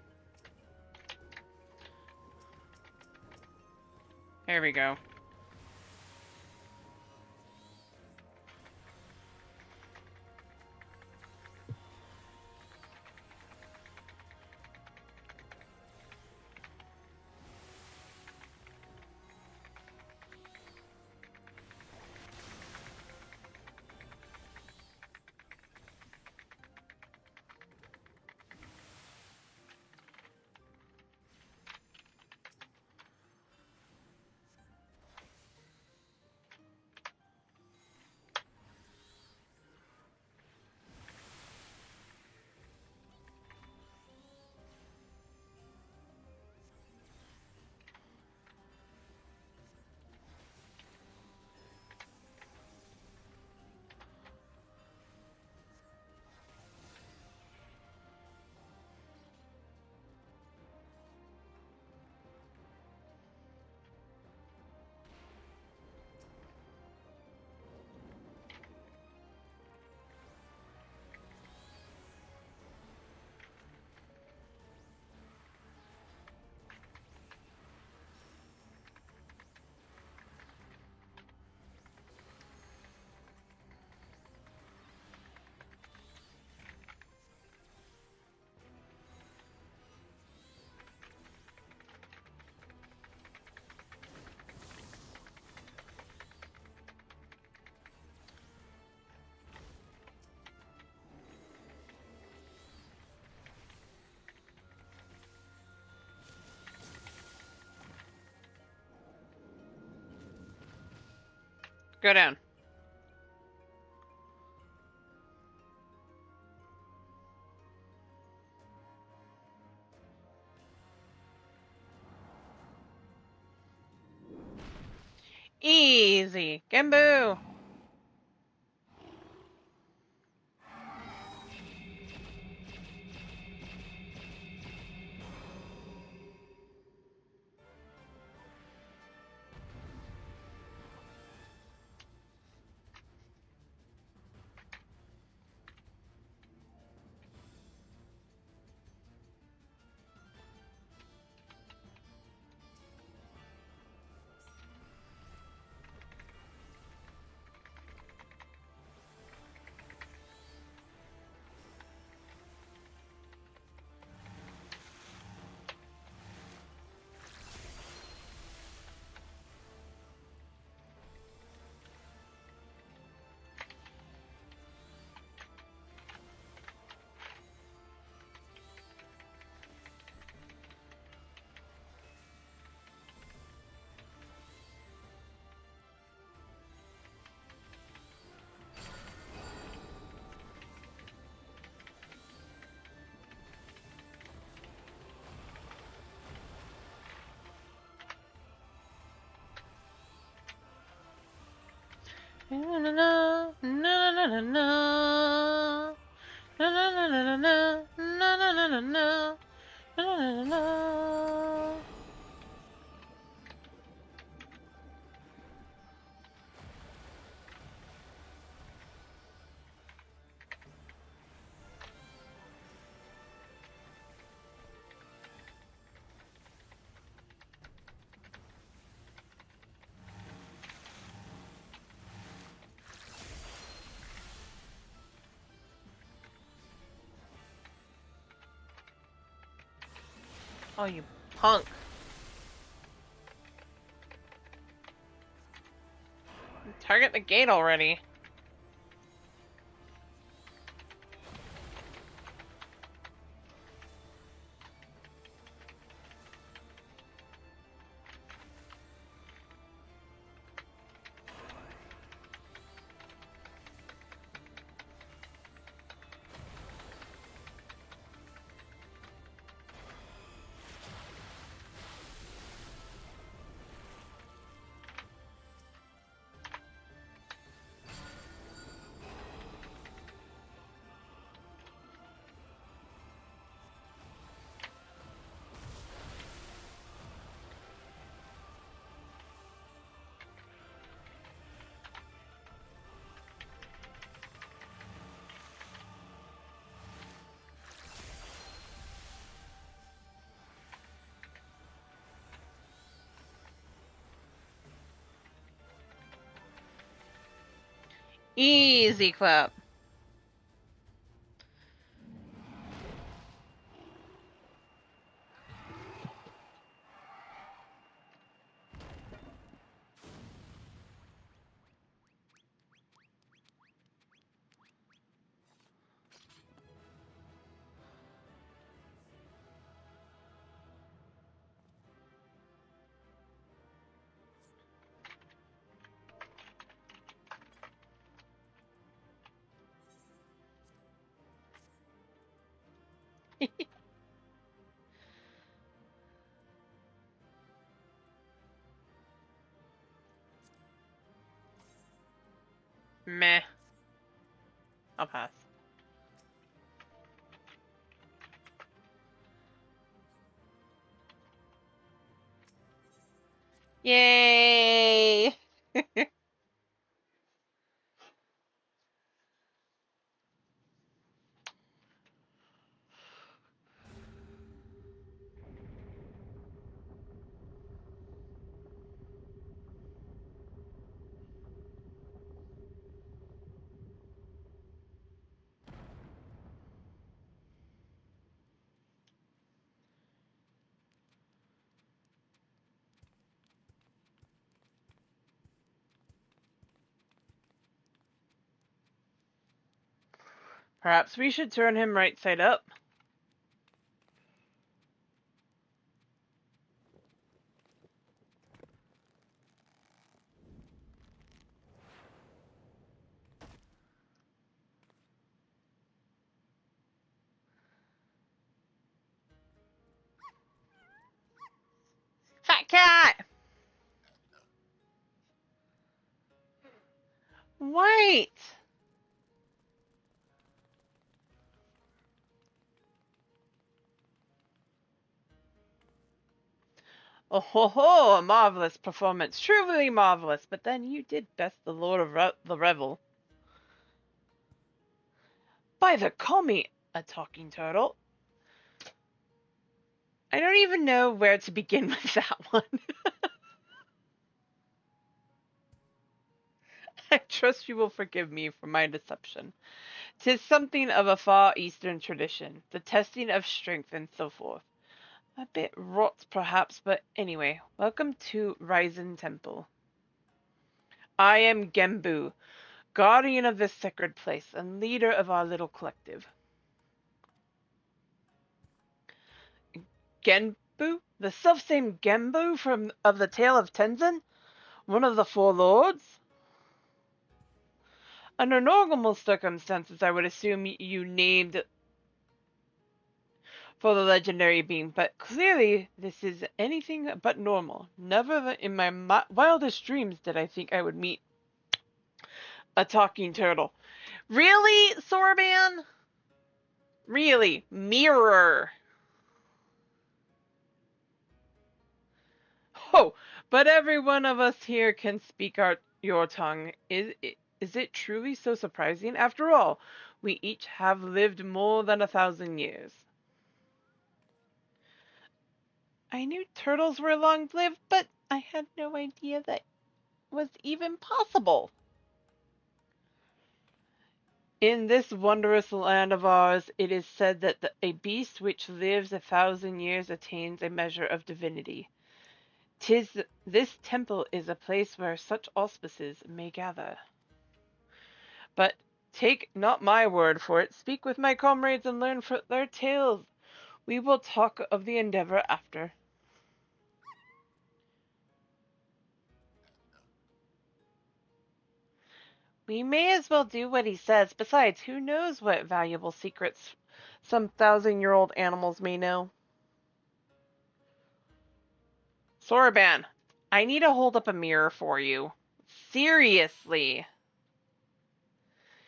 There we go. Go down. Easy. Gembu. Na na na na na na na na na na na na na na na na na na na. Oh, you punk. Target the gate already. Easy clap. Meh. I'll pass. Yay! Perhaps we should turn him right side up. Fat cat! Wait! Oh ho ho! A marvelous performance. Truly marvelous. But then you did best the Lord of the Revel. By the call me a talking turtle. I don't even know where to begin with that one. I trust you will forgive me for my deception. 'Tis something of a far eastern tradition, the testing of strength and so forth. A bit rot, perhaps, but anyway, welcome to Ryzen Temple. I am Gembu, guardian of this sacred place and leader of our little collective. Genbu? The selfsame Genbu from of the Tale of Tenzin? One of the four lords? Under normal circumstances, I would assume you named for the legendary being, but clearly this is anything but normal. Never in my wildest dreams did I think I would meet a talking turtle. Really, Sorban? Really? Mirror. Oh, but every one of us here can speak your tongue. Is it truly so surprising? After all, we each have lived more than 1,000 years. I knew turtles were long-lived, but I had no idea that was even possible. In this wondrous land of ours, it is said that a beast which lives 1,000 years attains a measure of divinity. This temple is a place where such auspices may gather. But take not my word for it. Speak with my comrades and learn from their tales. We will talk of the endeavor after. We may as well do what he says. Besides, who knows what valuable secrets some 1,000-year-old animals may know? Sorban, I need to hold up a mirror for you. Seriously.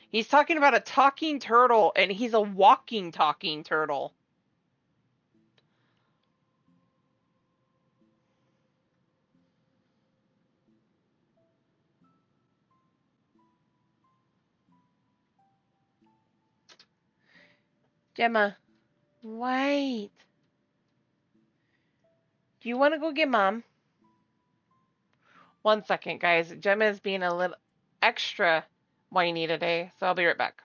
He's talking about a talking turtle, and he's a walking talking turtle. Gemma, wait. Do you want to go get Mom? 1 second, guys. Gemma is being a little extra why you need a day. So I'll be right back.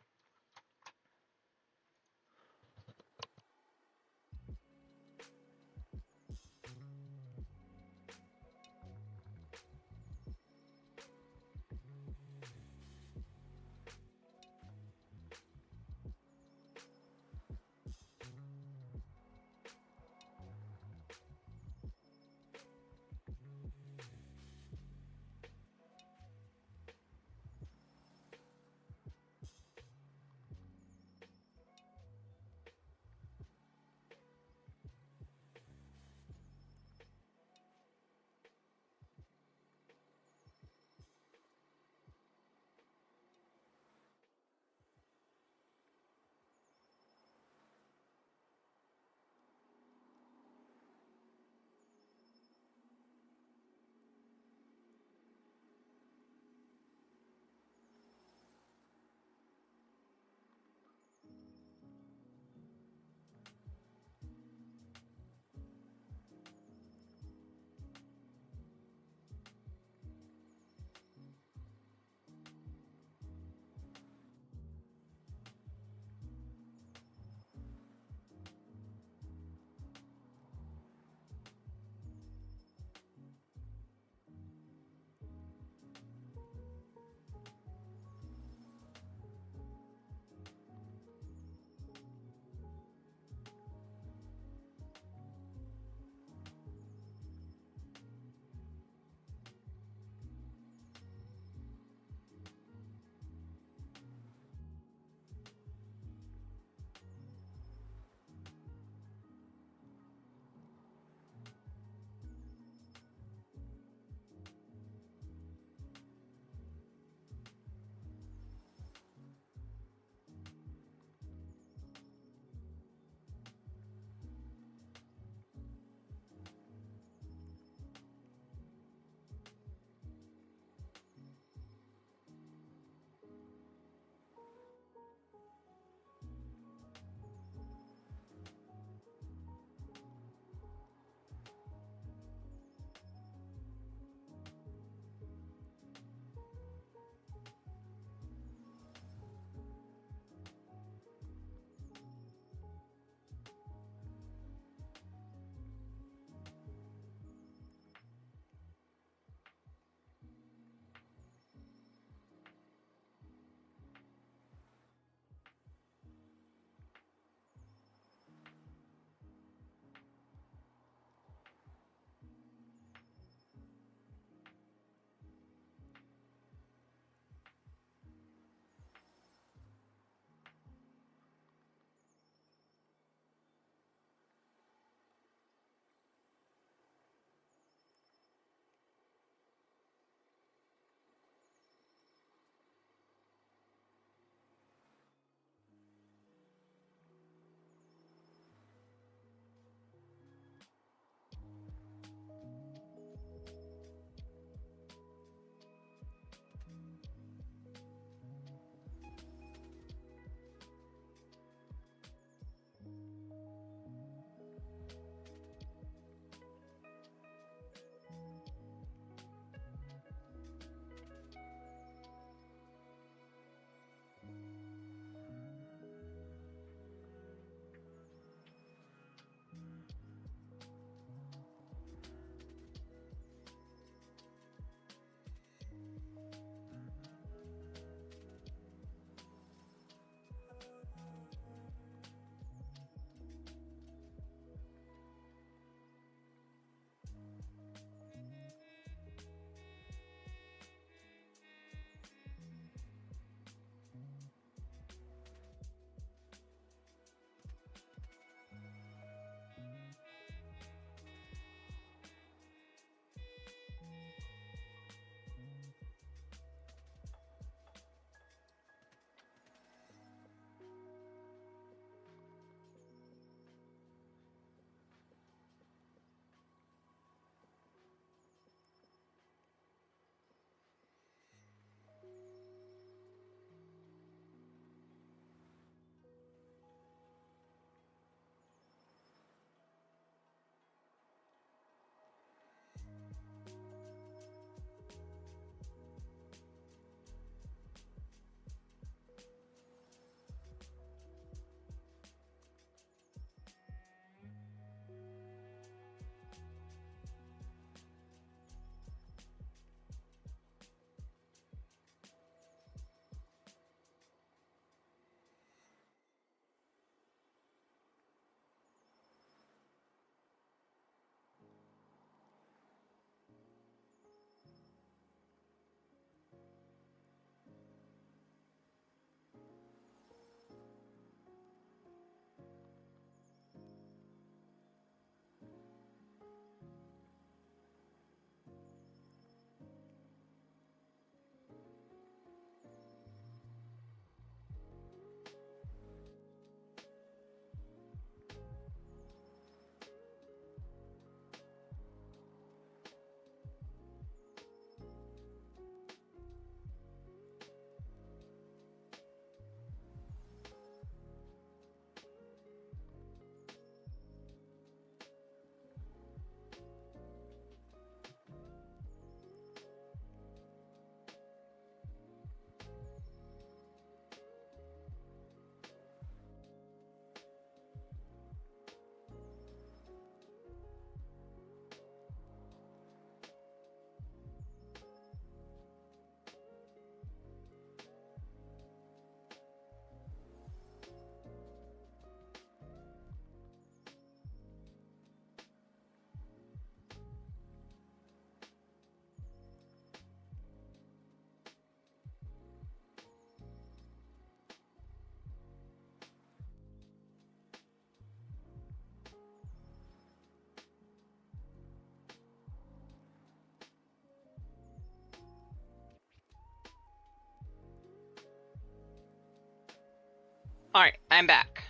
Alright, I'm back.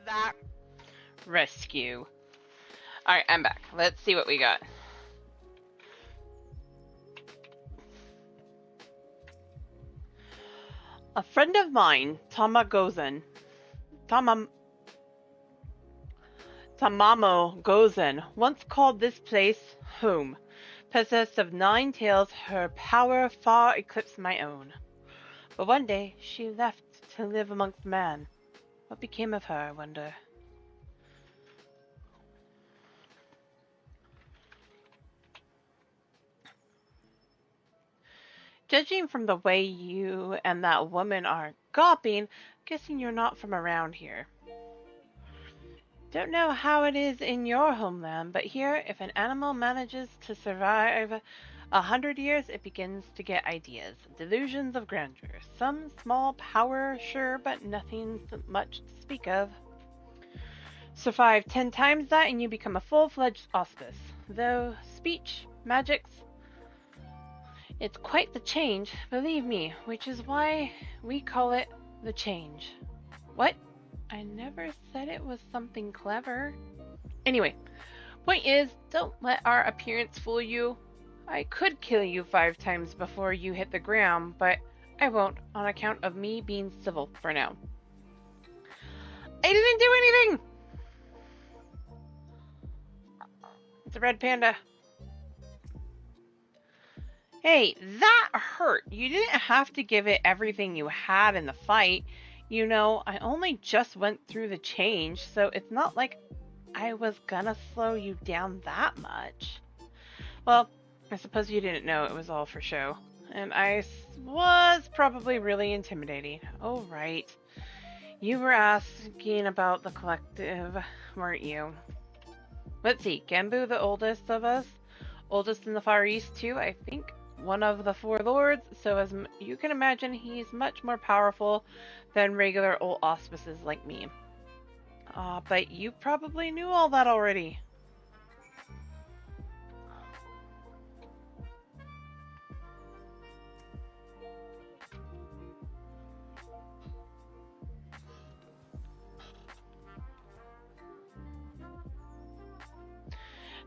That rescue. Alright, I'm back. Let's see what we got. A friend of mine, Tamamo Gozen, once called this place home. Possessed of 9 tails, her power far eclipsed my own. But one day, she left to live amongst man. What became of her, I wonder? Judging from the way you and that woman are gawping, guessing you're not from around here. Don't know how it is in your homeland, but here, if an animal manages to survive 100 years, it begins to get ideas, delusions of grandeur. Some small power, sure, but nothing much to speak of. Survive 10 times that and you become a full-fledged auspice. Though speech, magics, it's quite the change, believe me, which is why we call it the change. What? I never said it was something clever. Anyway, point is, don't let our appearance fool you. I could kill you 5 times before you hit the ground, but I won't on account of me being civil for now. I didn't do anything! It's a red panda. Hey, that hurt. You didn't have to give it everything you had in the fight. You know, I only just went through the change, so it's not like I was gonna slow you down that much. Well, I suppose you didn't know it was all for show. And I was probably really intimidating. Oh, right. You were asking about the collective, weren't you? Let's see, Gambu, the oldest of us, oldest in the Far East too, I think. One of the 4 lords, so as you can imagine, he's much more powerful than regular old auspices like me. But you probably knew all that already.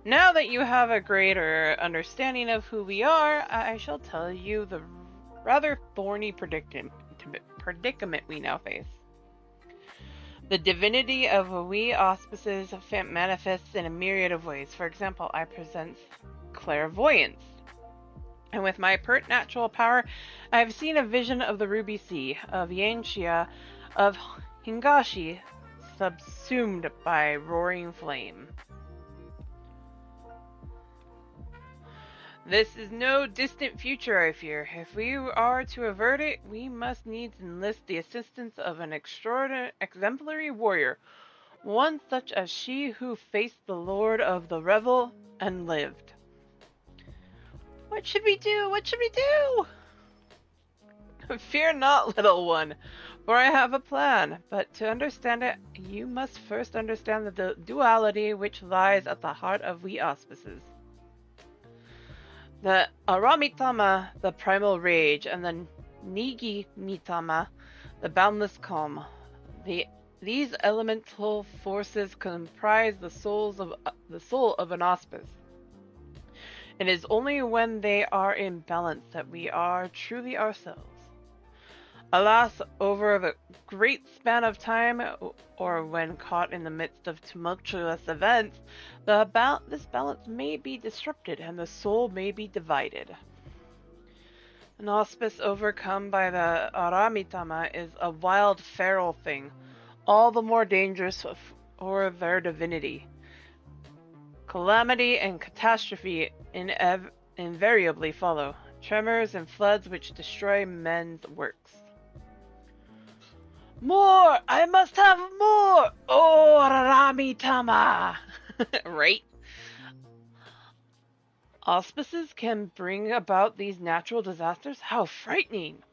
Now that you have a greater understanding of who we are, I shall tell you the rather thorny predicament we now face. The divinity of we auspices manifests in a myriad of ways. For example, I present clairvoyance. And with my preternatural power, I have seen a vision of the Ruby Sea, of Eorzea, of Hingashi, subsumed by roaring flame. This is no distant future, I fear. If we are to avert it, we must needs enlist the assistance of an exemplary warrior, one such as she who faced the Lord of the Revel and lived. What should we do? What should we do? Fear not, little one, for I have a plan. But to understand it, you must first understand the duality which lies at the heart of we auspices. The Aramitama, the primal rage, and the Nigi Mitama, the boundless calm. These elemental forces comprise the soul of an auspice. It is only when they are in balance that we are truly ourselves. Alas, over the great span of time, or when caught in the midst of tumultuous events, this balance may be disrupted and the soul may be divided. An auspice overcome by the Aramitama is a wild, feral thing, all the more dangerous for their divinity. Calamity and catastrophe invariably follow, tremors and floods which destroy men's works. More! I must have more! Oh, Aramitama! Right? Auspices can bring about these natural disasters? How frightening!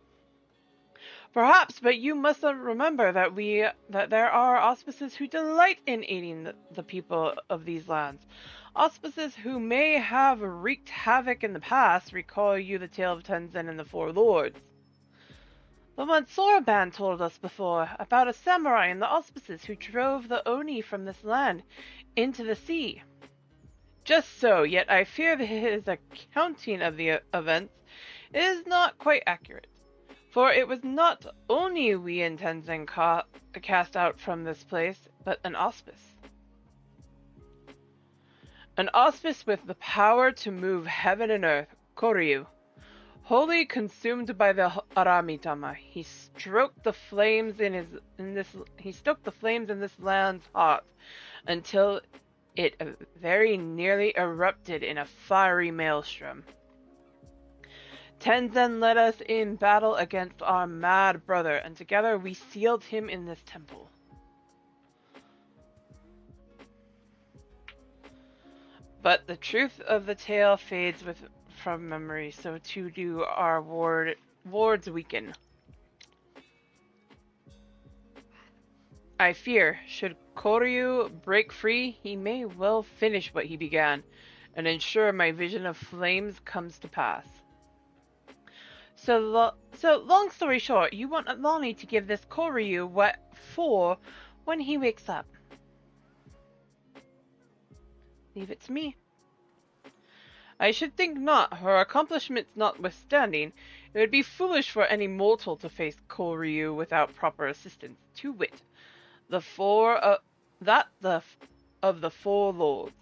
Perhaps, but you must remember that there are auspices who delight in aiding the people of these lands. Auspices who may have wreaked havoc in the past. Recall you the tale of Tenzin and the 4 lords. The one Soraban told us before, about a samurai in the auspices who drove the Oni from this land into the sea. Just so, yet I fear that his accounting of the events is not quite accurate. For it was not Oni we intended cast out from this place, but an auspice. An auspice with the power to move heaven and earth, Koryu. Wholly consumed by the Aramitama, he stroked the flames in this land's heart until it very nearly erupted in a fiery maelstrom. Tenzin led us in battle against our mad brother, and together we sealed him in this temple. But the truth of the tale fades from memory, so too do our wards weaken. I fear, should Koryu break free, he may well finish what he began, and ensure my vision of flames comes to pass. So long story short, you want Alani to give this Koryu what for when he wakes up. Leave it to me. I should think not, her accomplishments notwithstanding. It would be foolish for any mortal to face Koryu without proper assistance, to wit, the four of the four lords.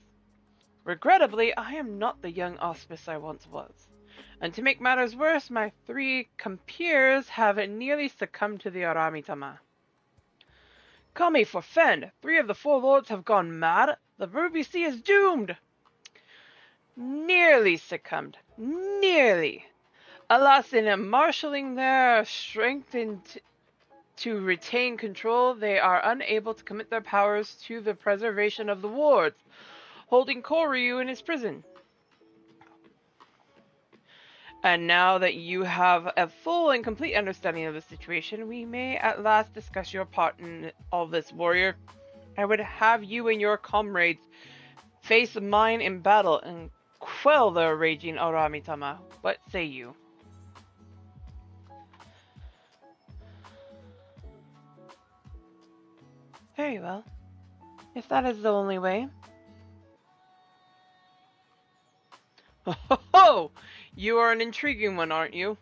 Regrettably, I am not the young auspice I once was, and to make matters worse, my 3 compeers have nearly succumbed to the Aramitama. Call me for Fen. 3 of the 4 lords have gone mad. The Ruby Sea is doomed. Nearly succumbed. Nearly. Alas, in marshalling their strength to retain control, they are unable to commit their powers to the preservation of the wards, holding Koryu in his prison. And now that you have a full and complete understanding of the situation, we may at last discuss your part in all this, warrior. I would have you and your comrades face mine in battle and quell the raging Aramitama. What say you? Very well. If that is the only way. Ho ho ho! You are an intriguing one, aren't you?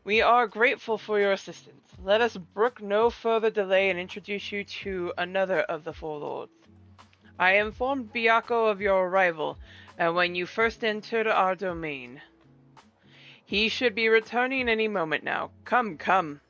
We are grateful for your assistance. Let us brook no further delay and introduce you to another of the 4 lords. I informed Byako of your arrival, and when you first entered our domain. He should be returning any moment now. Come, come.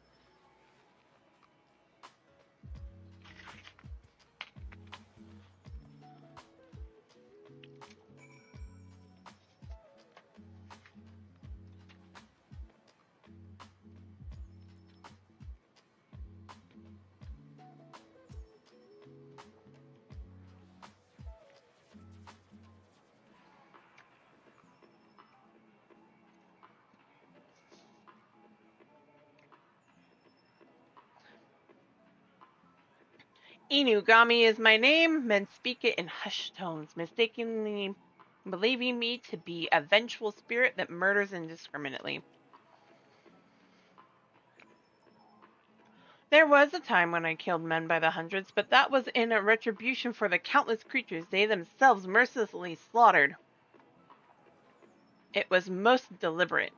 Inugami is my name. Men speak it in hushed tones, mistakenly believing me to be a vengeful spirit that murders indiscriminately. There was a time when I killed men by the hundreds, but that was in a retribution for the countless creatures they themselves mercilessly slaughtered. It was most deliberate.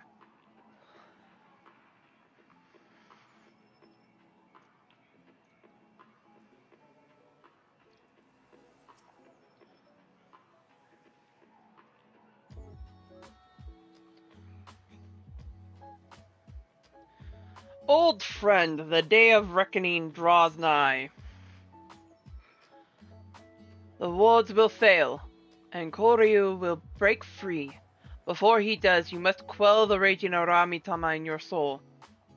Old friend, the day of reckoning draws nigh. The wards will fail, and Koryu will break free. Before he does, you must quell the raging Aramitama in your soul.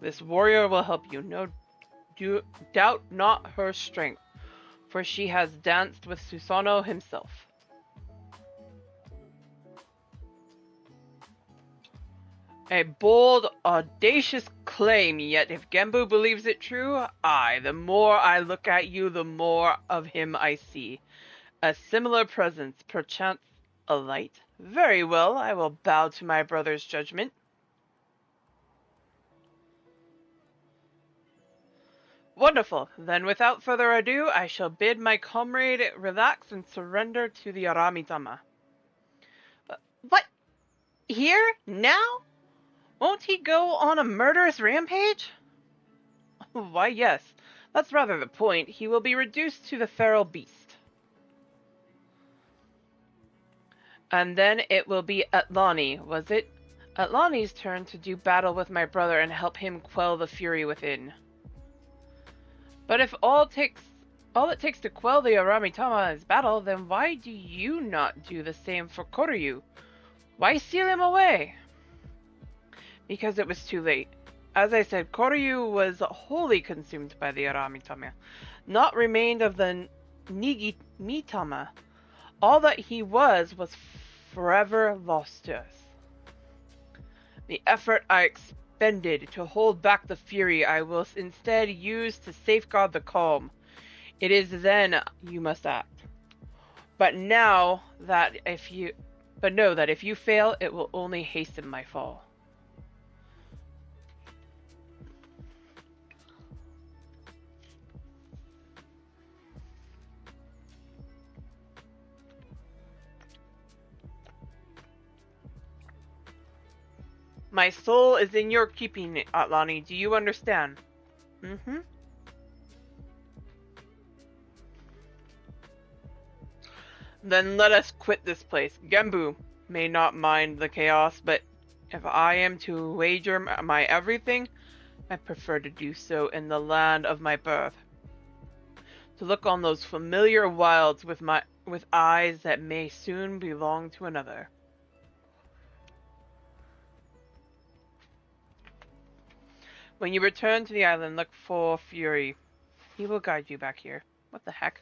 This warrior will help you. Doubt not her strength, for she has danced with Susanoo himself. A bold, audacious claim, yet if Genbu believes it true, the more I look at you, the more of him I see. A similar presence, perchance a light. Very well, I will bow to my brother's judgment. Wonderful. Then without further ado, I shall bid my comrade relax and surrender to the Aramitama. What? Here? Now? Won't he go on a murderous rampage? Why, yes. That's rather the point. He will be reduced to the feral beast. And then it will be Atlani, was it? Atlani's turn to do battle with my brother and help him quell the fury within. But if all it takes to quell the Aramitama is battle, then why do you not do the same for Koryu? Why seal him away? Because it was too late. As I said, Koryu was wholly consumed by the Aramitama. Naught remained of the Nigimitama. All that he was forever lost to us. The effort I expended to hold back the fury I will instead use to safeguard the calm. It is then you must act. But know that if you fail, it will only hasten my fall. My soul is in your keeping, Atlani. Do you understand? Mm-hmm. Then let us quit this place. Genbu may not mind the chaos, but if I am to wager my everything, I prefer to do so in the land of my birth. To look on those familiar wilds with eyes that may soon belong to another. When you return to the island, look for Fury. He will guide you back here. What the heck?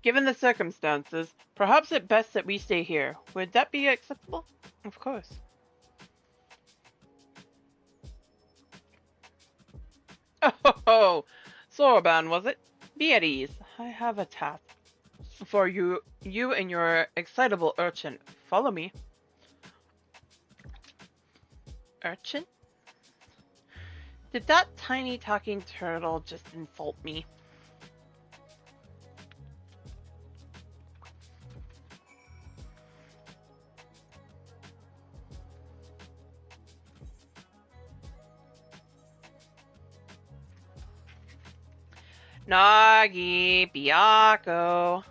Given the circumstances, perhaps it's best that we stay here. Would that be acceptable? Of course. Oh, Soroban, was it? Be at ease. I have a task for you and your excitable urchin. Follow me. Urchin? Did that tiny talking turtle just insult me? Nagi, Byaku.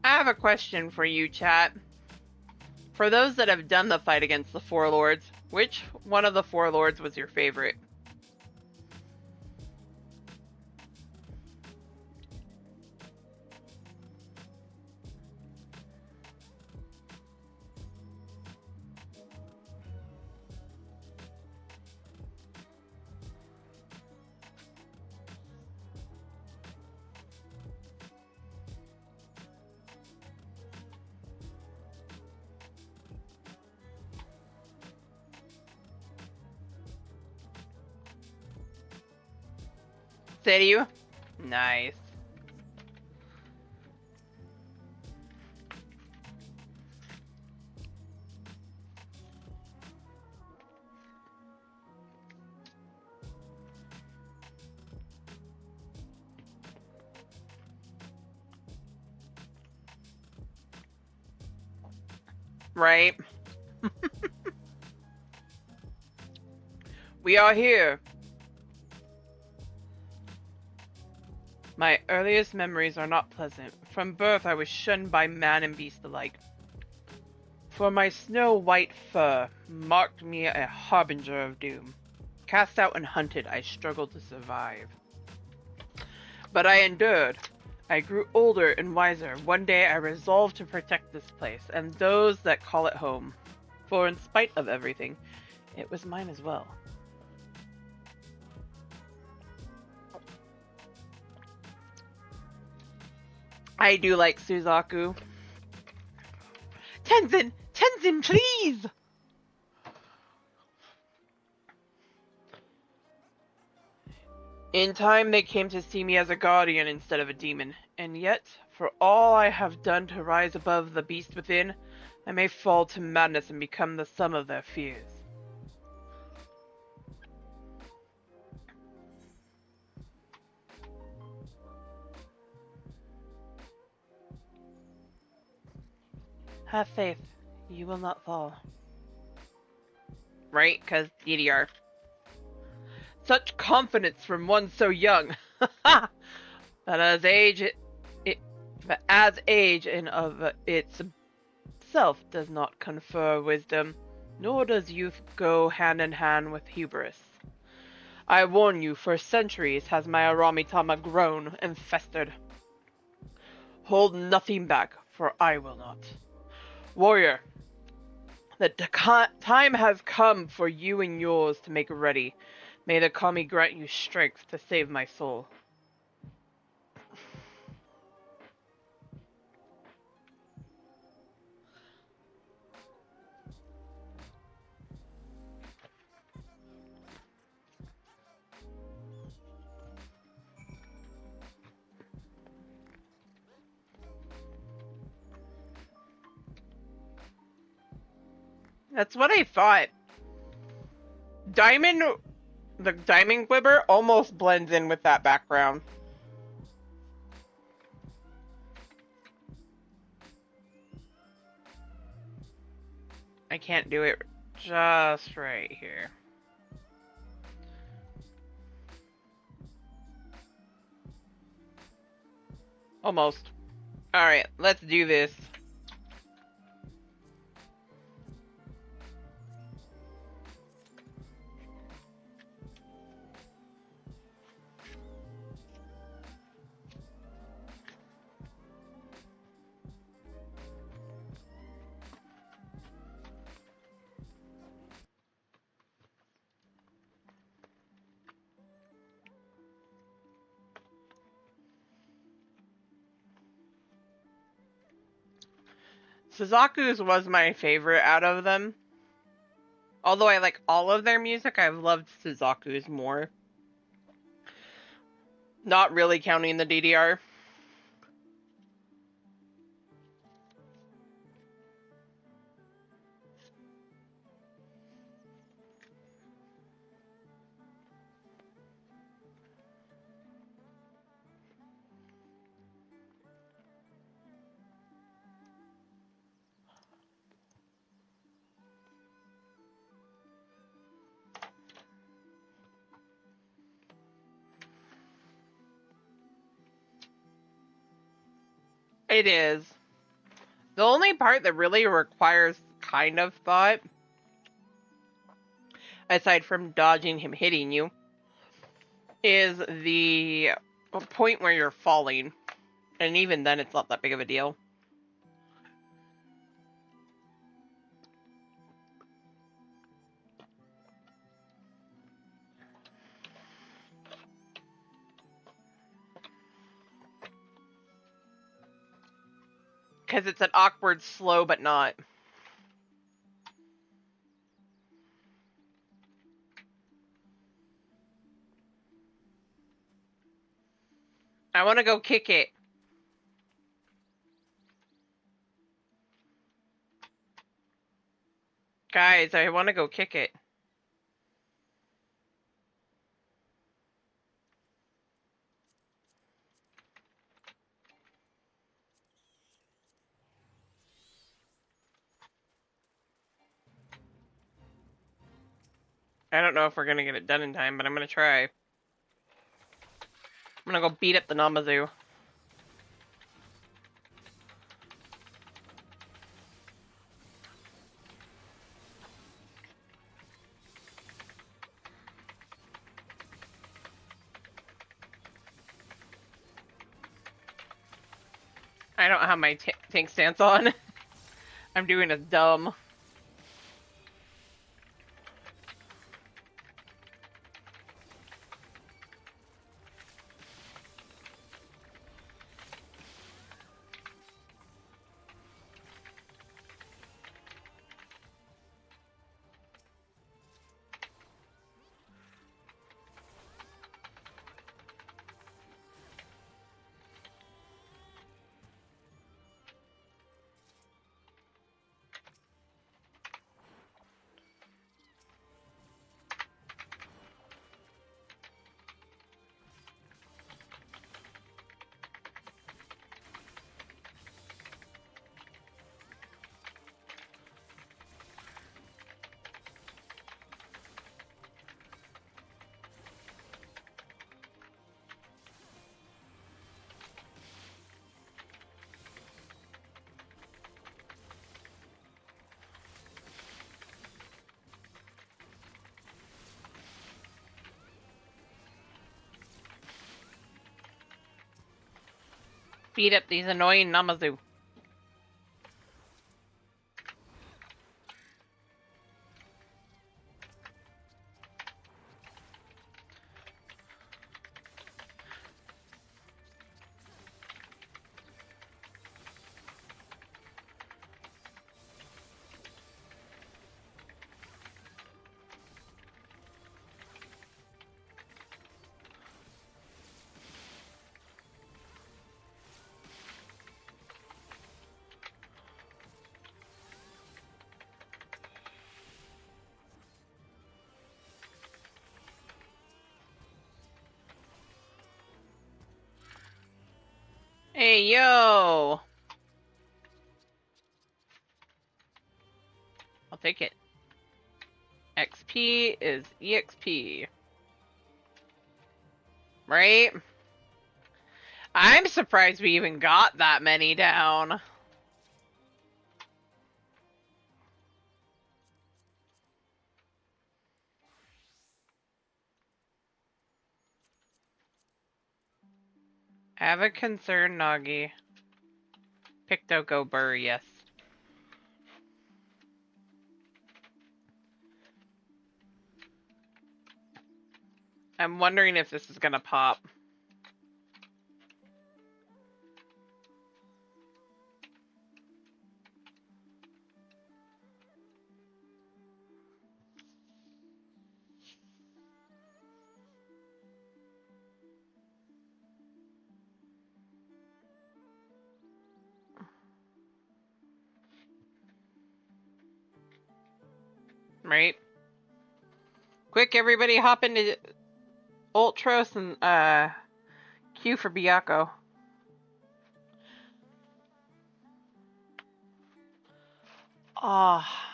I have a question for you, chat. For those that have done the fight against the Four Lords, which one of the Four Lords was your favorite? Seiryu? Nice. Right. We are here. My earliest memories are not pleasant. From birth I was shunned by man and beast alike. For my snow-white fur marked me a harbinger of doom. Cast out and hunted, I struggled to survive. But I endured. I grew older and wiser. One day I resolved to protect this place and those that call it home. For in spite of everything, it was mine as well. I do like Suzaku. Tenzin! Tenzin, please! In time, they came to see me as a guardian instead of a demon. And yet, for all I have done to rise above the beast within, I may fall to madness and become the sum of their fears. Have faith. You will not fall. Right? Because DDR. Such confidence from one so young. but as age, but as age in of itself does not confer wisdom, nor does youth go hand in hand with hubris. I warn you, for centuries has my Aramitama grown and festered. Hold nothing back, for I will not. Warrior, the time has come for you and yours to make ready. May the Kami grant you strength to save my soul. That's what I thought. The diamond quiver almost blends in with that background. I can't do it just right here. Almost. Alright, let's do this. Suzaku's was my favorite out of them. Although I like all of their music, I've loved Suzaku's more. Not really counting the DDR. It is. The only part that really requires kind of thought, aside from dodging him hitting you, is the point where you're falling. And even then, it's not that big of a deal. Because it's an awkward slow, but not. I want to go kick it. Guys, I want to go kick it. I don't know if we're going to get it done in time, but I'm going to try. I'm going to go beat up the Namazu. I don't have my tank stance on. I'm doing a dumb. Beat up these annoying Namazu. Hey, yo! I'll take it. XP is EXP. Right? I'm surprised we even got that many down. Have a concern, Nagi. Picto go burr, yes. I'm wondering if this is gonna pop. Right? Quick, everybody hop into Ultros and Q for Byaku. Ah.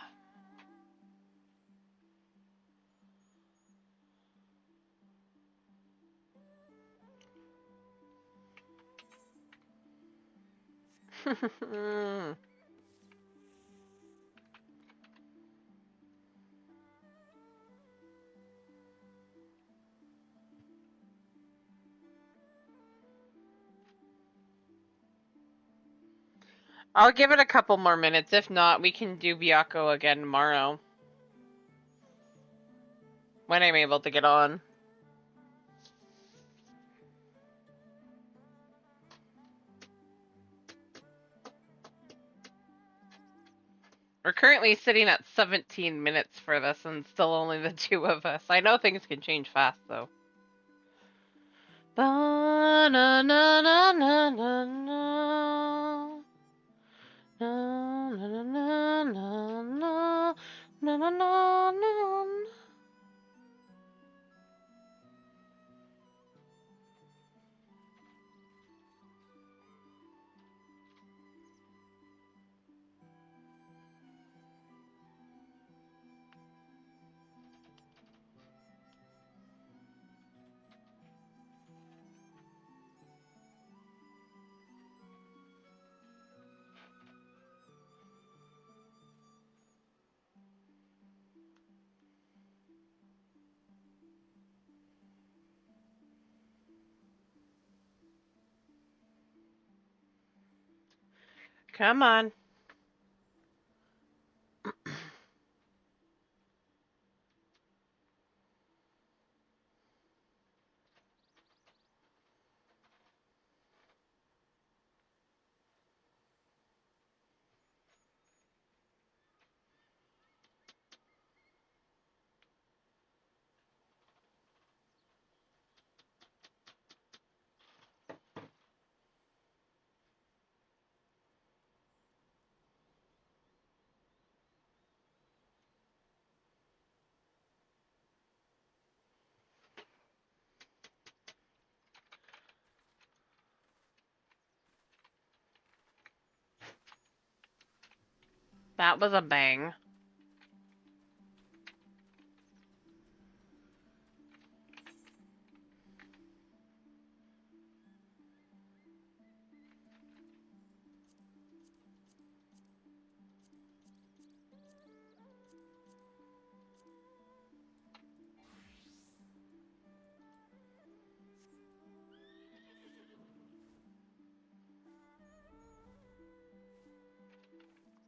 Oh. I'll give it a couple more minutes. If not, we can do Byaku again tomorrow. When I'm able to get on. We're currently sitting at 17 minutes for this and still only the two of us. I know things can change fast though. Na na na na na na na na na na na na na na. Come on. That was a bang.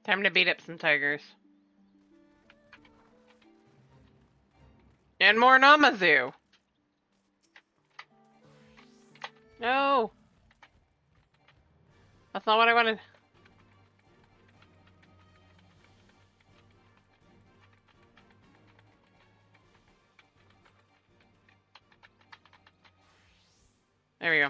Time to beat up some tigers. And more Namazu. No. That's not what I wanted. There we go.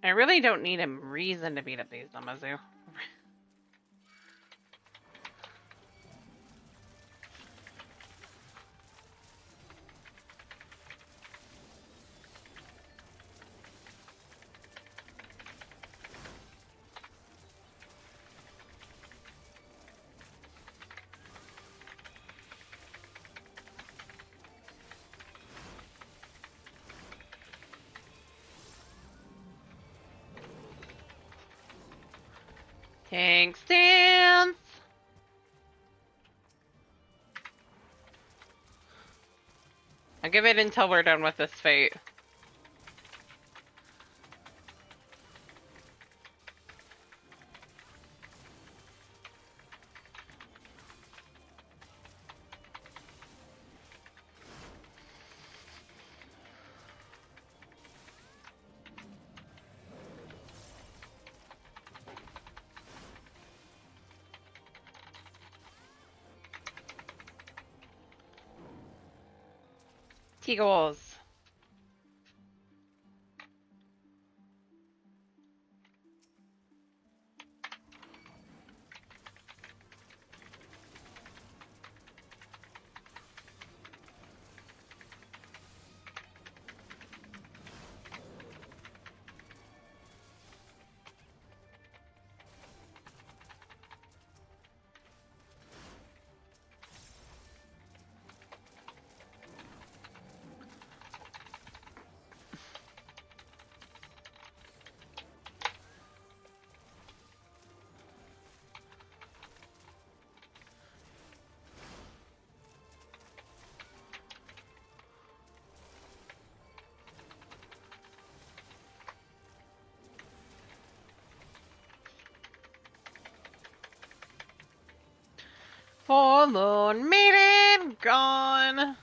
I really don't need a reason to beat up these Namazu. Tank stance! I'll give it until we're done with this fight. T-goals. Forlorn maiden gone.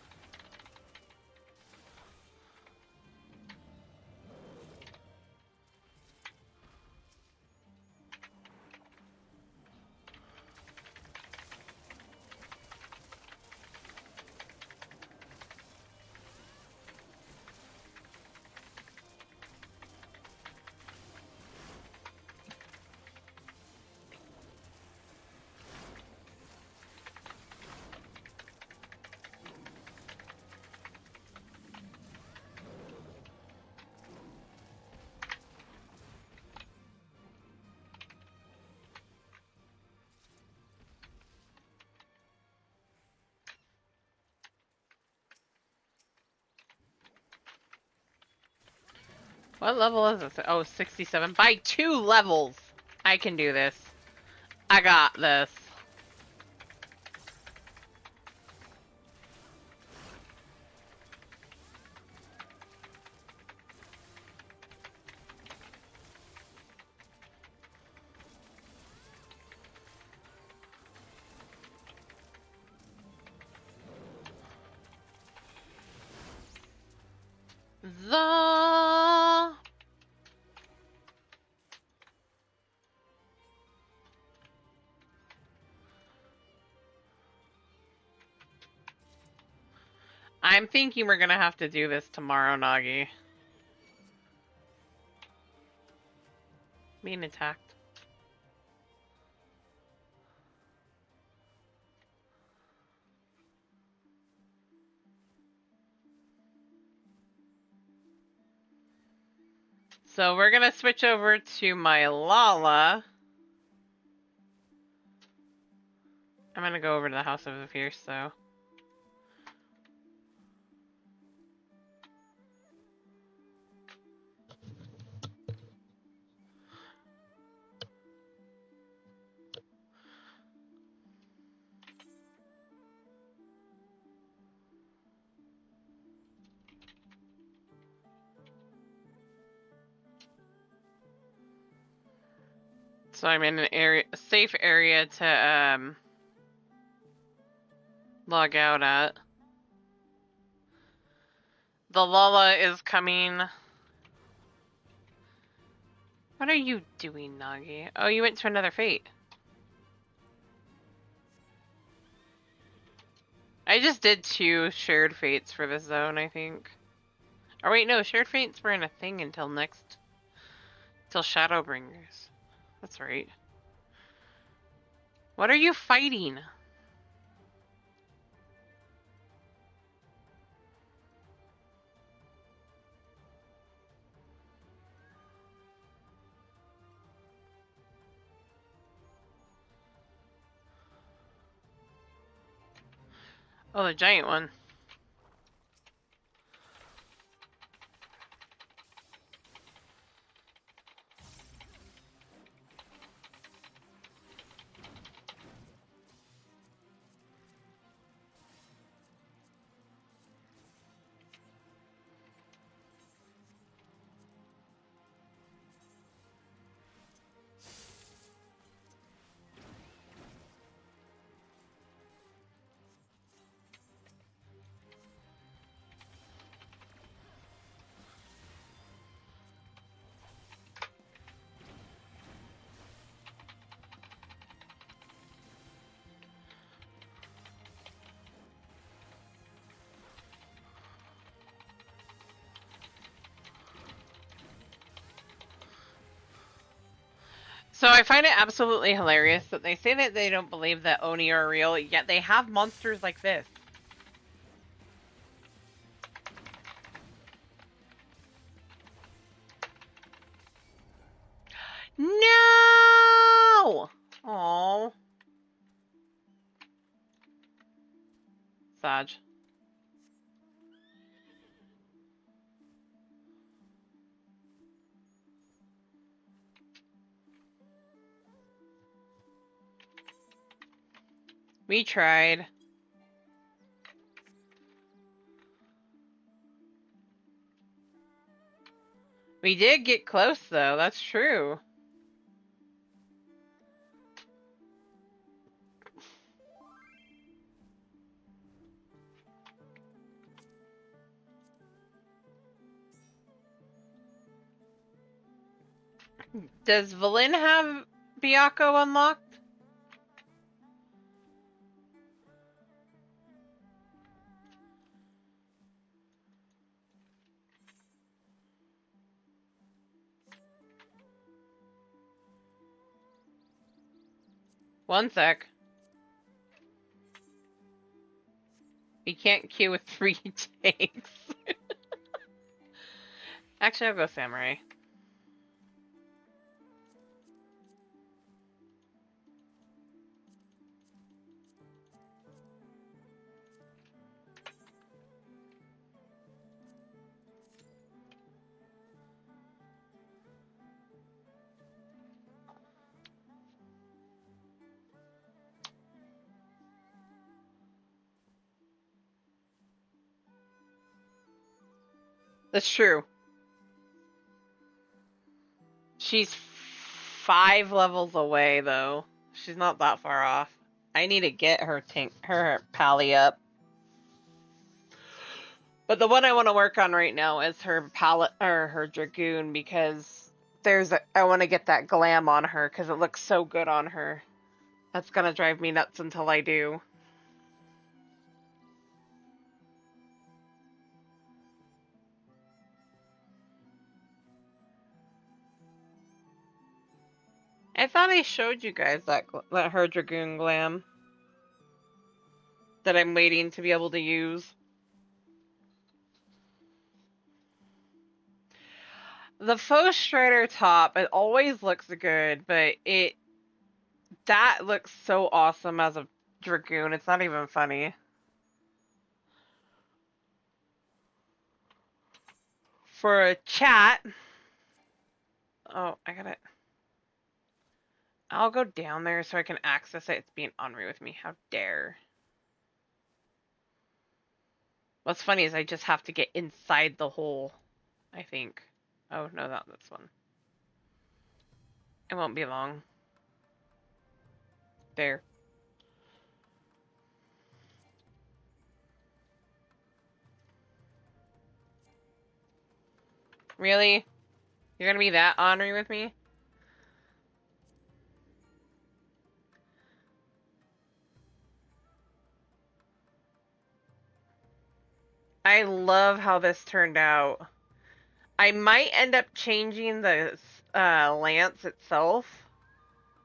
What level is this? Oh, 67. By 2 levels. I can do this. I got this. I'm thinking we're gonna have to do this tomorrow, Nagi. Being attacked. So we're gonna switch over to my Lala. I'm gonna go over to the House of Fierce, so. So I'm in an area, a safe area to log out at. The Lala is coming. What are you doing, Nagi? Oh, you went to another fate. I just did 2 shared fates for this zone, I think. Or wait, no, shared fates weren't a thing until Shadowbringers. That's right. What are you fighting? Oh, the giant one. So I find it absolutely hilarious that they say that they don't believe that Oni are real, yet they have monsters like this. No! Oh, Saj. We tried. We did get close, though. That's true. Does Valen have Byakko unlocked? One sec. We can't queue with 3 tanks. Actually, I'll go Samurai. That's true. She's 5 levels away, though. She's not that far off. I need to get her pally up. But the one I want to work on right now is her palette or her dragoon, because I want to get that glam on her because it looks so good on her. That's gonna drive me nuts until I do. I thought I showed you guys that her Dragoon Glam that I'm waiting to be able to use. The Faux Strider top, it always looks good, but that looks so awesome as a Dragoon, it's not even funny. For a chat, oh, I got it. I'll go down there so I can access it. It's being ornery with me. How dare. What's funny is I just have to get inside the hole, I think. Oh, no, not this one. It won't be long. There. Really? You're gonna be that ornery with me? I love how this turned out. I might end up changing the lance itself,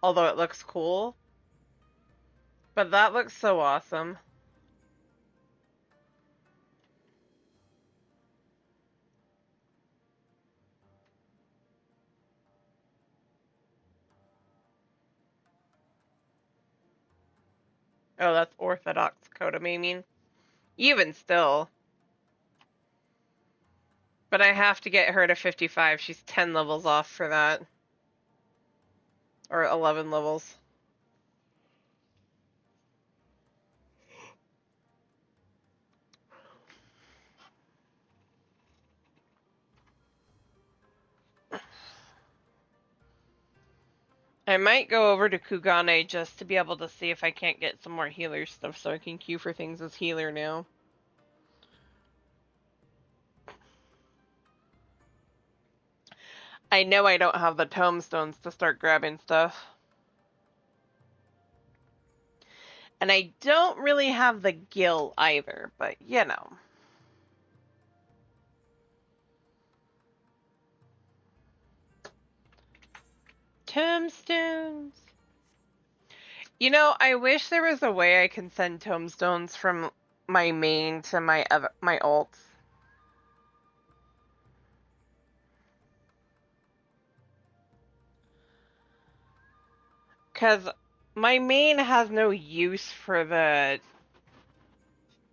although it looks cool. But that looks so awesome. Oh, that's Orthodox code aiming. Even still. But I have to get her to 55. She's 10 levels off for that. Or 11 levels. I might go over to Kugane just to be able to see if I can't get some more healer stuff so I can queue for things as healer now. I know I don't have the tomestones to start grabbing stuff. And I don't really have the gil either, but you know. Tomestones. You know, I wish there was a way I can send tomestones from my main to my ults. Cause my main has no use for the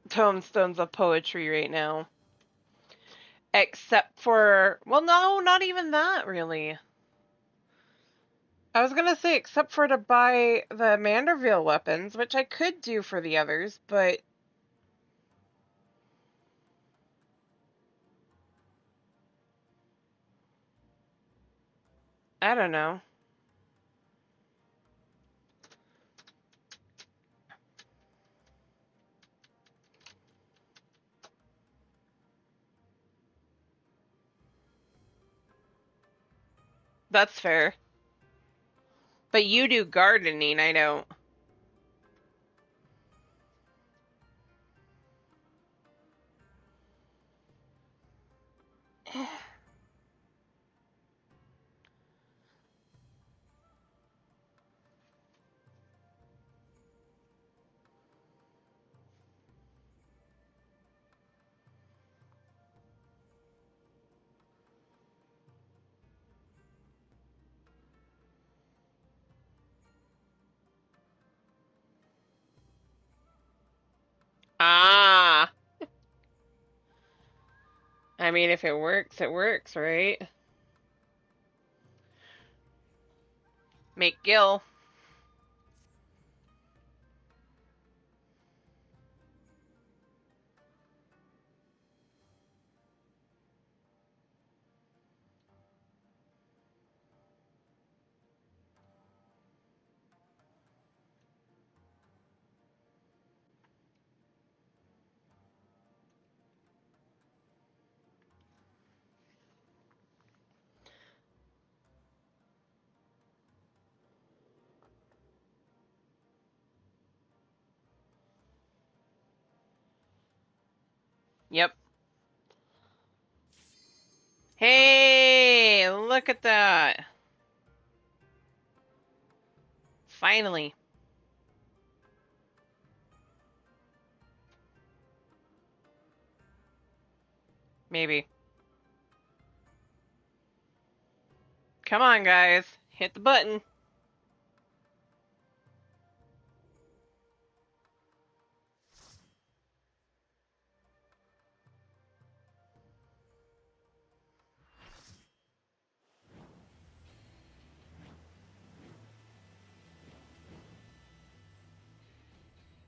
tomestones of poetry right now. Except for, well, no, not even that really. I was gonna say, except for to buy the Manderville weapons, which I could do for the others, but I don't know. That's fair. But you do gardening, I don't. Ah! I mean, if it works, right? Make Gil. Yep. Hey, look at that. Finally. Maybe. Come on, guys. Hit the button.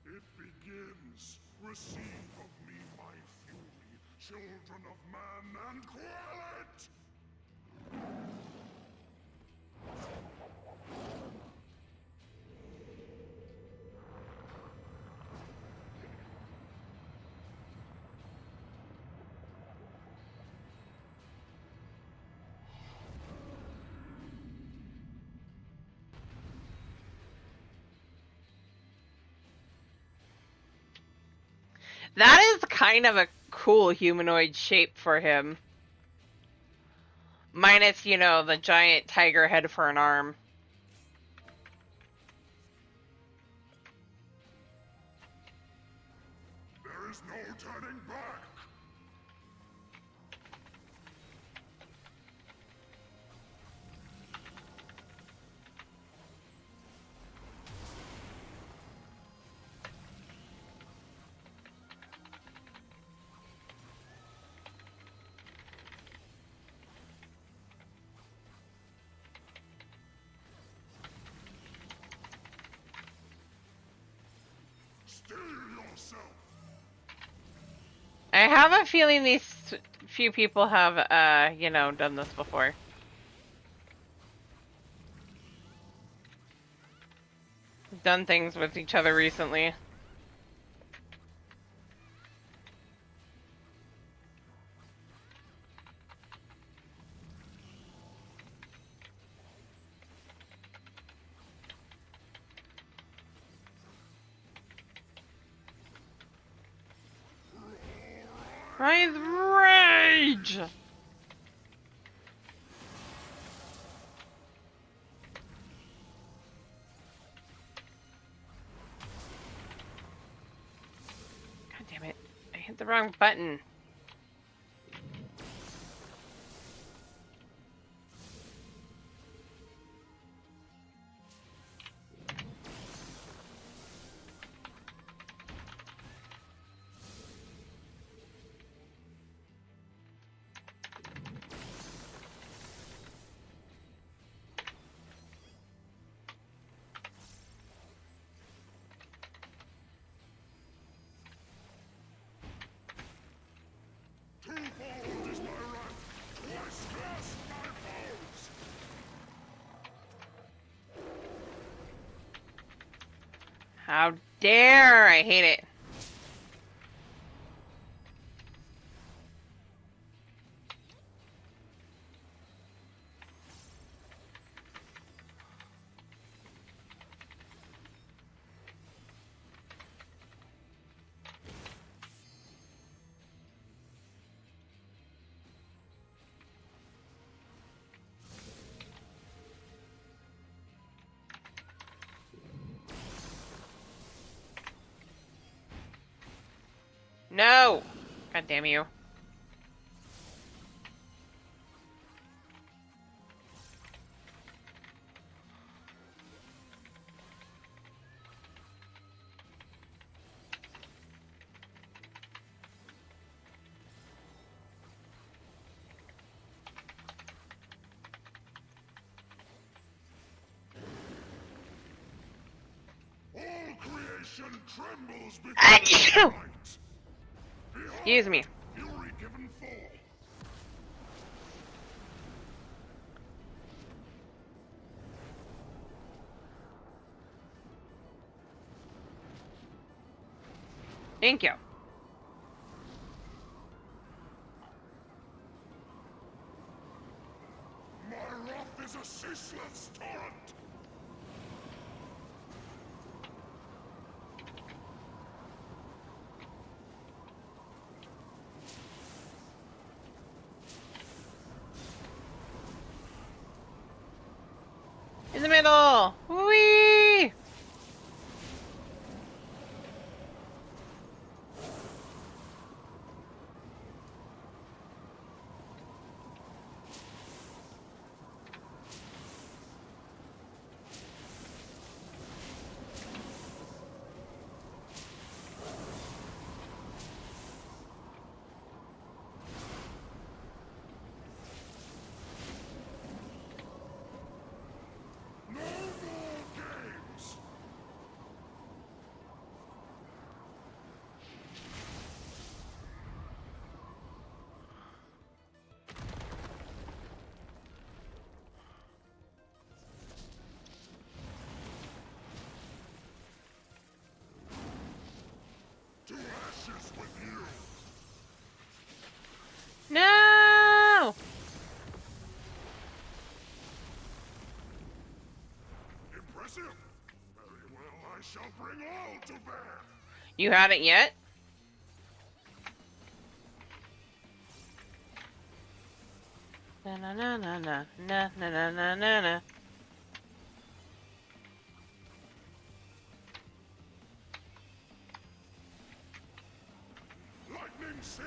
It begins. Receive of me my fury, children of man, and quell it! That is kind of a cool humanoid shape for him. Minus, you know, the giant tiger head for an arm. There is no turning back! Steel yourself! I have a feeling these few people have, you know, done this before. Done things with each other recently. Rise rage! God damn it. I hit the wrong button. Twofold is my wrath, twice cast my foes! How dare! I hate it. No! God damn you. All creation trembles before Achoo! the light! Behold, Excuse me. fury given fall! Thank you. My wrath is a ceaseless torrent! In the middle! Whee! with you. No! Impressive. Very well, I shall bring all to bear. You haven't yet? Na na na na na na na na na na na. Lightning Sear.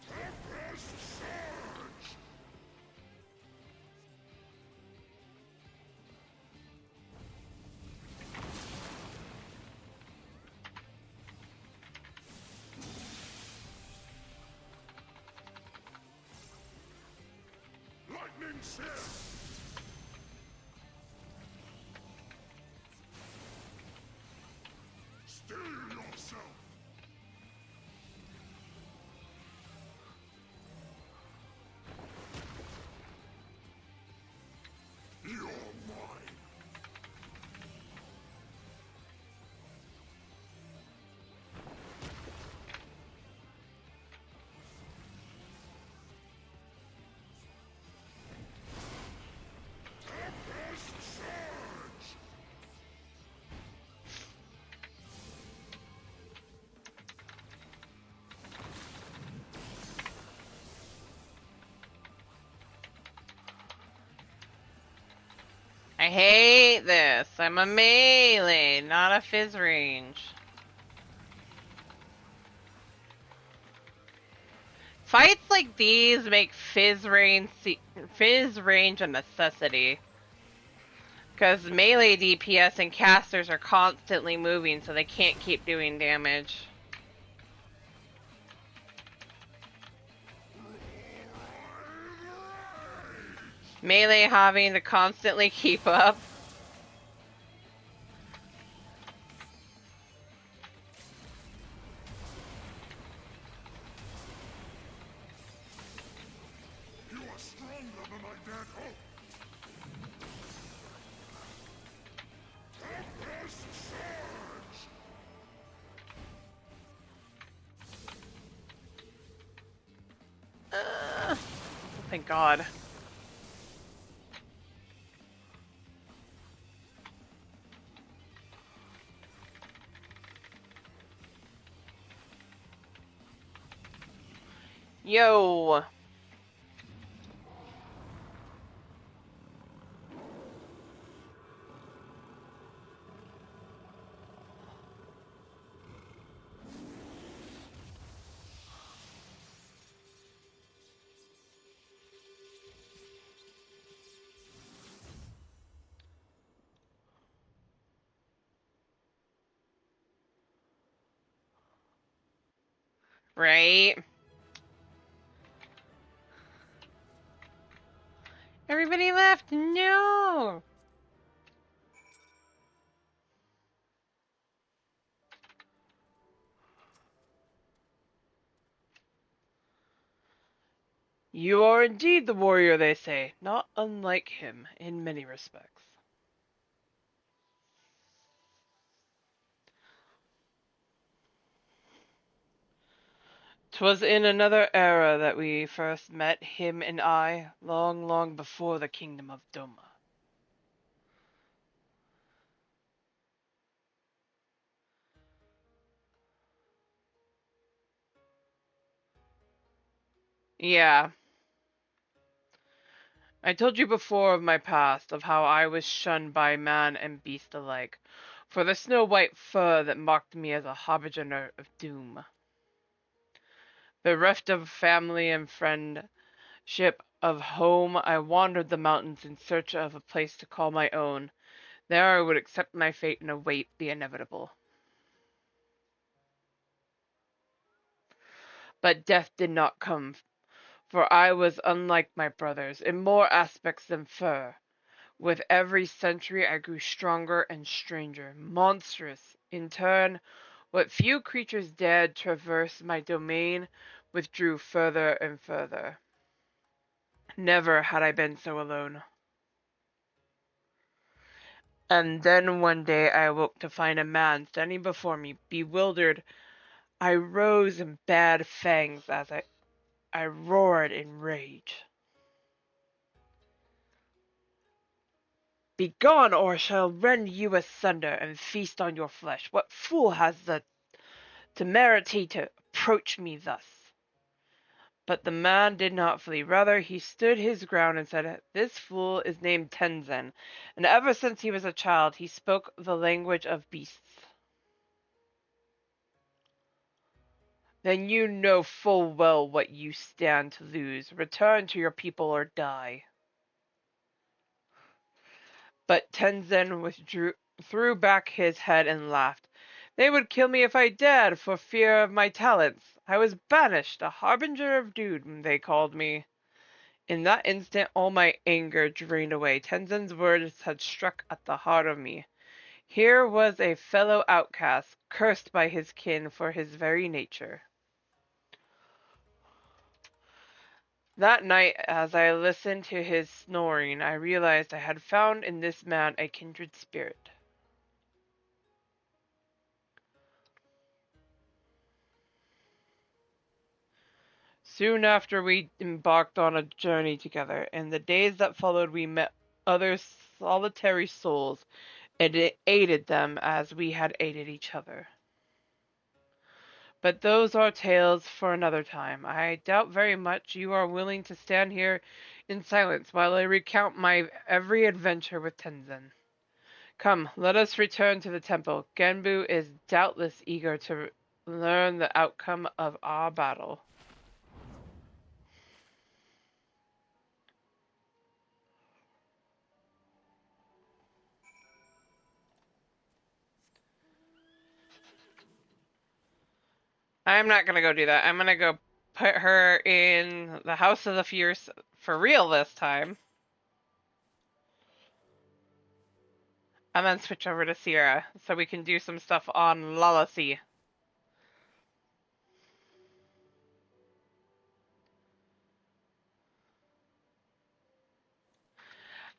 Tempest Surge. Lightning Sear. Still yourself. You're mine. Tempest Surge. I hate this. I'm a melee, not a fizz range. Fights like these make fizz range a necessity. Because melee DPS and casters are constantly moving, so they can't keep doing damage. Melee having to constantly keep up. You are stronger than I dared hope. Tempest Surge. Thank God. Yo. Right? Everybody left. No. You are indeed the warrior, they say. Not unlike him in many respects. 'Twas in another era that we first met, him and I, long, long before the kingdom of Doma. Yeah. I told you before of my past, of how I was shunned by man and beast alike, for the snow-white fur that mocked me as a harbinger of doom. Bereft of family and friendship, of home, I wandered the mountains in search of a place to call my own. There I would accept my fate and await the inevitable. But death did not come, for I was unlike my brothers in more aspects than fur. With every century I grew stronger and stranger, monstrous. In turn, what few creatures dared traverse my domain withdrew further and further. Never had I been so alone. And then one day I awoke to find a man standing before me, bewildered. I rose in bad fangs as I roared in rage. Begone, or I shall rend you asunder and feast on your flesh. What fool has the temerity to approach me thus? But the man did not flee. Rather, he stood his ground and said, This fool is named Tenzin, and ever since he was a child he spoke the language of beasts. Then you know full well what you stand to lose. Return to your people or die. But Tenzin threw back his head and laughed. They would kill me if I dared, for fear of my talents. I was banished, a harbinger of doom, they called me. In that instant all my anger drained away. Tenzin's words had struck at the heart of me. Here was a fellow outcast, cursed by his kin for his very nature. That night, as I listened to his snoring, I realized I had found in this man a kindred spirit. Soon after we embarked on a journey together. In the days that followed we met other solitary souls, and it aided them as we had aided each other. But those are tales for another time. I doubt very much you are willing to stand here in silence while I recount my every adventure with Tenzin. Come, let us return to the temple. Genbu is doubtless eager to learn the outcome of our battle. I'm not gonna go do that. I'm gonna go put her in the House of the Fierce for real this time. And then switch over to Sierra so we can do some stuff on Lalacy.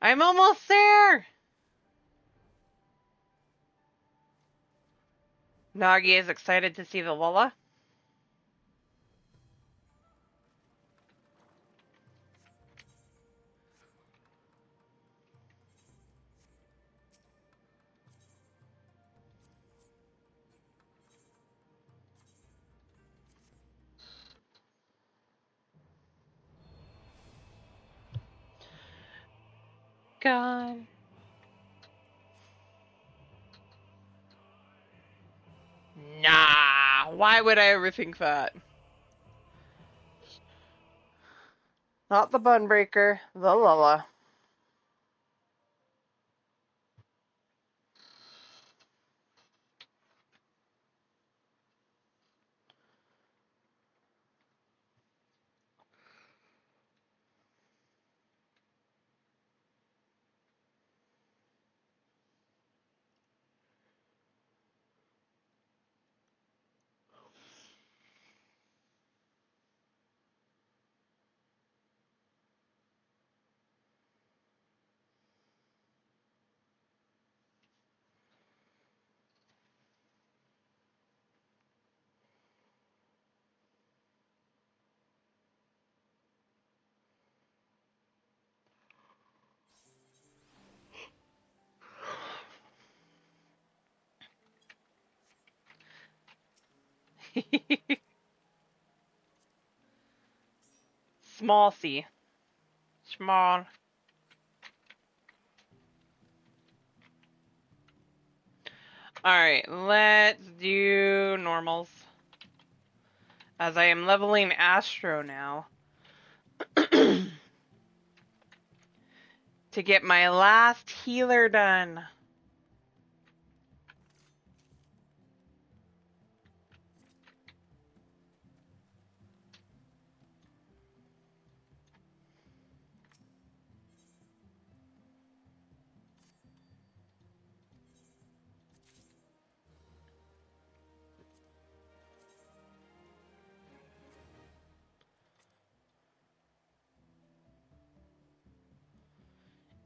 I'm almost there! Nagi is excited to see the Lola. God. Nah, why would I ever think that? Not the Bunbreaker, the Lola. Small C. Small. Alright, let's do normals. As I am leveling Astro now. To get my last healer done.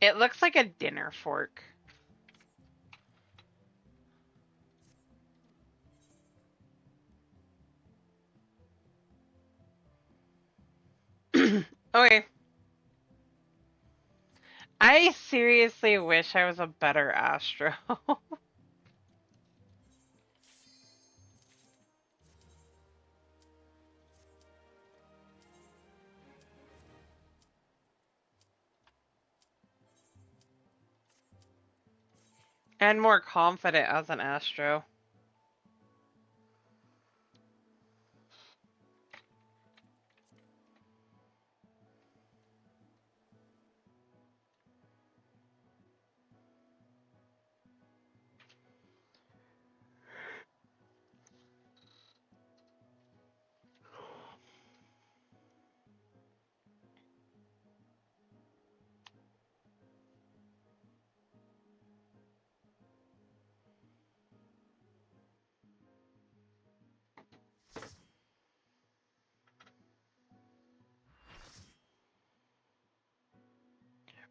It looks like a dinner fork. Okay. I seriously wish I was a better Astro. And more confident as an Astro.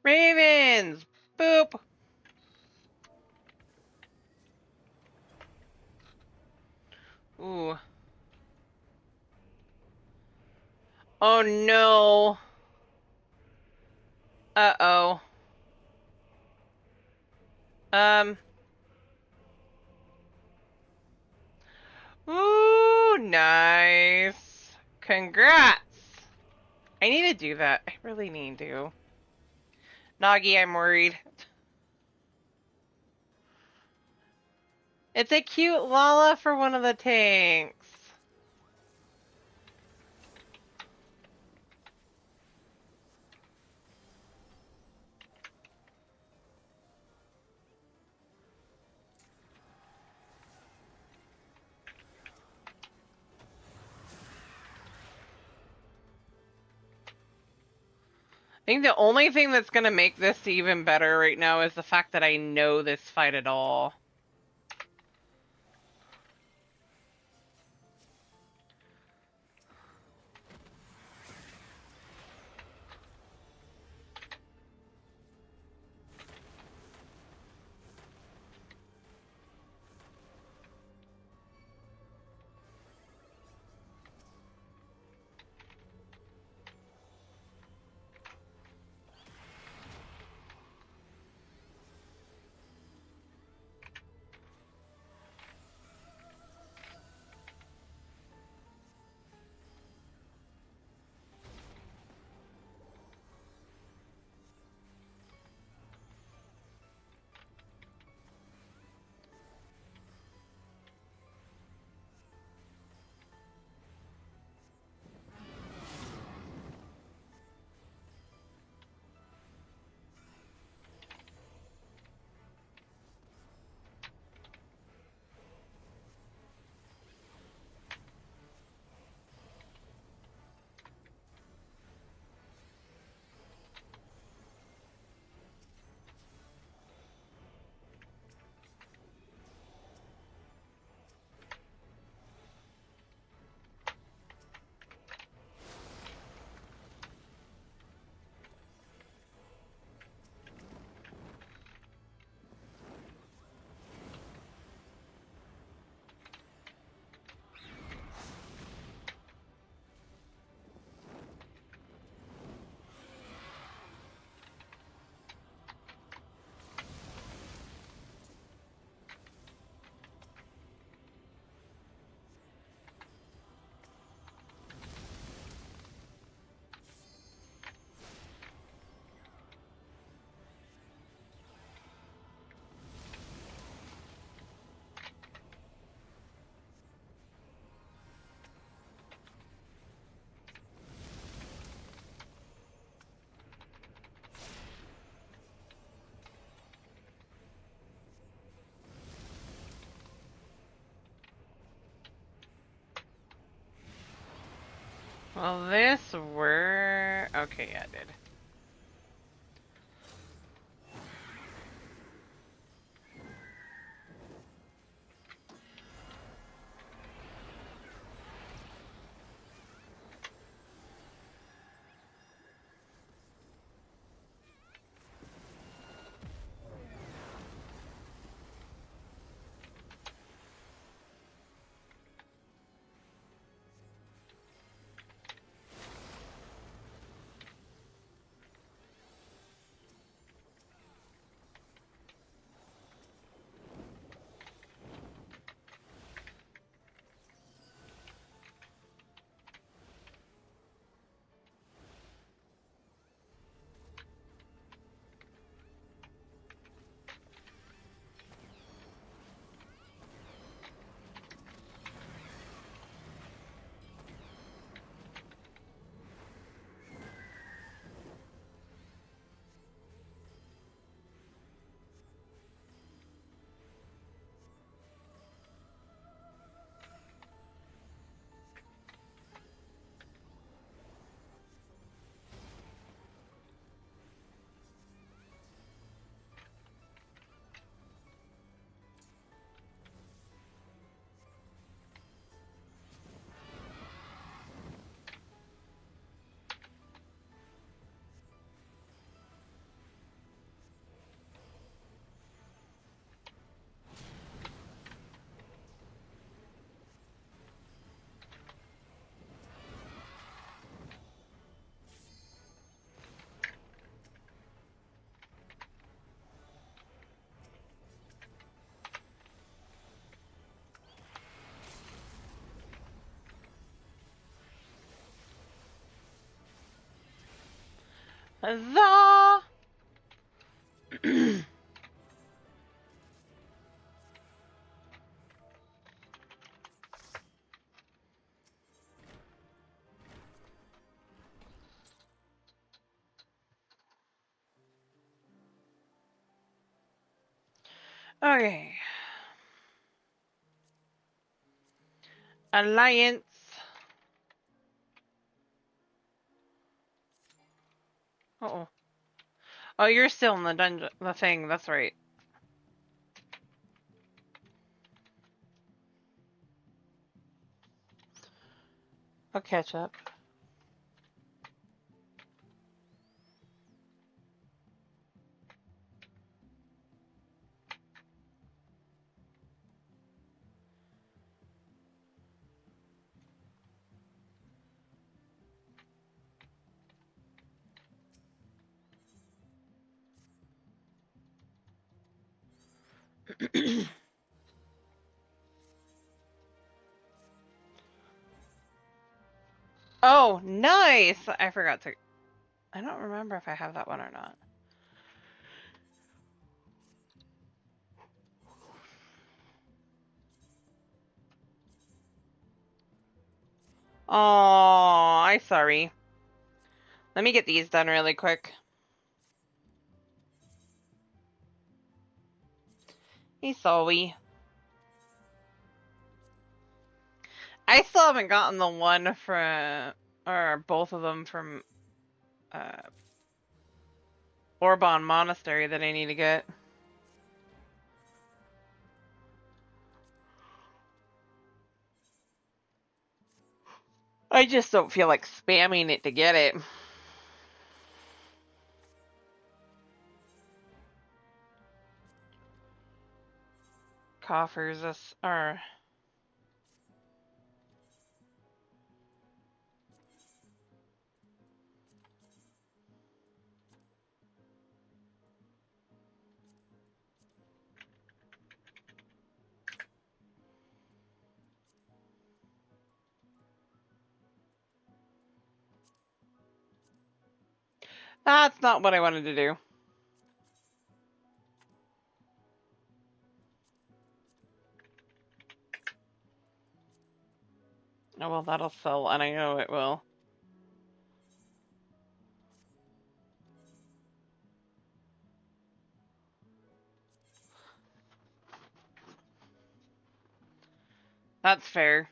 Ravens! Boop! Ooh. Oh no. Uh-oh. Um. Ooh, nice. Congrats! I need to do that. I really need to. Nagi, I'm worried. It's a cute Lala for one of the tanks. I think the only thing that's gonna make this even better right now is the fact that I know this fight at all. Well, this were... Okay, yeah, it did. Huzzah! Okay. Alliance. Uh-oh. Oh, you're still in the dungeon, the thing, that's right. I'll catch up. Oh, nice! I forgot to... I don't remember if I have that one or not. Oh, I'm sorry. Let me get these done really quick. Hey, sorry. I still haven't gotten the one from... Or both of them from... Orban Monastery that I need to get. I just don't feel like spamming it to get it. Coffers us are... That's not what I wanted to do. Oh, well, that'll sell, and I know it will. That's fair.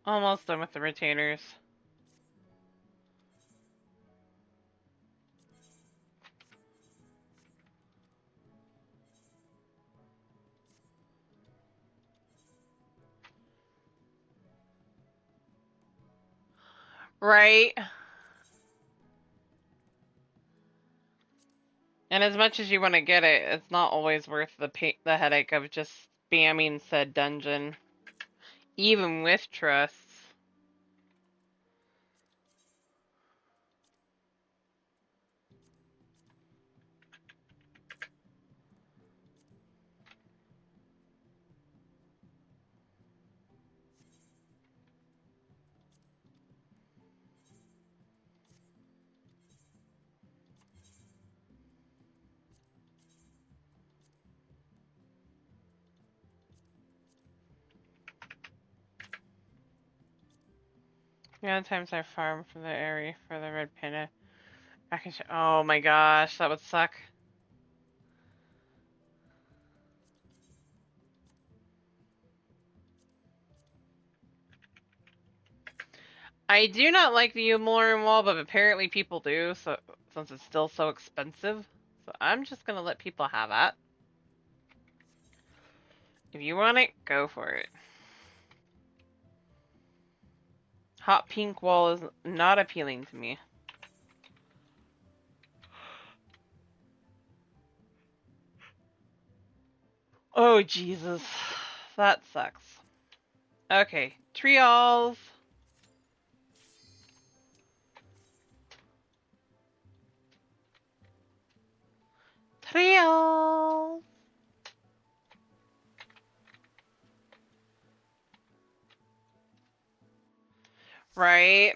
Almost done with the retainers. Right? And as much as you want to get it, it's not always worth the headache of just spamming said dungeon. Even with trusts. The other times I farm for the area for the red panda. Oh my gosh, that would suck. I do not like the Umoran wall, but apparently people do, so since it's still so expensive. So I'm just gonna let people have it. If you want it, go for it. Hot pink wall is not appealing to me. Oh, Jesus. That sucks. Okay, trials. Trials. Right?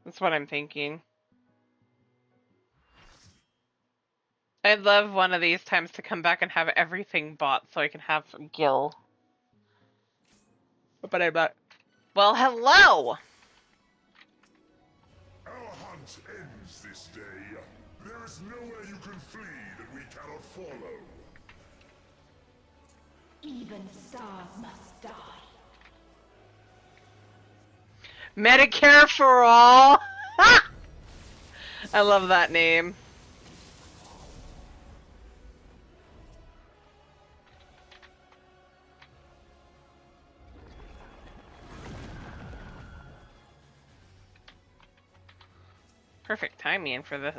That's what I'm thinking. I'd love one of these times to come back and have everything bought so I can have Gil. But I'm not. Well, hello! Our hunt ends this day. There is nowhere you can flee that we cannot follow. Even stars must die. Medicare for all! I love that name. Perfect timing for this,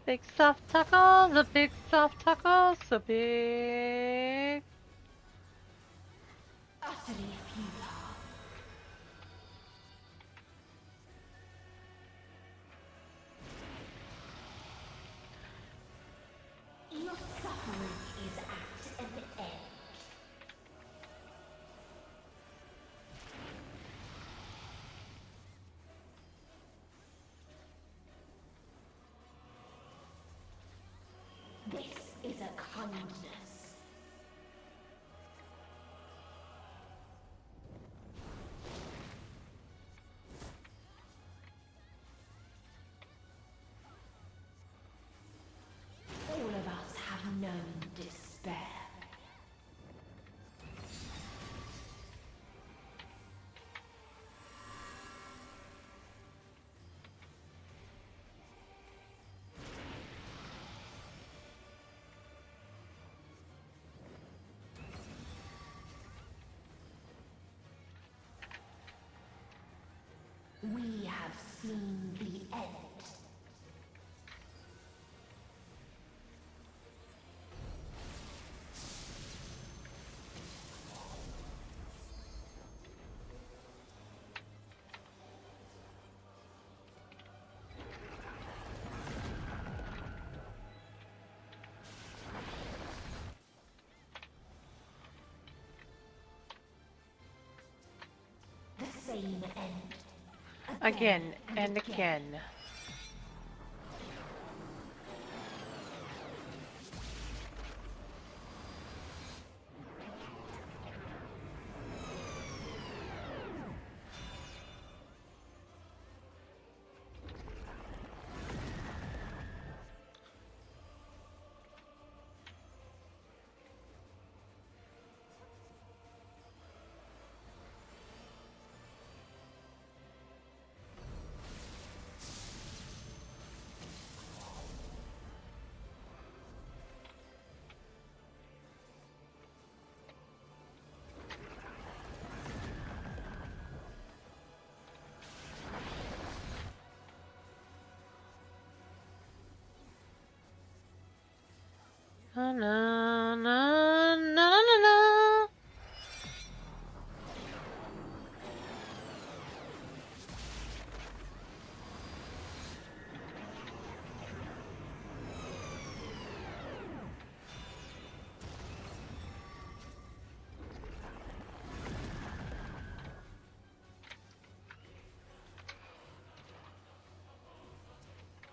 big soft tacos, a big soft tacos, so big. Utterly futile. Your suffering is at an end. This is a kindness. All of us have known despair. We have seen the end. The same end. Again and again. Na na na na na na.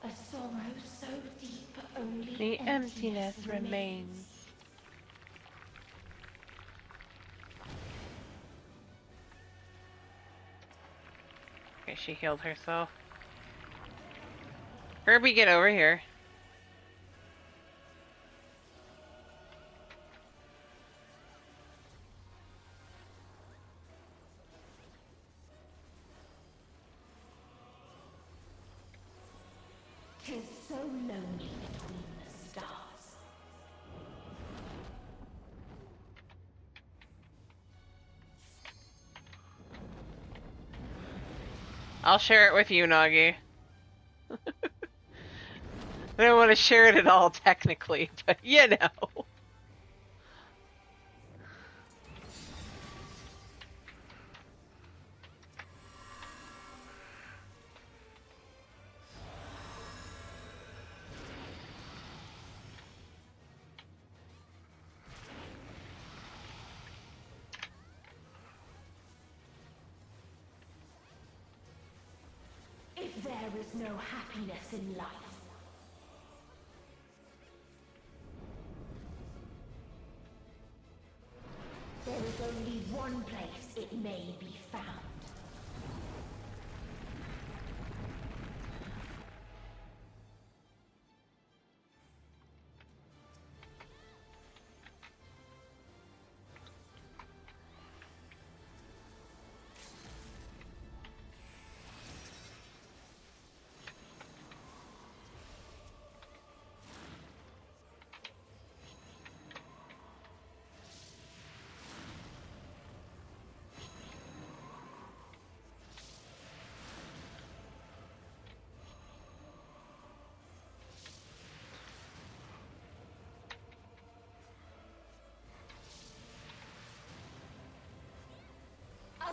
A sorrow so deep only The emptiness remains. Okay, she healed herself. Herbie, get over here. Tis so lonely between the stars. I'll share it with you, Nagi. I don't want to share it at all, technically, but you know. If there is no happiness in life, there is only one place it may be found.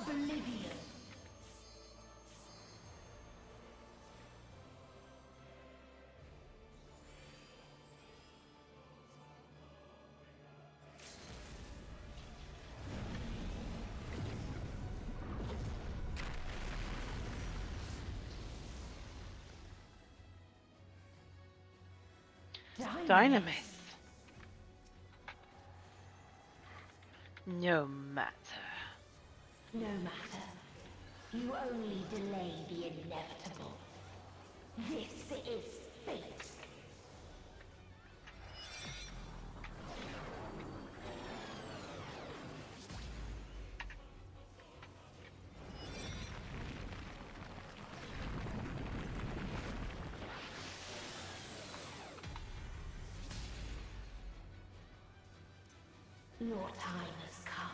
Oblivion. Dynamite. No matter. No matter. You only delay the inevitable. This is fate. Your time has come.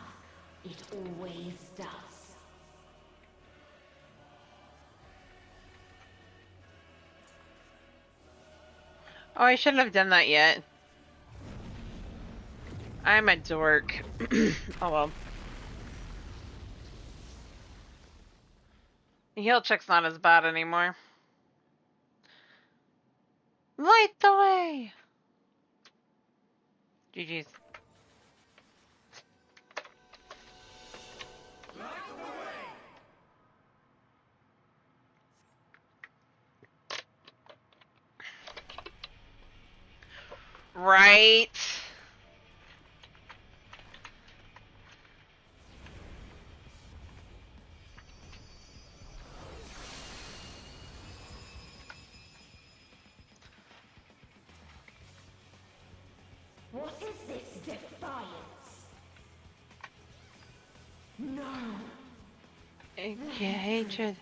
It always does. Oh, I shouldn't have done that yet. I'm a dork. Oh well. The heal check's not as bad anymore. Light the way! GG's. Right. What is this defiance? No. Hatred.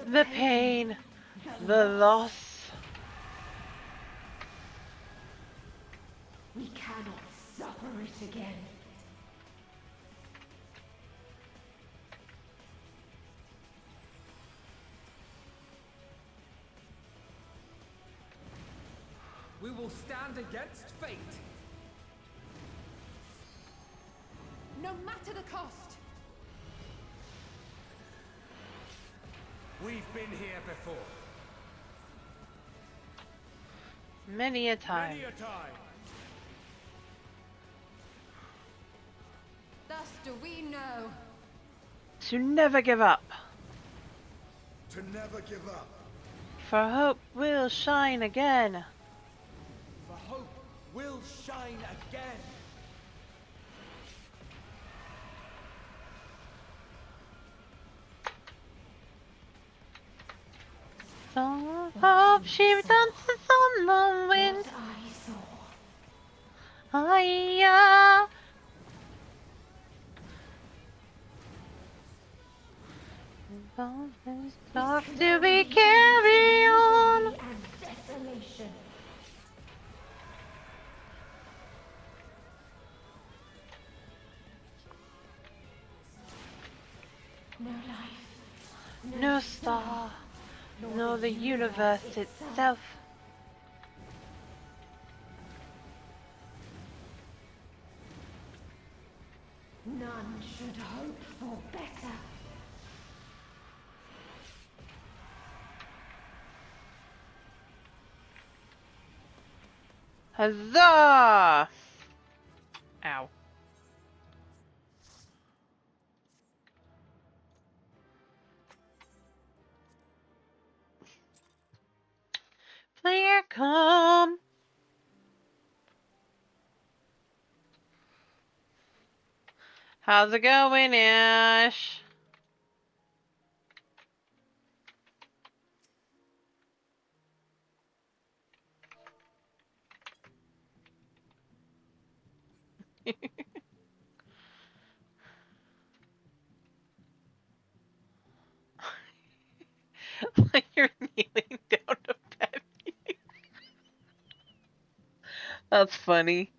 The pain. The loss. We cannot suffer it again. We will stand against fate. No matter the cost. We've been here before. Many a time. Many a time. Thus do we know. To never give up. To never give up. For hope will shine again. For hope will shine again. Song of she dances on the wind. What I saw. Hiya. Stuff to be carry on. Misery and desolation. No life. No star, no the universe itself. None should hope for better. Huzzah! Ow. Flare come. How's it going, Ash? Like you're kneeling down to pet me. That's funny.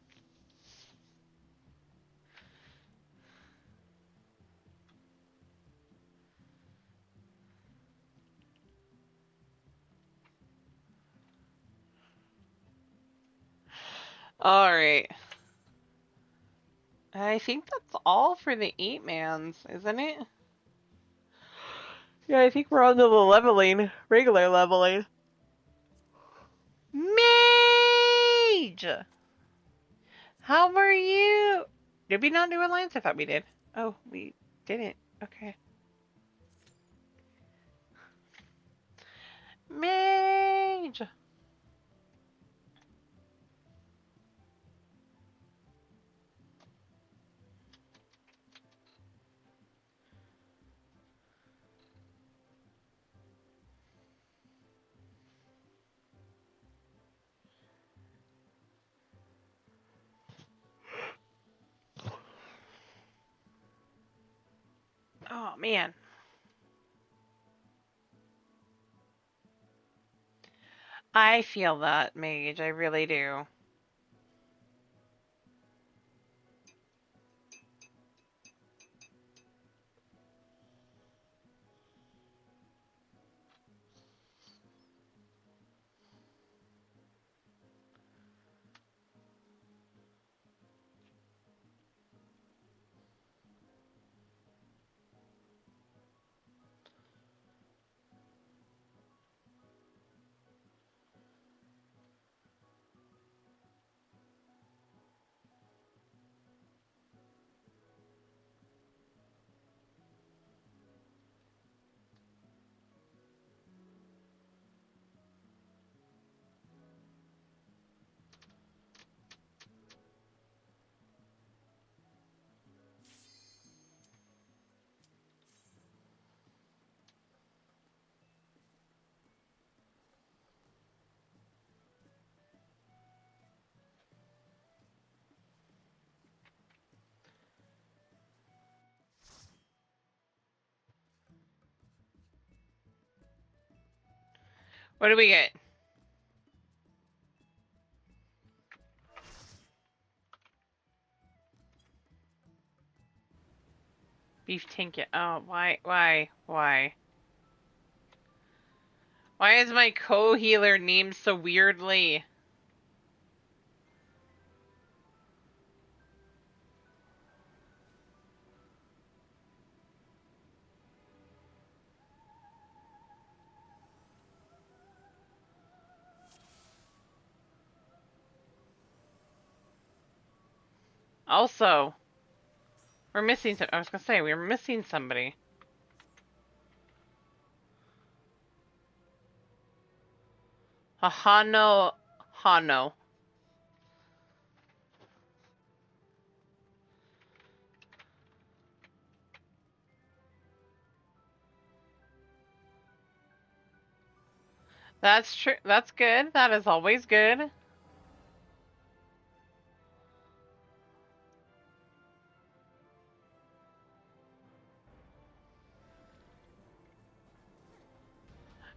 Alright. I think that's all for the 8-mans, isn't it? Yeah, I think we're on to the leveling. Regular leveling. Mage! How are you? Did we not do alliance? I thought we did. Oh, we didn't. Okay. Mage! Oh, man. I feel that, Mage. I really do. What do we get? Beef tinket. Oh, why? Why is my co-healer named so weirdly? Also, we're missing some. I was gonna say, we're missing somebody. Hano. Hano. That's true. That's good. That is always good.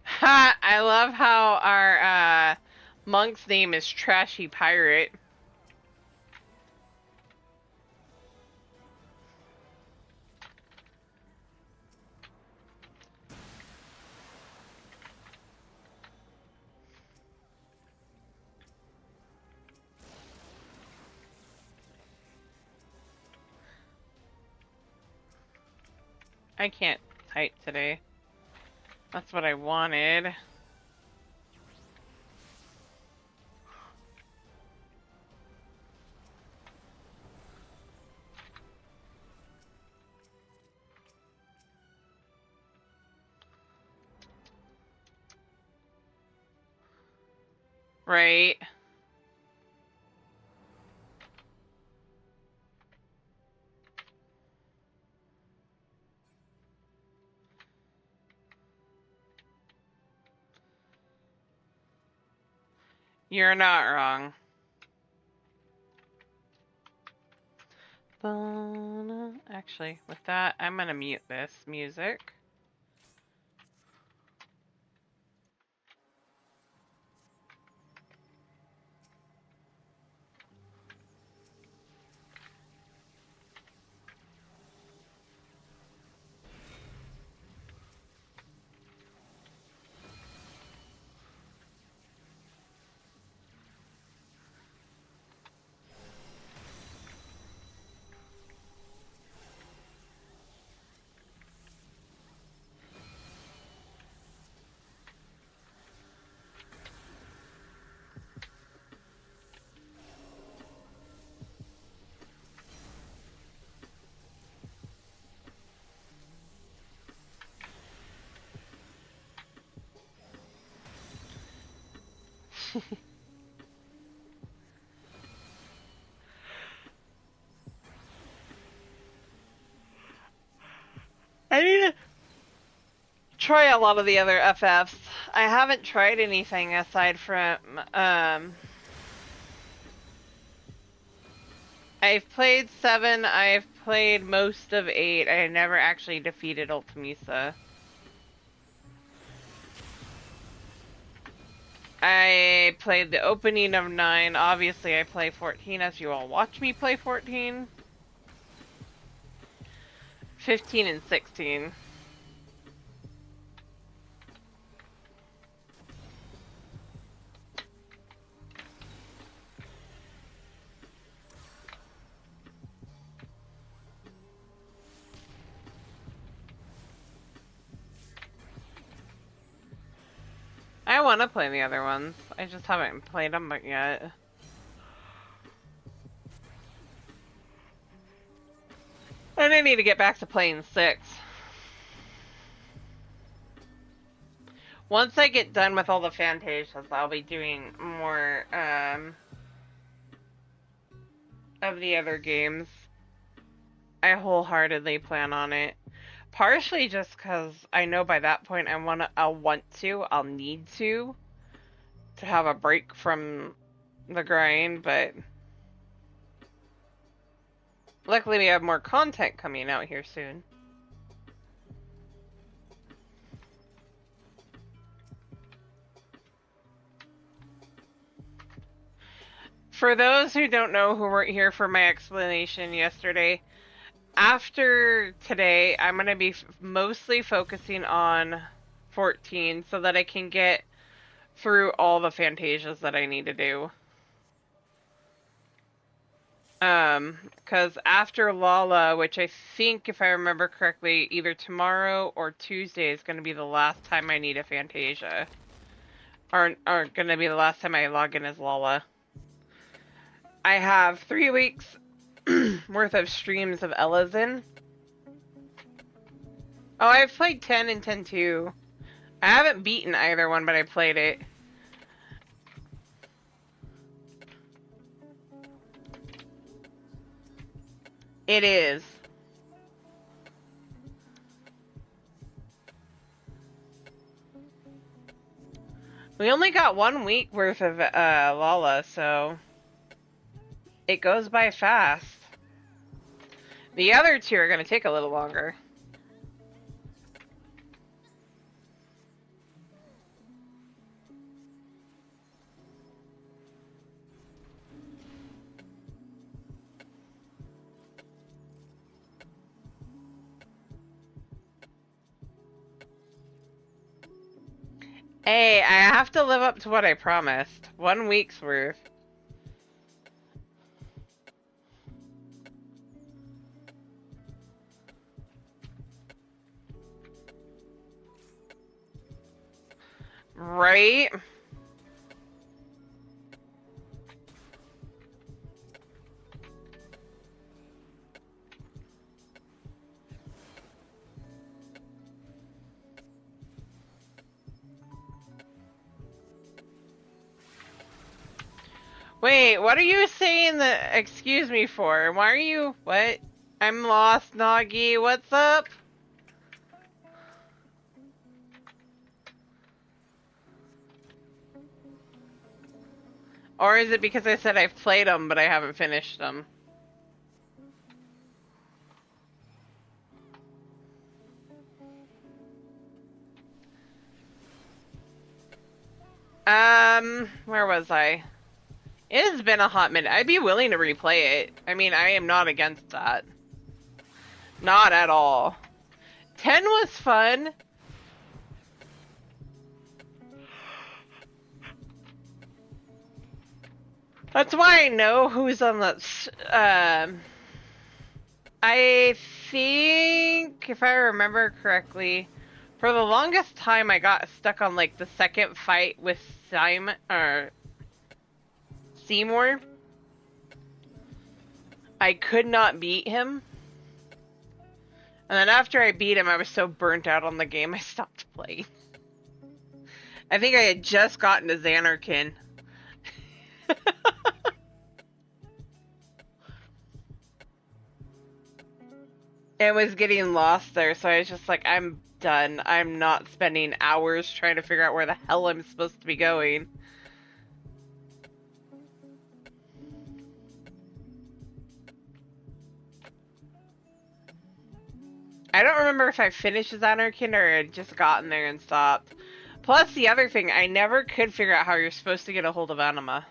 Ha! I love how our monk's name is Trashy Pirate. I can't type today. That's what I wanted. Right. You're not wrong. Actually, with that, I'm gonna mute this music. I need to try a lot of the other FFs. I haven't tried anything aside from I've played 7, I've played most of 8. I never actually defeated Ultimisa. I played the opening of 9. Obviously, I play 14 as you all watch me play 14. 15 and 16. I want to play the other ones. I just haven't played them yet. And I need to get back to playing 6. Once I get done with all the Fantasias, I'll be doing more of the other games. I wholeheartedly plan on it. Partially just because I know by that point I'll need to have a break from the grind, but luckily we have more content coming out here soon. For those who don't know who weren't here for my explanation yesterday, after today, I'm going to be mostly focusing on 14 so that I can get through all the Fantasias that I need to do. Because after Lala, which I think, if I remember correctly, either tomorrow or Tuesday is going to be the last time I need a Fantasia. Or going to be the last time I log in as Lala. I have 3 weeks worth of streams of Elizin. Oh, I've played 10 and 10 too. I haven't beaten either one, but I played it. It is. We only got 1 week worth of Lala, so it goes by fast. The other 2 are going to take a little longer. Hey, I have to live up to what I promised. 1 week's worth. Right? Wait, what are you saying the excuse me for? Why are you what? I'm lost, Nagi. What's up? Or is it because I said I've played them but I haven't finished them? Where was I? It has been a hot minute. I'd be willing to replay it. I mean, I am not against that. Not at all. 10 was fun. That's why I know who's on the. I think, if I remember correctly, for the longest time I got stuck on like the second fight with Simon or Seymour. I could not beat him. And then after I beat him, I was so burnt out on the game, I stopped playing. I think I had just gotten to Xanarkin. It was getting lost there, so I was just like, I'm done. I'm not spending hours trying to figure out where the hell I'm supposed to be going. I don't remember if I finished Xanarkin or had just gotten there and stopped. Plus, the other thing, I never could figure out how you're supposed to get a hold of Anima.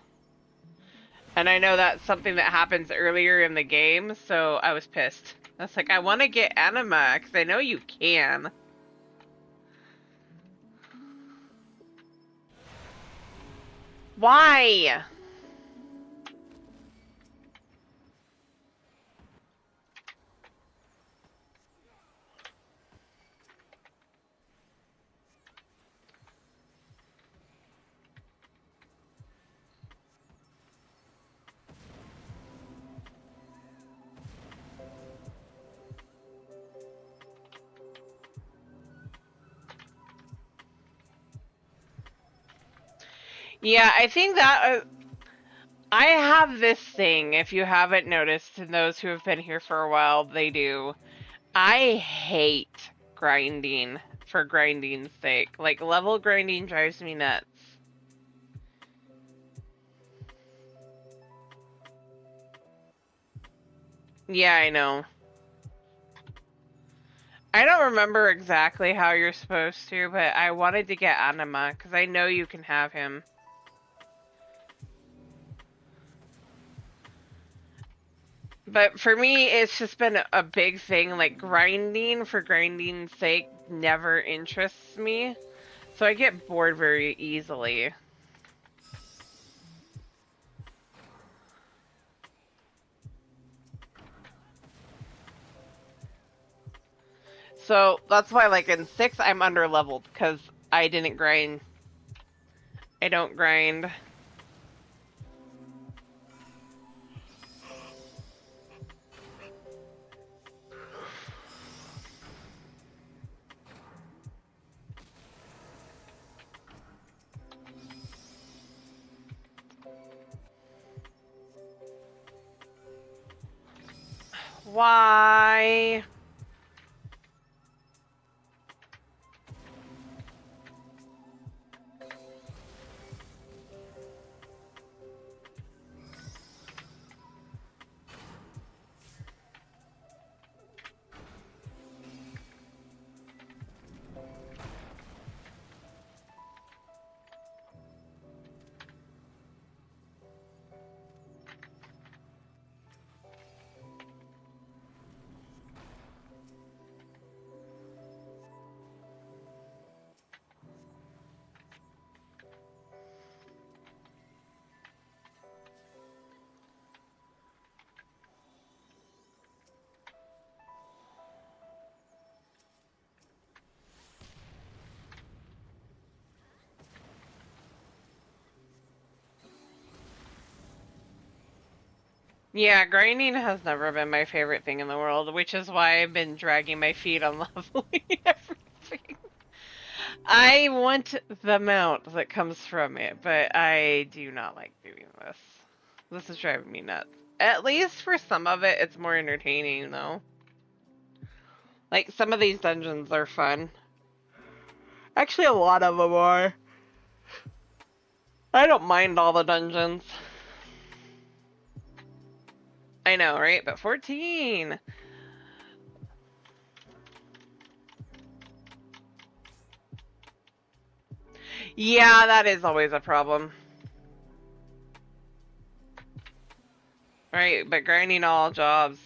And I know that's something that happens earlier in the game, so I was pissed. I was like, I want to get Anima, because I know you can. Why? Yeah, I think that I have this thing, if you haven't noticed, and those who have been here for a while, they do. I hate grinding for grinding's sake. Like, level grinding drives me nuts. Yeah, I know. I don't remember exactly how you're supposed to, but I wanted to get Anima, because I know you can have him. But for me, it's just been a big thing, like, grinding for grinding's sake never interests me. So I get bored very easily. So that's why, like, in 6, I'm under-leveled, because I didn't grind. I don't grind. Why? Yeah, grinding has never been my favorite thing in the world, which is why I've been dragging my feet on leveling everything. I want the mount that comes from it, but I do not like doing this. This is driving me nuts. At least for some of it, it's more entertaining, though. Like, some of these dungeons are fun. Actually, a lot of them are. I don't mind all the dungeons. I know, right? But 14! Yeah, that is always a problem. Right, but grinding all jobs,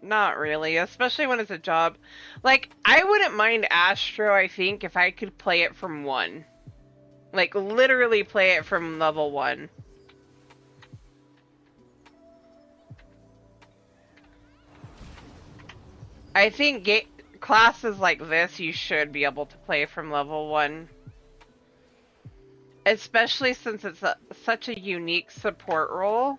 not really, especially when it's a job. Like, I wouldn't mind Astro, I think, if I could play it from 1. Like, literally play it from level 1. I think classes like this, you should be able to play from level 1. Especially since it's such a unique support role.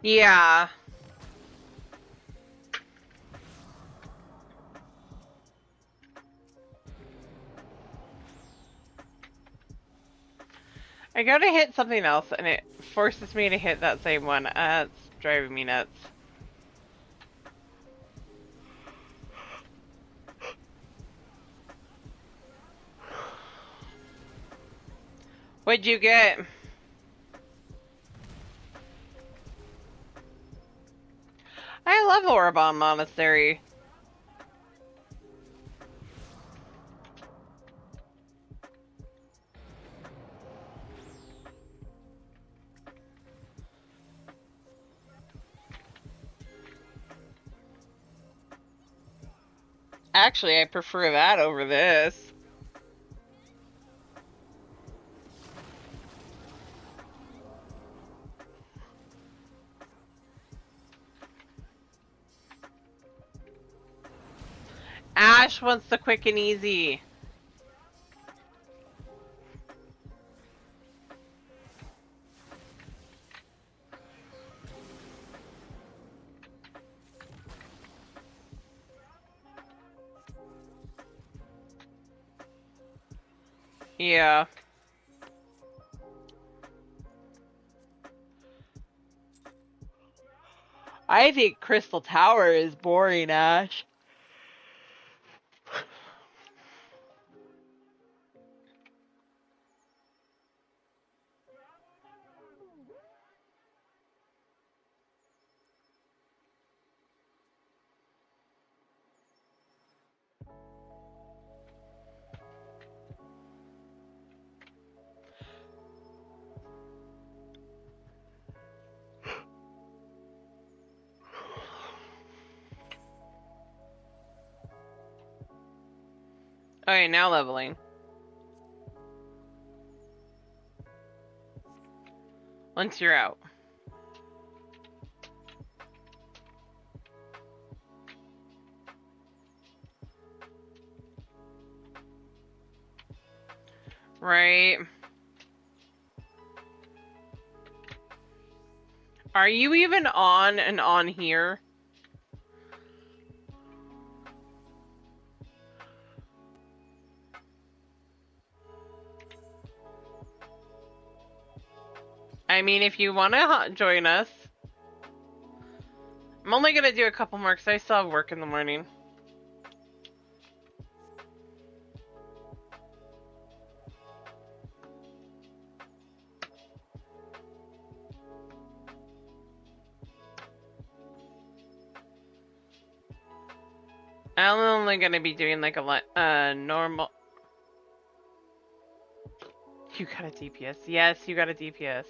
Yeah. I go to hit something else and it forces me to hit that same one. It's driving me nuts. What'd you get? I love Orabon Monastery. Actually, I prefer that over this. Ash wants the quick and easy. Yeah. I think Crystal Tower is boring, Ash. Okay, now leveling. Once you're out. Right. Are you even on and on here? I mean, if you want to join us. I'm only going to do a couple more because I still have work in the morning. I'm only going to be doing like a normal... You got a DPS. Yes, you got a DPS.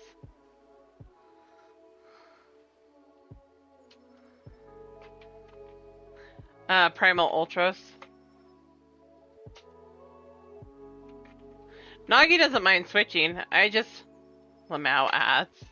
Primal Ultros. Nagi doesn't mind switching. I just... Lamau ads.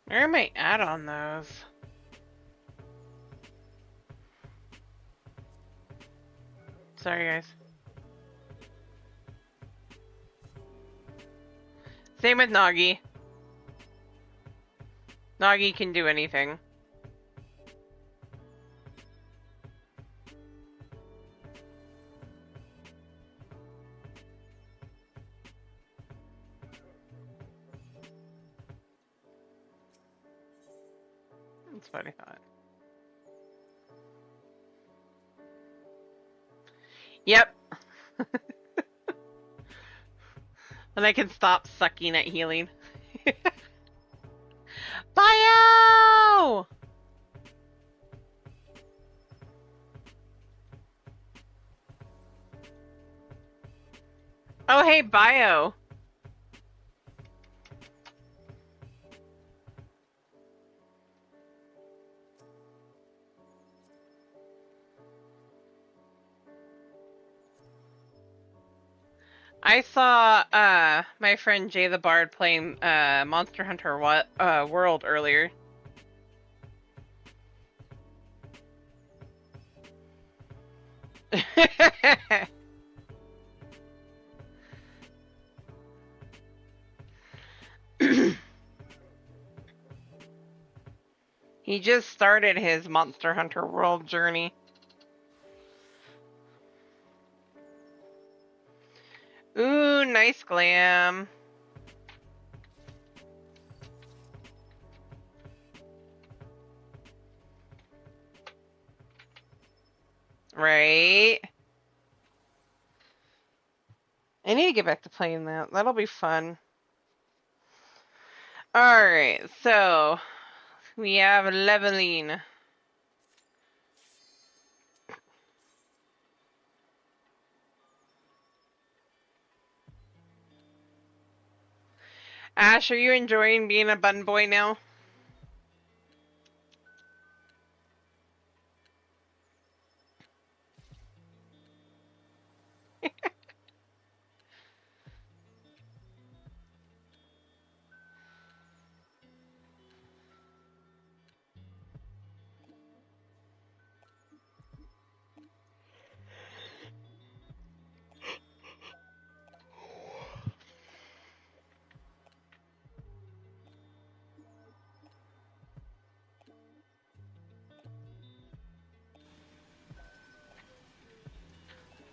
Where am I at on those? Sorry, guys. Same with Nagi. Nagi can do anything. That's what I thought. Yep. And I can stop sucking at healing. Bio! Oh, hey, Bio. I saw my friend Jay the Bard playing Monster Hunter World earlier. He just started his Monster Hunter World journey. Ooh, nice glam. Right? I need to get back to playing that. That'll be fun. Alright, so we have leveling. Ash, are you enjoying being a bun boy now?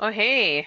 Oh, hey.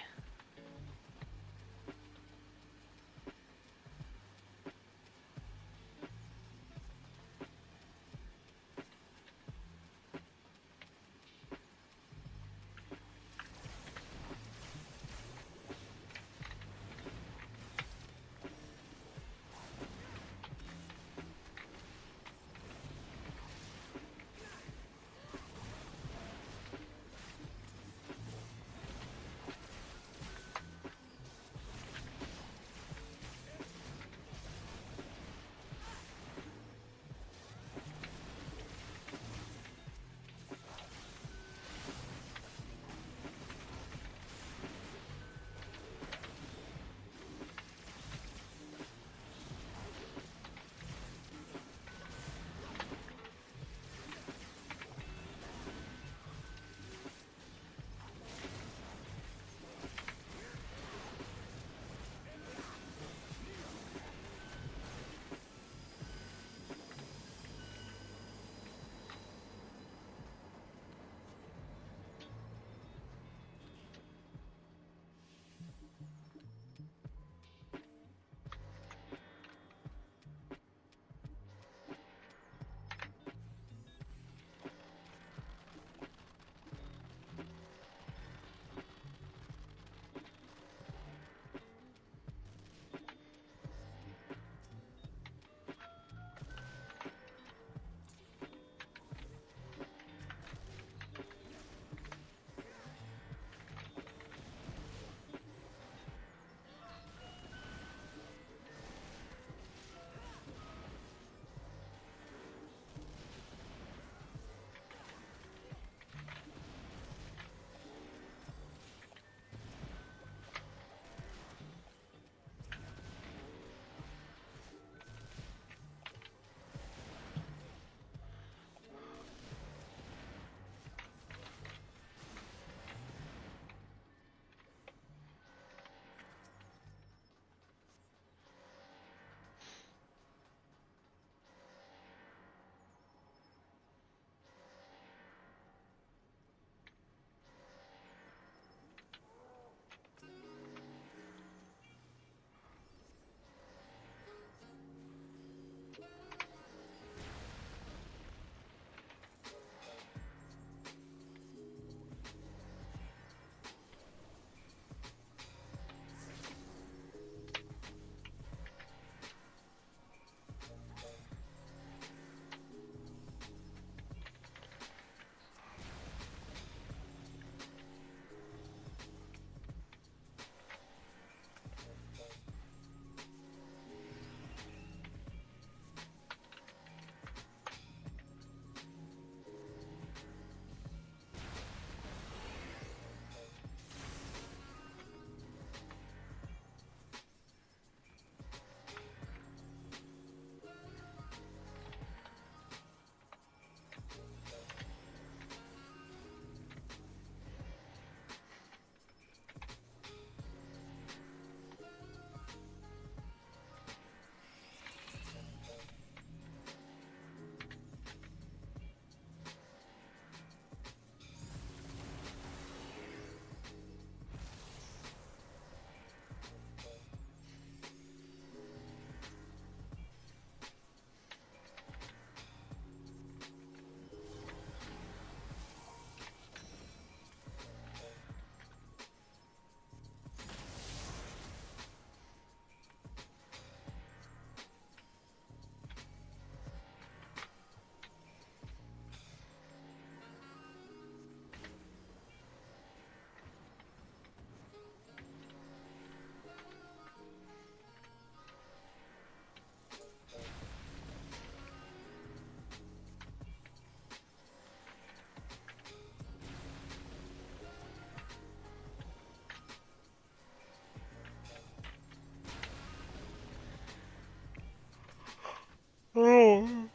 Oh.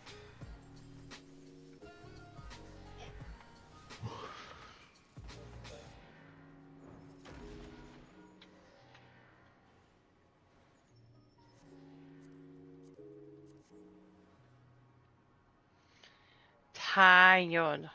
Tired.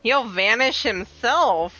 He'll vanish himself.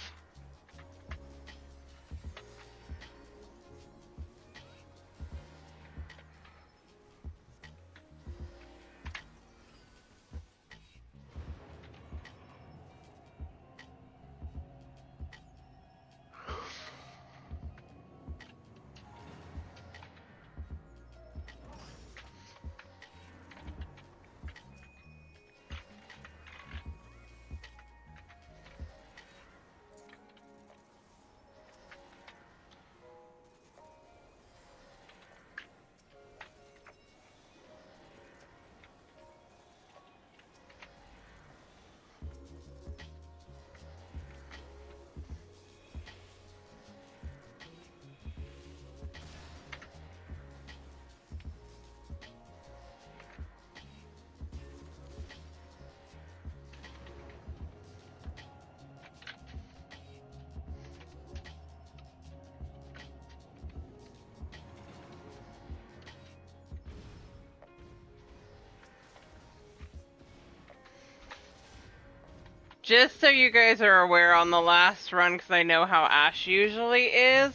Just so you guys are aware on the last run, because I know how Ash usually is,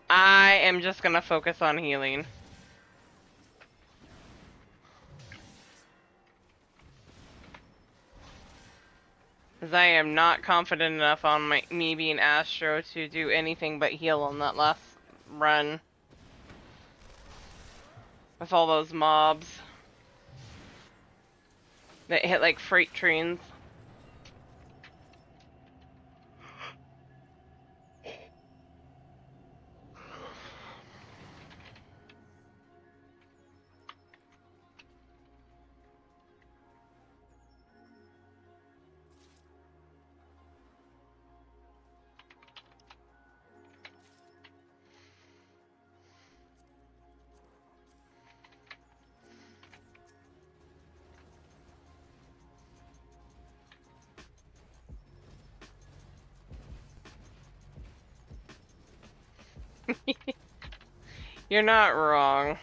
I am just gonna focus on healing. Because I am not confident enough on me being Astro to do anything but heal on that last run. With all those mobs that hit like freight trains. You're not wrong.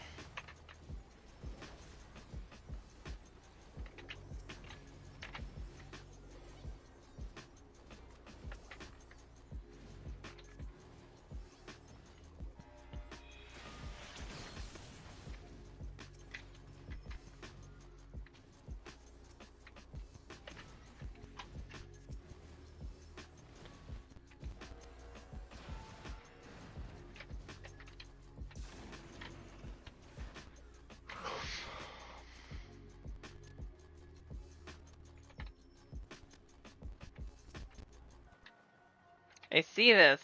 I see this.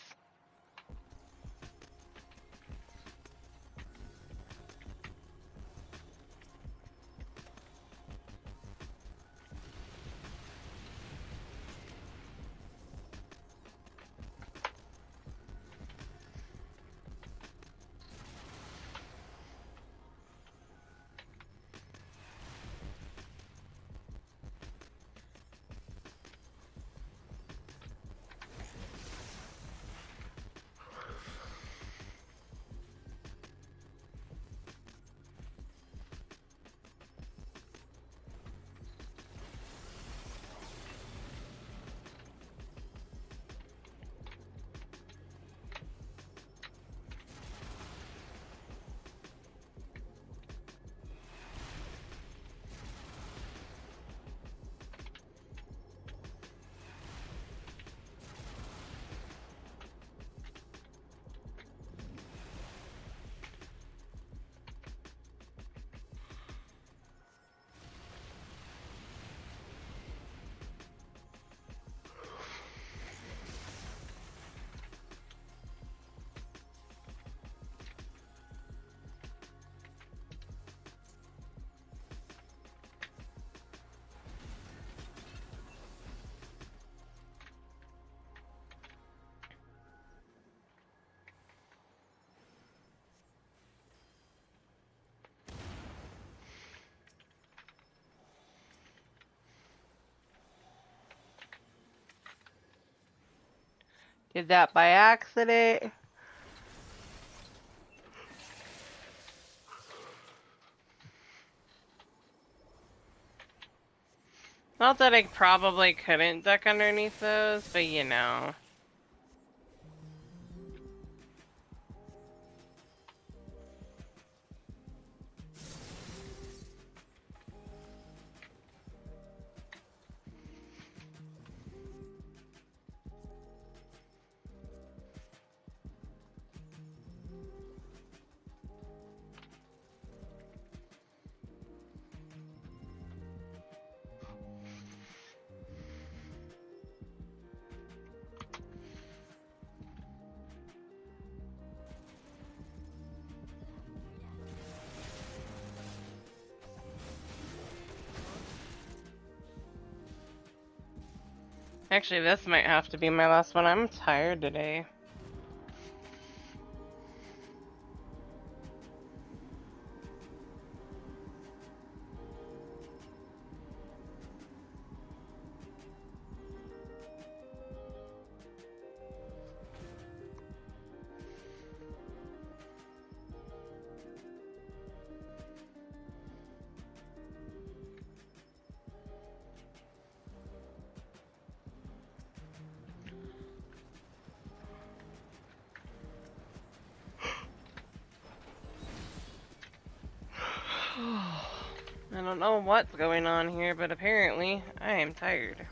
Did that by accident. Not that I probably couldn't duck underneath those, but you know. Actually, this might have to be my last one. I'm tired today. I don't know what's going on here, but apparently I am tired.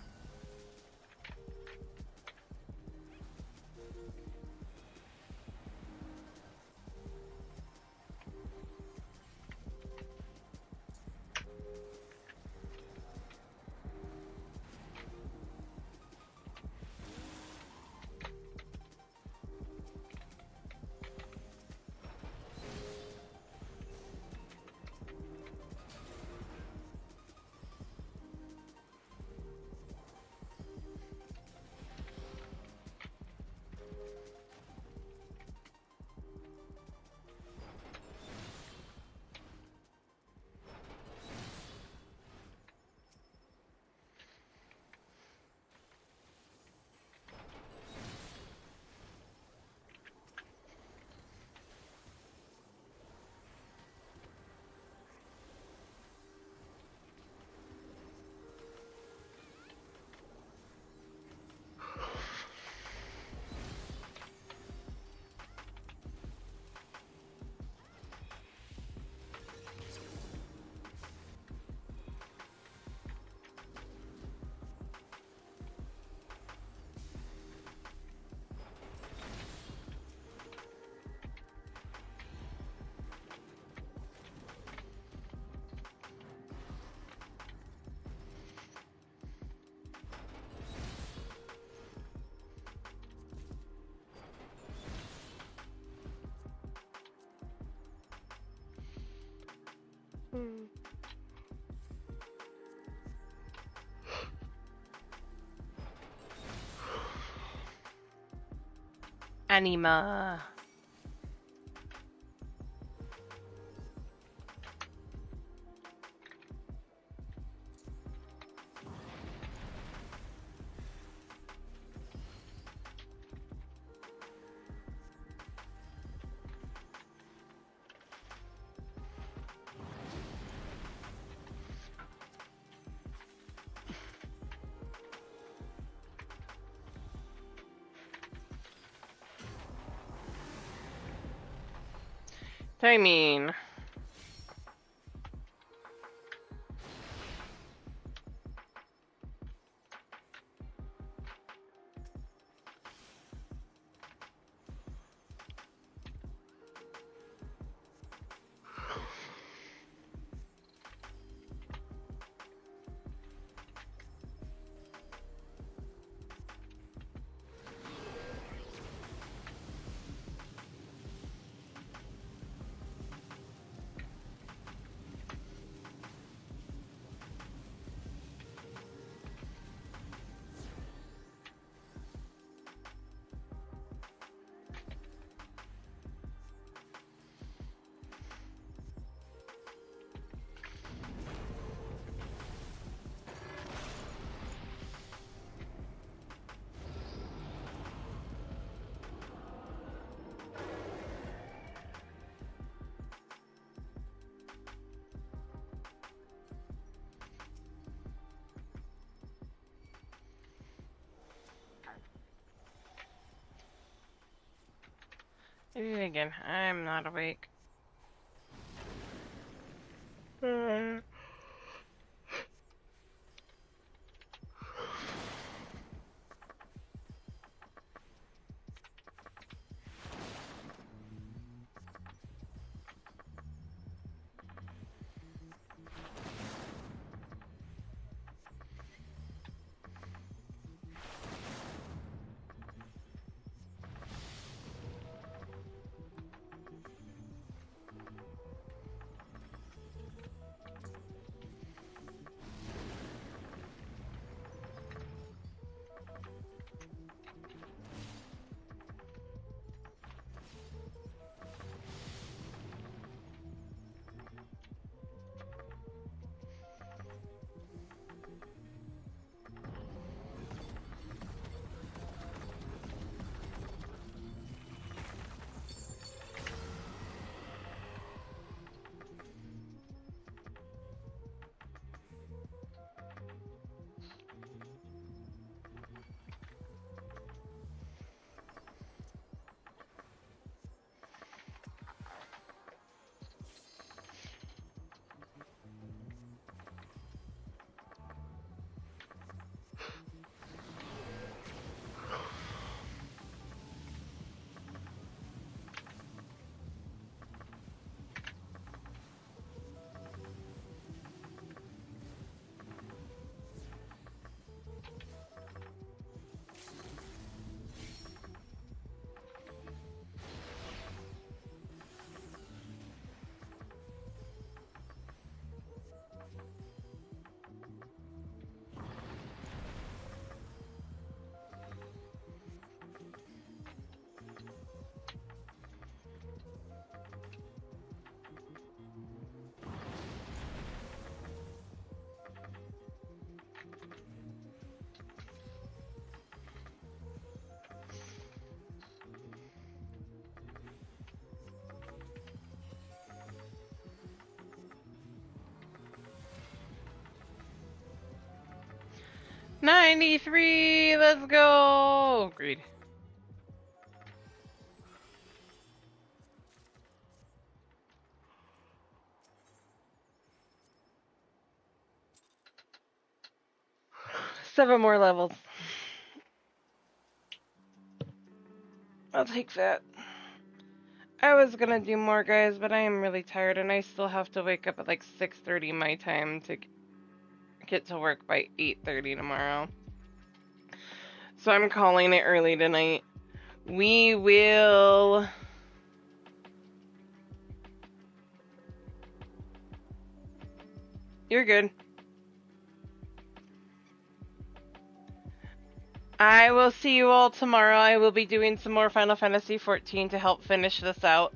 Anima. I mean, I did it again. I'm not awake. '93. Let's go. Agreed. Seven more levels. I'll take that. I was gonna do more, guys, but I am really tired, and I still have to wake up at like 6:30 my time to get to work by 8:30 tomorrow. So I'm calling it early tonight. We will... You're good. I will see you all tomorrow. I will be doing some more Final Fantasy XIV to help finish this out.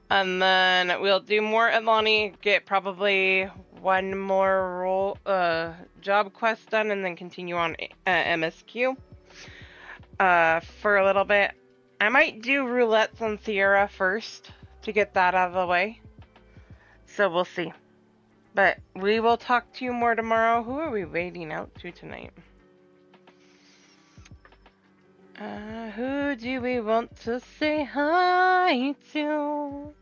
And then we'll do more Atlani, get probably one more job quest done, and then continue on MSQ for a little bit. I might do roulettes on Sierra first to get that out of the way. So we'll see. But we will talk to you more tomorrow. Who are we waiting out to tonight? Who do we want to say hi to?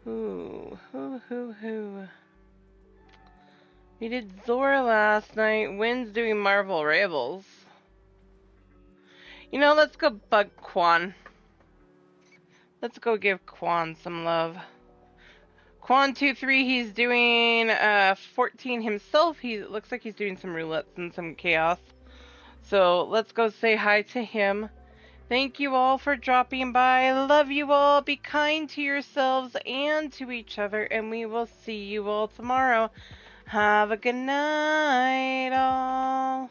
Who? We did Zora last night. Wynn's doing Marvel Rebels. You know, let's go bug Quan. Let's go give Quan some love. Quan23, he's doing 14 himself. He looks like he's doing some roulettes and some chaos. So let's go say hi to him. Thank you all for dropping by. Love you all. Be kind to yourselves and to each other. And we will see you all tomorrow. Have a good night, all.